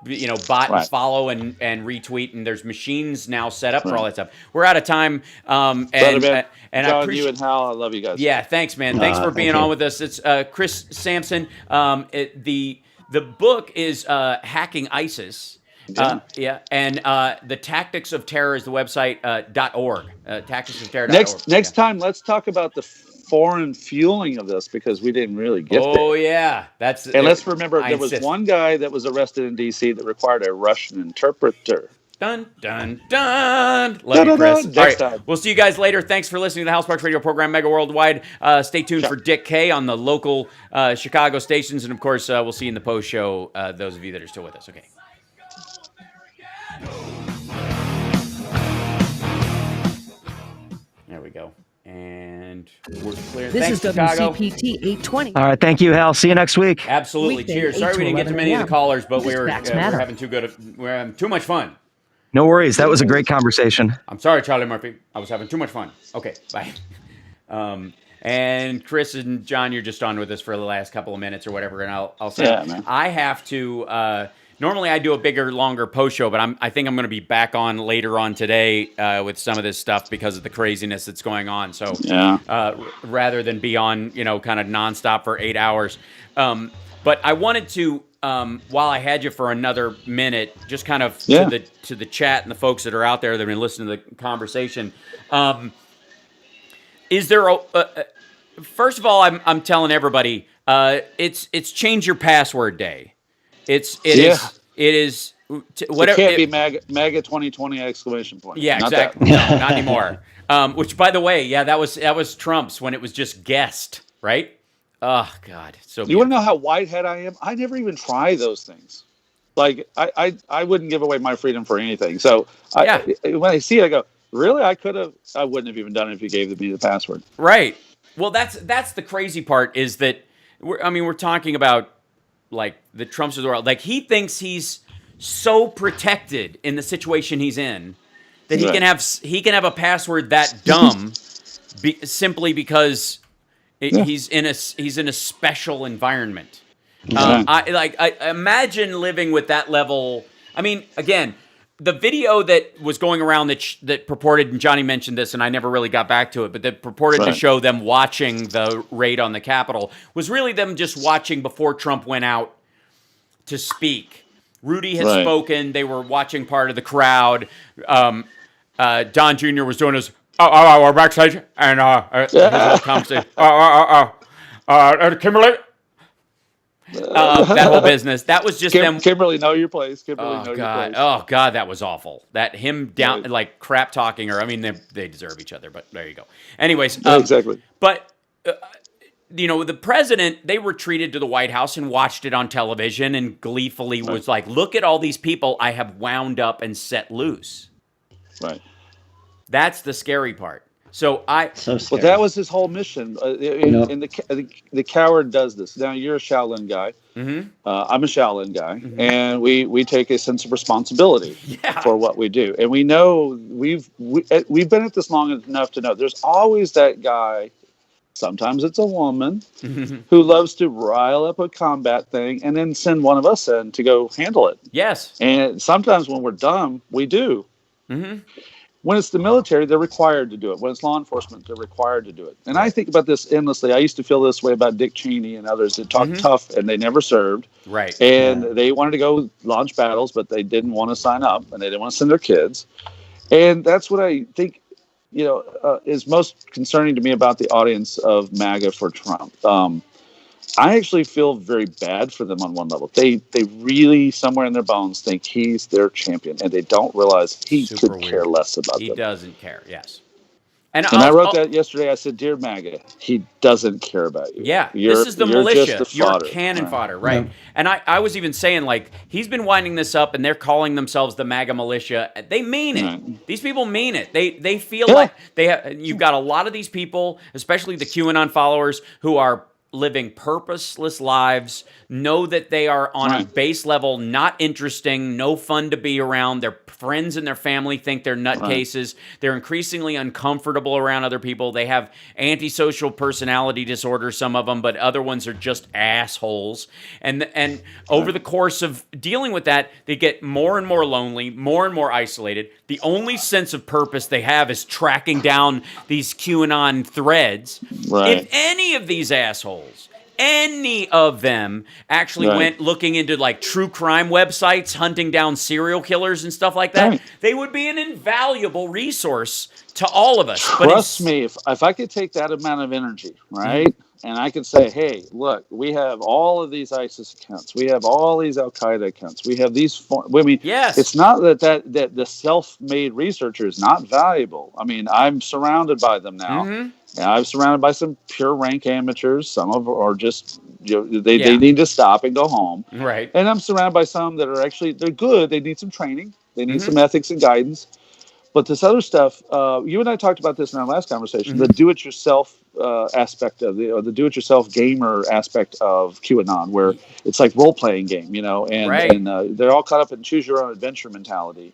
bot and follow and retweet, and there's machines now set up for all that stuff. We're out of time, and John, I appreciate you and Hal, I love you guys. Yeah, thanks, man. Thanks for being on with us. It's Chris Sampson. The book is Hacking ISIS. And the Tactics of Terror is the website .org. Tacticsofterror.org. Next time, let's talk about the foreign fueling of this because we didn't really get there. Oh yeah, let's remember there was one guy that was arrested in D.C. that required a Russian interpreter. Dun dun dun. Love you, Chris. All right, we'll see you guys later. Thanks for listening to the Hal Sparks Radio program, Mega Worldwide. Stay tuned for Dick K on the local Chicago stations, and of course, we'll see you in the post show. Those of you that are still with us. Okay. There we go. And we're clear. This Thanks, is Chicago. WCPT 820. All right, thank you, Hal. See you next week. Absolutely. Weekday, Cheers. 8 Sorry to we didn't get to 11 many of the a.m. callers, but we're Facts matter. having we're having too much fun. No worries. That was a great conversation. I'm sorry, Charlie Murphy. I was having too much fun. Okay, bye. And Chris and John, you're just on with us for the last couple of minutes or whatever, and I'll say I have to. Normally I do a bigger, longer post show, but I think I'm going to be back on later on today with some of this stuff because of the craziness that's going on. So rather than be on, kind of nonstop for 8 hours. But I wanted to, while I had you for another minute, just kind of to the chat and the folks that are out there that have been listening to the conversation. Is there first of all, I'm telling everybody, it's change your password day. It is whatever. It can't be MAGA 2020 exclamation point. Yeah, not exactly. No, not anymore. Which, by the way, that was Trump's when it was just guessed, right? Oh God, so you want to know how whitehead I am? I never even try those things. Like I wouldn't give away my freedom for anything. So when I see it, I go, really? I wouldn't have even done it if you gave me the password. Right. Well, that's the crazy part is that we're talking about. Like the Trumps of the world, like he thinks he's so protected in the situation he's in that he can have a password that dumb, simply because he's in a special environment. I imagine living with that level. I mean, again, the video that was going around that purported, and Johnny mentioned this, and I never really got back to it, but that purported to show them watching the raid on the Capitol was really them just watching before Trump went out to speak. Rudy had spoken. They were watching part of the crowd. Don Jr. was doing his, we're backstage, and his little conversation. Kimberly? That whole business. That was just them. Kimberly, know your place. Kimberly, know your place. Oh God, that was awful. That him down like crap talking her. I mean, they deserve each other, but there you go. Anyways, exactly. But the president, they retreated to the White House and watched it on television and gleefully was like, "Look at all these people I have wound up and set loose." Right. That's the scary part. So Well, that was his whole mission. And the coward does this. Now you're a Shaolin guy. Mm-hmm. I'm a Shaolin guy, and we take a sense of responsibility for what we do. And we know we've been at this long enough to know there's always that guy. Sometimes it's a woman who loves to rile up a combat thing and then send one of us in to go handle it. Yes. And sometimes when we're dumb, we do. Mm-hmm. When it's the military, they're required to do it. When it's law enforcement, they're required to do it. And I think about this endlessly. I used to feel this way about Dick Cheney and others that talked tough and they never served. Right. And they wanted to go launch battles, but they didn't want to sign up and they didn't want to send their kids. And that's what I think is most concerning to me about the audience of MAGA for Trump. I actually feel very bad for them on one level. They really, somewhere in their bones, think he's their champion, and they don't realize he could care less about them. He doesn't care, yes. And I wrote that yesterday. I said, "Dear MAGA, he doesn't care about you. Yeah, this is the militia. You're cannon fodder, right? Yeah. And I was even saying, like, he's been winding this up, and they're calling themselves the MAGA militia. They mean it. Right. These people mean it. They feel like they have. You've got a lot of these people, especially the QAnon followers, who are living purposeless lives, know that they are on a base level not interesting, no fun to be around. Their friends and their family think they're nutcases. They're increasingly uncomfortable around other people. They have antisocial personality disorder, some of them, but other ones are just assholes. And over the course of dealing with that, they get more and more lonely, more and more isolated. The only sense of purpose they have is tracking down these QAnon threads. Right. If any of these assholes, any of them actually went looking into like true crime websites, hunting down serial killers and stuff like that, they would be an invaluable resource to all of us. Trust me, if I could take that amount of energy, right, and I could say, hey, look, we have all of these ISIS accounts, we have all these Al Qaeda accounts, we have these. It's not that the self-made researcher is not valuable. I mean, I'm surrounded by them now. And I'm surrounded by some pure rank amateurs. Some of them are just, they need to stop and go home. Right. And I'm surrounded by some that are actually, they're good. They need some training. They need some ethics and guidance. But this other stuff, you and I talked about this in our last conversation, the do-it-yourself aspect of the do-it-yourself gamer aspect of QAnon, where it's like role-playing game, and they're all caught up in choose-your-own-adventure mentality.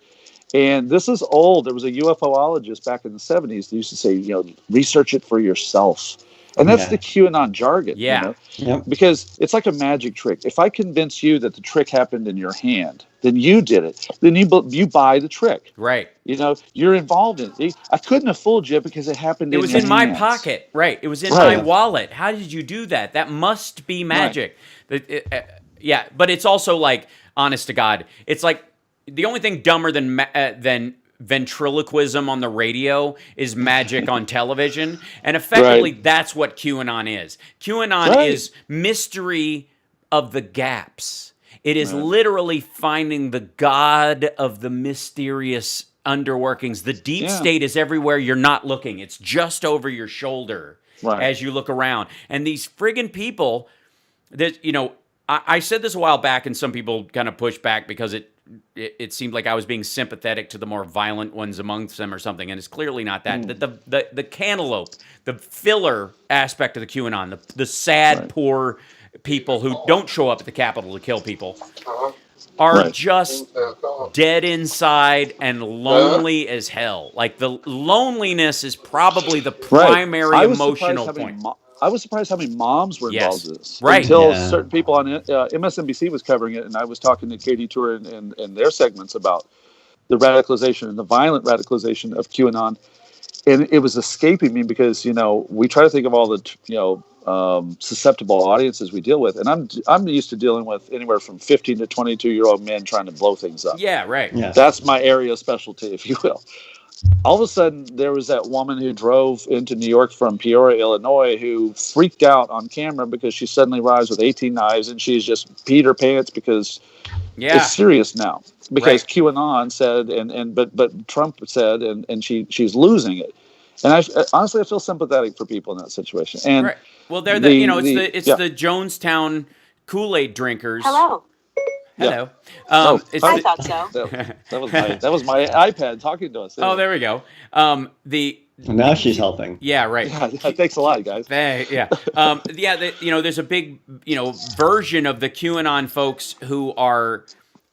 And this is old. There was a UFOologist back in the 70s that used to say, research it for yourself. And that's the QAnon jargon. Because it's like a magic trick. If I convince you that the trick happened in your hand, then you did it. Then you buy the trick. Right. You're involved in it. I couldn't have fooled you because it happened in your hands. It was in my pocket. Right. It was in my wallet. How did you do that? That must be magic. Right. But it's also like, honest to God, it's like, the only thing dumber than ventriloquism on the radio is magic on television. And effectively, that's what QAnon is. QAnon is mystery of the gaps. It is literally finding the God of the mysterious underworkings. The deep state is everywhere you're not looking. It's just over your shoulder as you look around. And these friggin' people, that I said this a while back, and some people kind of pushed back because it seemed like I was being sympathetic to the more violent ones amongst them or something, and it's clearly not that. The cantaloupe, the filler aspect of the QAnon, the sad, poor people who don't show up at the Capitol to kill people, are just dead inside and lonely as hell. Like, the loneliness is probably the primary emotional point. I was surprised how many moms were involved in this. Until certain people on MSNBC was covering it, and I was talking to Katie Tour and their segments about the radicalization and the violent radicalization of QAnon. And it was escaping me because, we try to think of all the, susceptible audiences we deal with. And I'm used to dealing with anywhere from 15 to 22-year-old men trying to blow things up. Yeah, right. Yeah. That's my area of specialty, if you will. All of a sudden, there was that woman who drove into New York from Peoria, Illinois, who freaked out on camera because she suddenly arrives with 18 knives and she's just peed her pants because it's serious now. Because QAnon said, but Trump said, and she's losing it. And honestly, I feel sympathetic for people in that situation. And well, they're the Jonestown Kool-Aid drinkers. Hello. Hello. I thought so. That was my iPad talking to us. Oh, there we go. Now she's helping. Yeah, right. Yeah, thanks a lot, guys. Yeah. There's a big, version of the QAnon folks who are,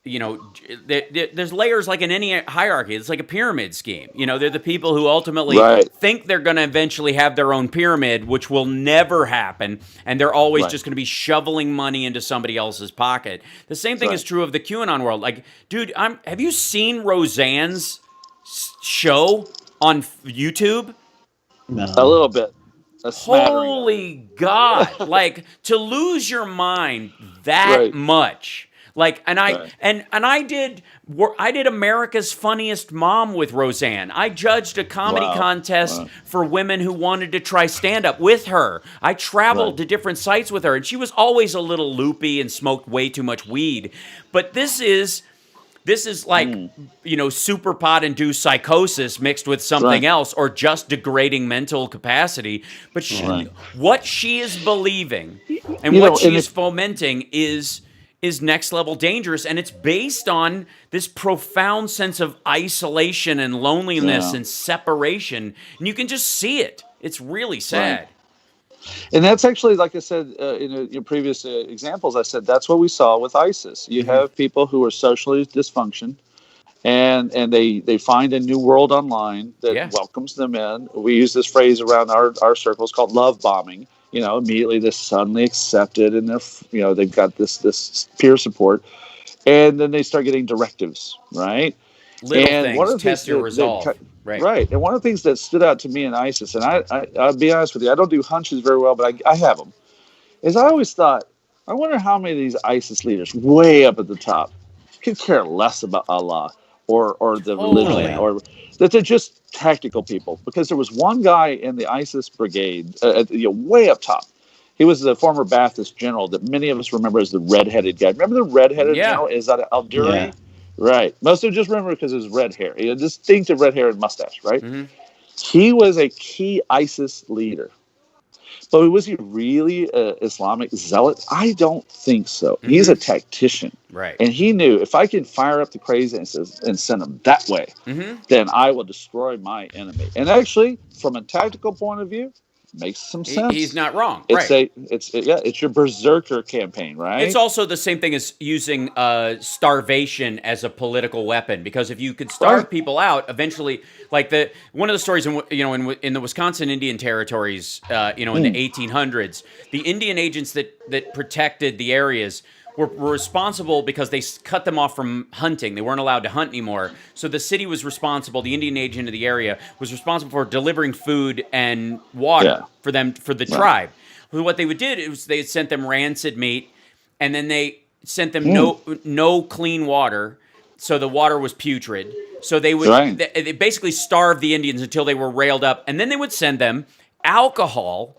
there's layers like in any hierarchy. It's like a pyramid scheme. They're the people who ultimately think they're going to eventually have their own pyramid, which will never happen. And they're always just going to be shoveling money into somebody else's pocket. The same thing is true of the QAnon world. Like, dude, have you seen Roseanne's show on YouTube? No. A little bit. Holy God. Like, to lose your mind that much. Like, and I did America's Funniest Mom with Roseanne. I judged a comedy contest for women who wanted to try stand-up with her. I traveled to different sites with her, and she was always a little loopy and smoked way too much weed. But this is like, super pot-induced psychosis mixed with something else, or just degrading mental capacity. But what she is believing and what she is fomenting is next level dangerous, and it's based on this profound sense of isolation and loneliness and separation, and you can just see it. It's really sad. And that's actually, like I said in your previous examples, I said that's what we saw with ISIS. You have people who are socially dysfunction, and they find a new world online that welcomes them in. We use this phrase around our circles called love bombing. Immediately they're suddenly accepted, and they've got this peer support, and then they start getting directives, right? Little things, test your resolve. Right. And one of the things that stood out to me in ISIS, and I'll be honest with you, I don't do hunches very well, but I have them, is I always thought, I wonder how many of these ISIS leaders way up at the top could care less about Allah or the religion, or that they're just tactical people. Because there was one guy in the ISIS brigade, way up top. He was the former Ba'athist general that many of us remember as the red-headed guy. Remember the red-headed general? Is that al-Duri? Yeah. Right. Most of us just remember because of his red hair. He had distinctive red hair and mustache, right? Mm-hmm. He was a key ISIS leader. But was he really an Islamic zealot? I don't think so. Mm-hmm. He's a tactician. Right. And he knew, if I can fire up the crazy and send them that way, then I will destroy my enemy. And actually, from a tactical point of view, makes some sense. He's not wrong. It's your berserker campaign, right? It's also the same thing as using starvation as a political weapon, because if you could starve people out, eventually, like one of the stories in the Wisconsin Indian territories, in the 1800s, the Indian agents that protected the areas were responsible because they cut them off from hunting. They weren't allowed to hunt anymore. So the city was responsible, the Indian agent of the area was responsible for delivering food and water for the tribe. Well, what they did is they sent them rancid meat, and then they sent them no clean water, so the water was putrid. So they would they basically starved the Indians until they were railed up, and then they would send them alcohol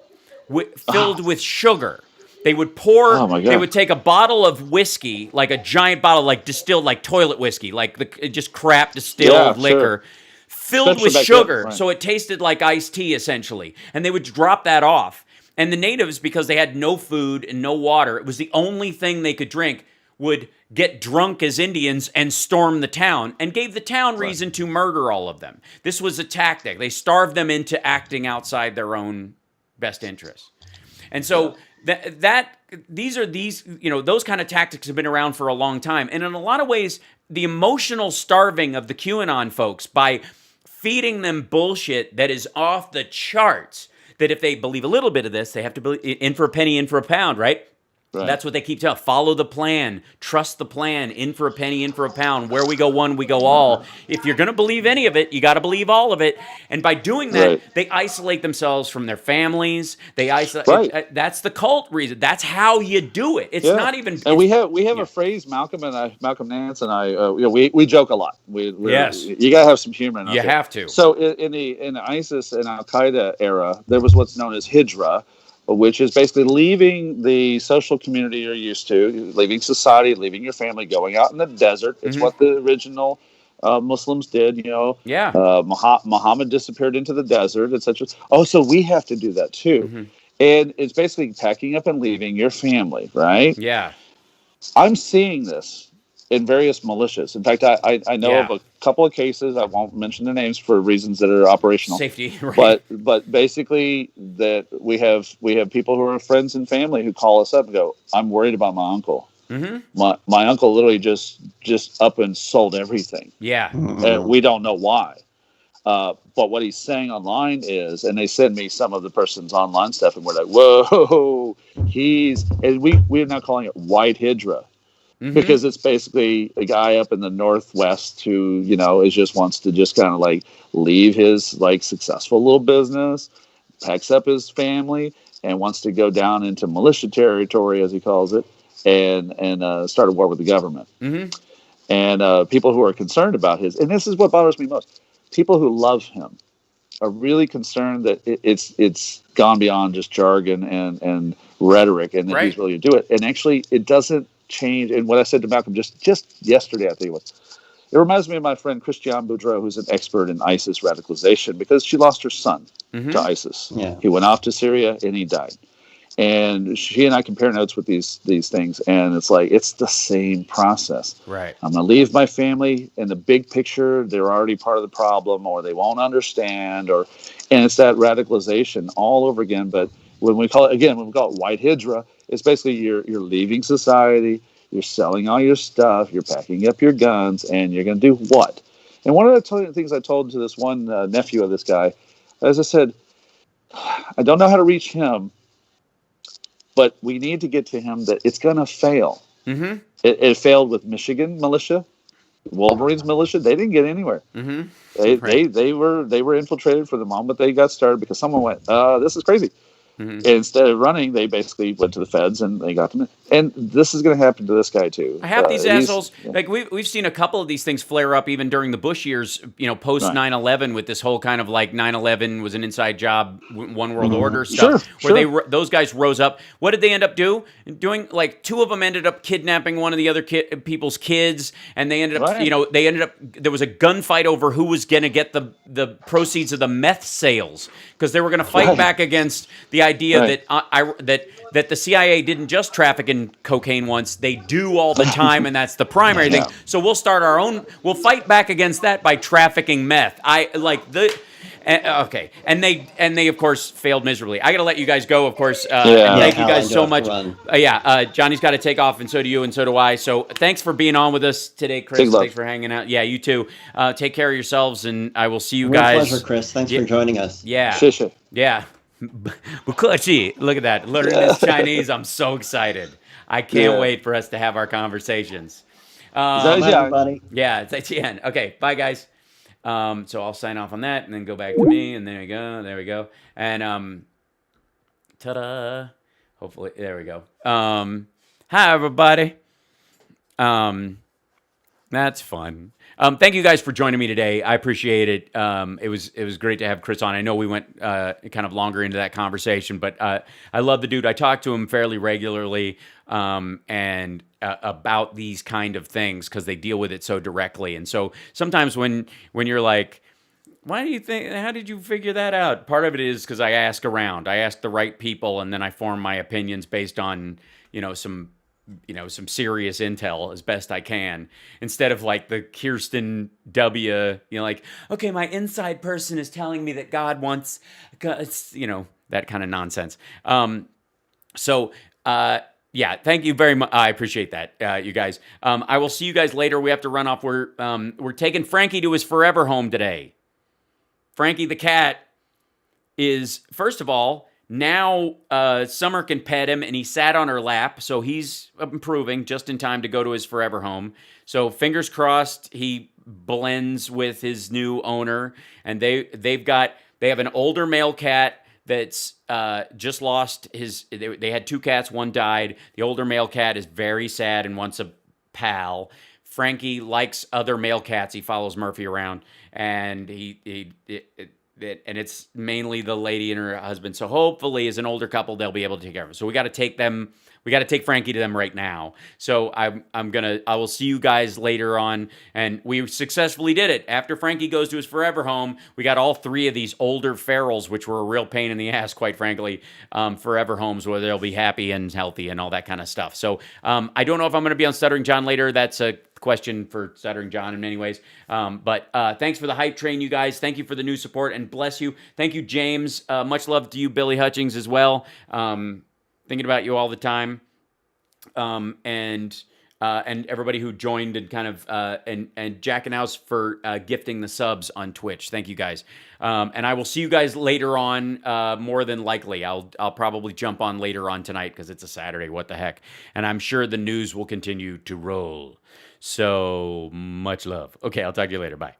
filled with sugar. They would they would take a bottle of whiskey, like a giant bottle, like distilled, like toilet whiskey, like just crap distilled liquor, filled with sugar. So it tasted like iced tea, essentially. And they would drop that off. And the natives, because they had no food and no water, it was the only thing they could drink, would get drunk as Indians and storm the town, and gave the town reason to murder all of them. This was a tactic. They starved them into acting outside their own best interests. And so those kind of tactics have been around for a long time. And in a lot of ways, the emotional starving of the QAnon folks by feeding them bullshit that is off the charts, that if they believe a little bit of this, they have to believe in for a penny, in for a pound, right? That's what they keep telling. Follow the plan. Trust the plan. In for a penny, in for a pound. Where we go one, we go all. If you're going to believe any of it, you got to believe all of it. And by doing that, they isolate themselves from their families. They isolate. That's the cult reason. That's how you do it. It's not even. And we have a phrase. Malcolm Nance and I. We joke a lot. You got to have some humor. You have to. So in the ISIS and Al Qaeda era, there was what's known as Hijra, which is basically leaving the social community you're used to, leaving society, leaving your family, going out in the desert. It's what the original Muslims did, Muhammad disappeared into the desert, etc. Oh, so we have to do that too. And it's basically packing up and leaving your family, right? Yeah. I'm seeing this in various militias. In fact, I know of a couple of cases. I won't mention their names for reasons that are operational. Safety, right? But basically, that we have people who are friends and family who call us up and go, "I'm worried about my uncle. My uncle literally just up and sold everything. Yeah, and we don't know why." But what he's saying online is, and they send me some of the person's online stuff, and we're like, "Whoa, and we're now calling it White Hydra." Because it's basically a guy up in the Northwest who, wants to just kind of like leave his like successful little business, packs up his family, and wants to go down into militia territory, as he calls it, and start a war with the government. And people who are concerned about and this is what bothers me most, people who love him are really concerned that it's gone beyond just jargon and rhetoric, and that he's really to do it. And actually, it doesn't change. And what I said to Malcolm just yesterday, I think it was, it reminds me of my friend Christiane Boudreau, who's an expert in ISIS radicalization, because she lost her son to ISIS. Yeah. He went off to Syria and he died. And she and I compare notes with these things, and it's like, it's the same process. Right. I'm going to leave my family in the big picture. They're already part of the problem, or they won't understand, and it's that radicalization all over again. But when we call it White Hydra, it's basically you're leaving society, you're selling all your stuff, you're packing up your guns, and you're going to do what? And one of the things I told to this one nephew of this guy, as I said, I don't know how to reach him, but we need to get to him that it's going to fail. It failed with Michigan militia, Wolverines militia. They didn't get anywhere. They were infiltrated from the moment they got started because someone went, this is crazy. And instead of running, they basically went to the feds and they got them in. And this is going to happen to this guy too. I have these assholes. Like we've seen a couple of these things flare up even during the Bush years. Post 9/11 with this whole kind of like 9/11 was an inside job, one world order stuff. Those guys rose up. What did they end up doing? Like two of them ended up kidnapping one of the other people's kids, and they ended up there was a gunfight over who was going to get the proceeds of the meth sales, because they were going to fight back against the idea that the CIA didn't just traffic in cocaine once, they do all the time, and that's the primary thing. So we'll start our own. We'll fight back against that by trafficking meth. Okay, and they of course failed miserably. I got to let you guys go, of course. And thank you guys so much. Johnny's got to take off, and so do you, and so do I. So thanks for being on with us today, Chris. Thanks for hanging out. Yeah, you too. Take care of yourselves, and I will see you guys. Pleasure, Chris. Thanks for joining us. Yeah. Yeah. Look at that. Learning this Chinese. I'm so excited. I can't wait for us to have our conversations. Everybody. Yeah, it's Etienne. Okay, bye, guys. So I'll sign off on that and then go back to me, and there we go. And ta-da. Hopefully, there we go. Hi, everybody. That's fun. Thank you guys for joining me today. I appreciate it. It was great to have Chris on. I know we went kind of longer into that conversation, but I love the dude. I talk to him fairly regularly and about these kind of things because they deal with it so directly. And so sometimes when you're like, why do you think? How did you figure that out? Part of it is because I ask around. I ask the right people, and then I form my opinions based on some serious intel as best I can, instead of like the Kirsten W. Like, okay, my inside person is telling me that God wants, that kind of nonsense. Yeah, thank you very much. I appreciate that, you guys. I will see you guys later. We have to run off. We're taking Frankie to his forever home today. Frankie the cat is, first of all, now Summer can pet him, and he sat on her lap, so he's improving just in time to go to his forever home. So fingers crossed he blends with his new owner, and they have an older male cat that's just lost his. They had two cats, one died. The older male cat is very sad and wants a pal. Frankie likes other male cats. He follows Murphy around, and and it's mainly the lady and her husband. So hopefully, as an older couple, they'll be able to take care of him. So we got to take them. We got to take Frankie to them right now. So I will see you guys later on. And we successfully did it. After Frankie goes to his forever home, we got all three of these older ferals, which were a real pain in the ass, quite frankly, forever homes where they'll be happy and healthy and all that kind of stuff. So I don't know if I'm going to be on Stuttering John later. That's a question for Stuttering John in many ways. But thanks for the hype train, you guys. Thank you for the new support, and bless you. Thank you, James. Much love to you, Billy Hutchings, as well. Thinking about you all the time. And everybody who joined and kind of and Jack and House for gifting the subs on Twitch. Thank you guys. And I will see you guys later on. More than likely, I'll probably jump on later on tonight because it's a Saturday. What the heck? And I'm sure the news will continue to roll. So much love. Okay, I'll talk to you later. Bye.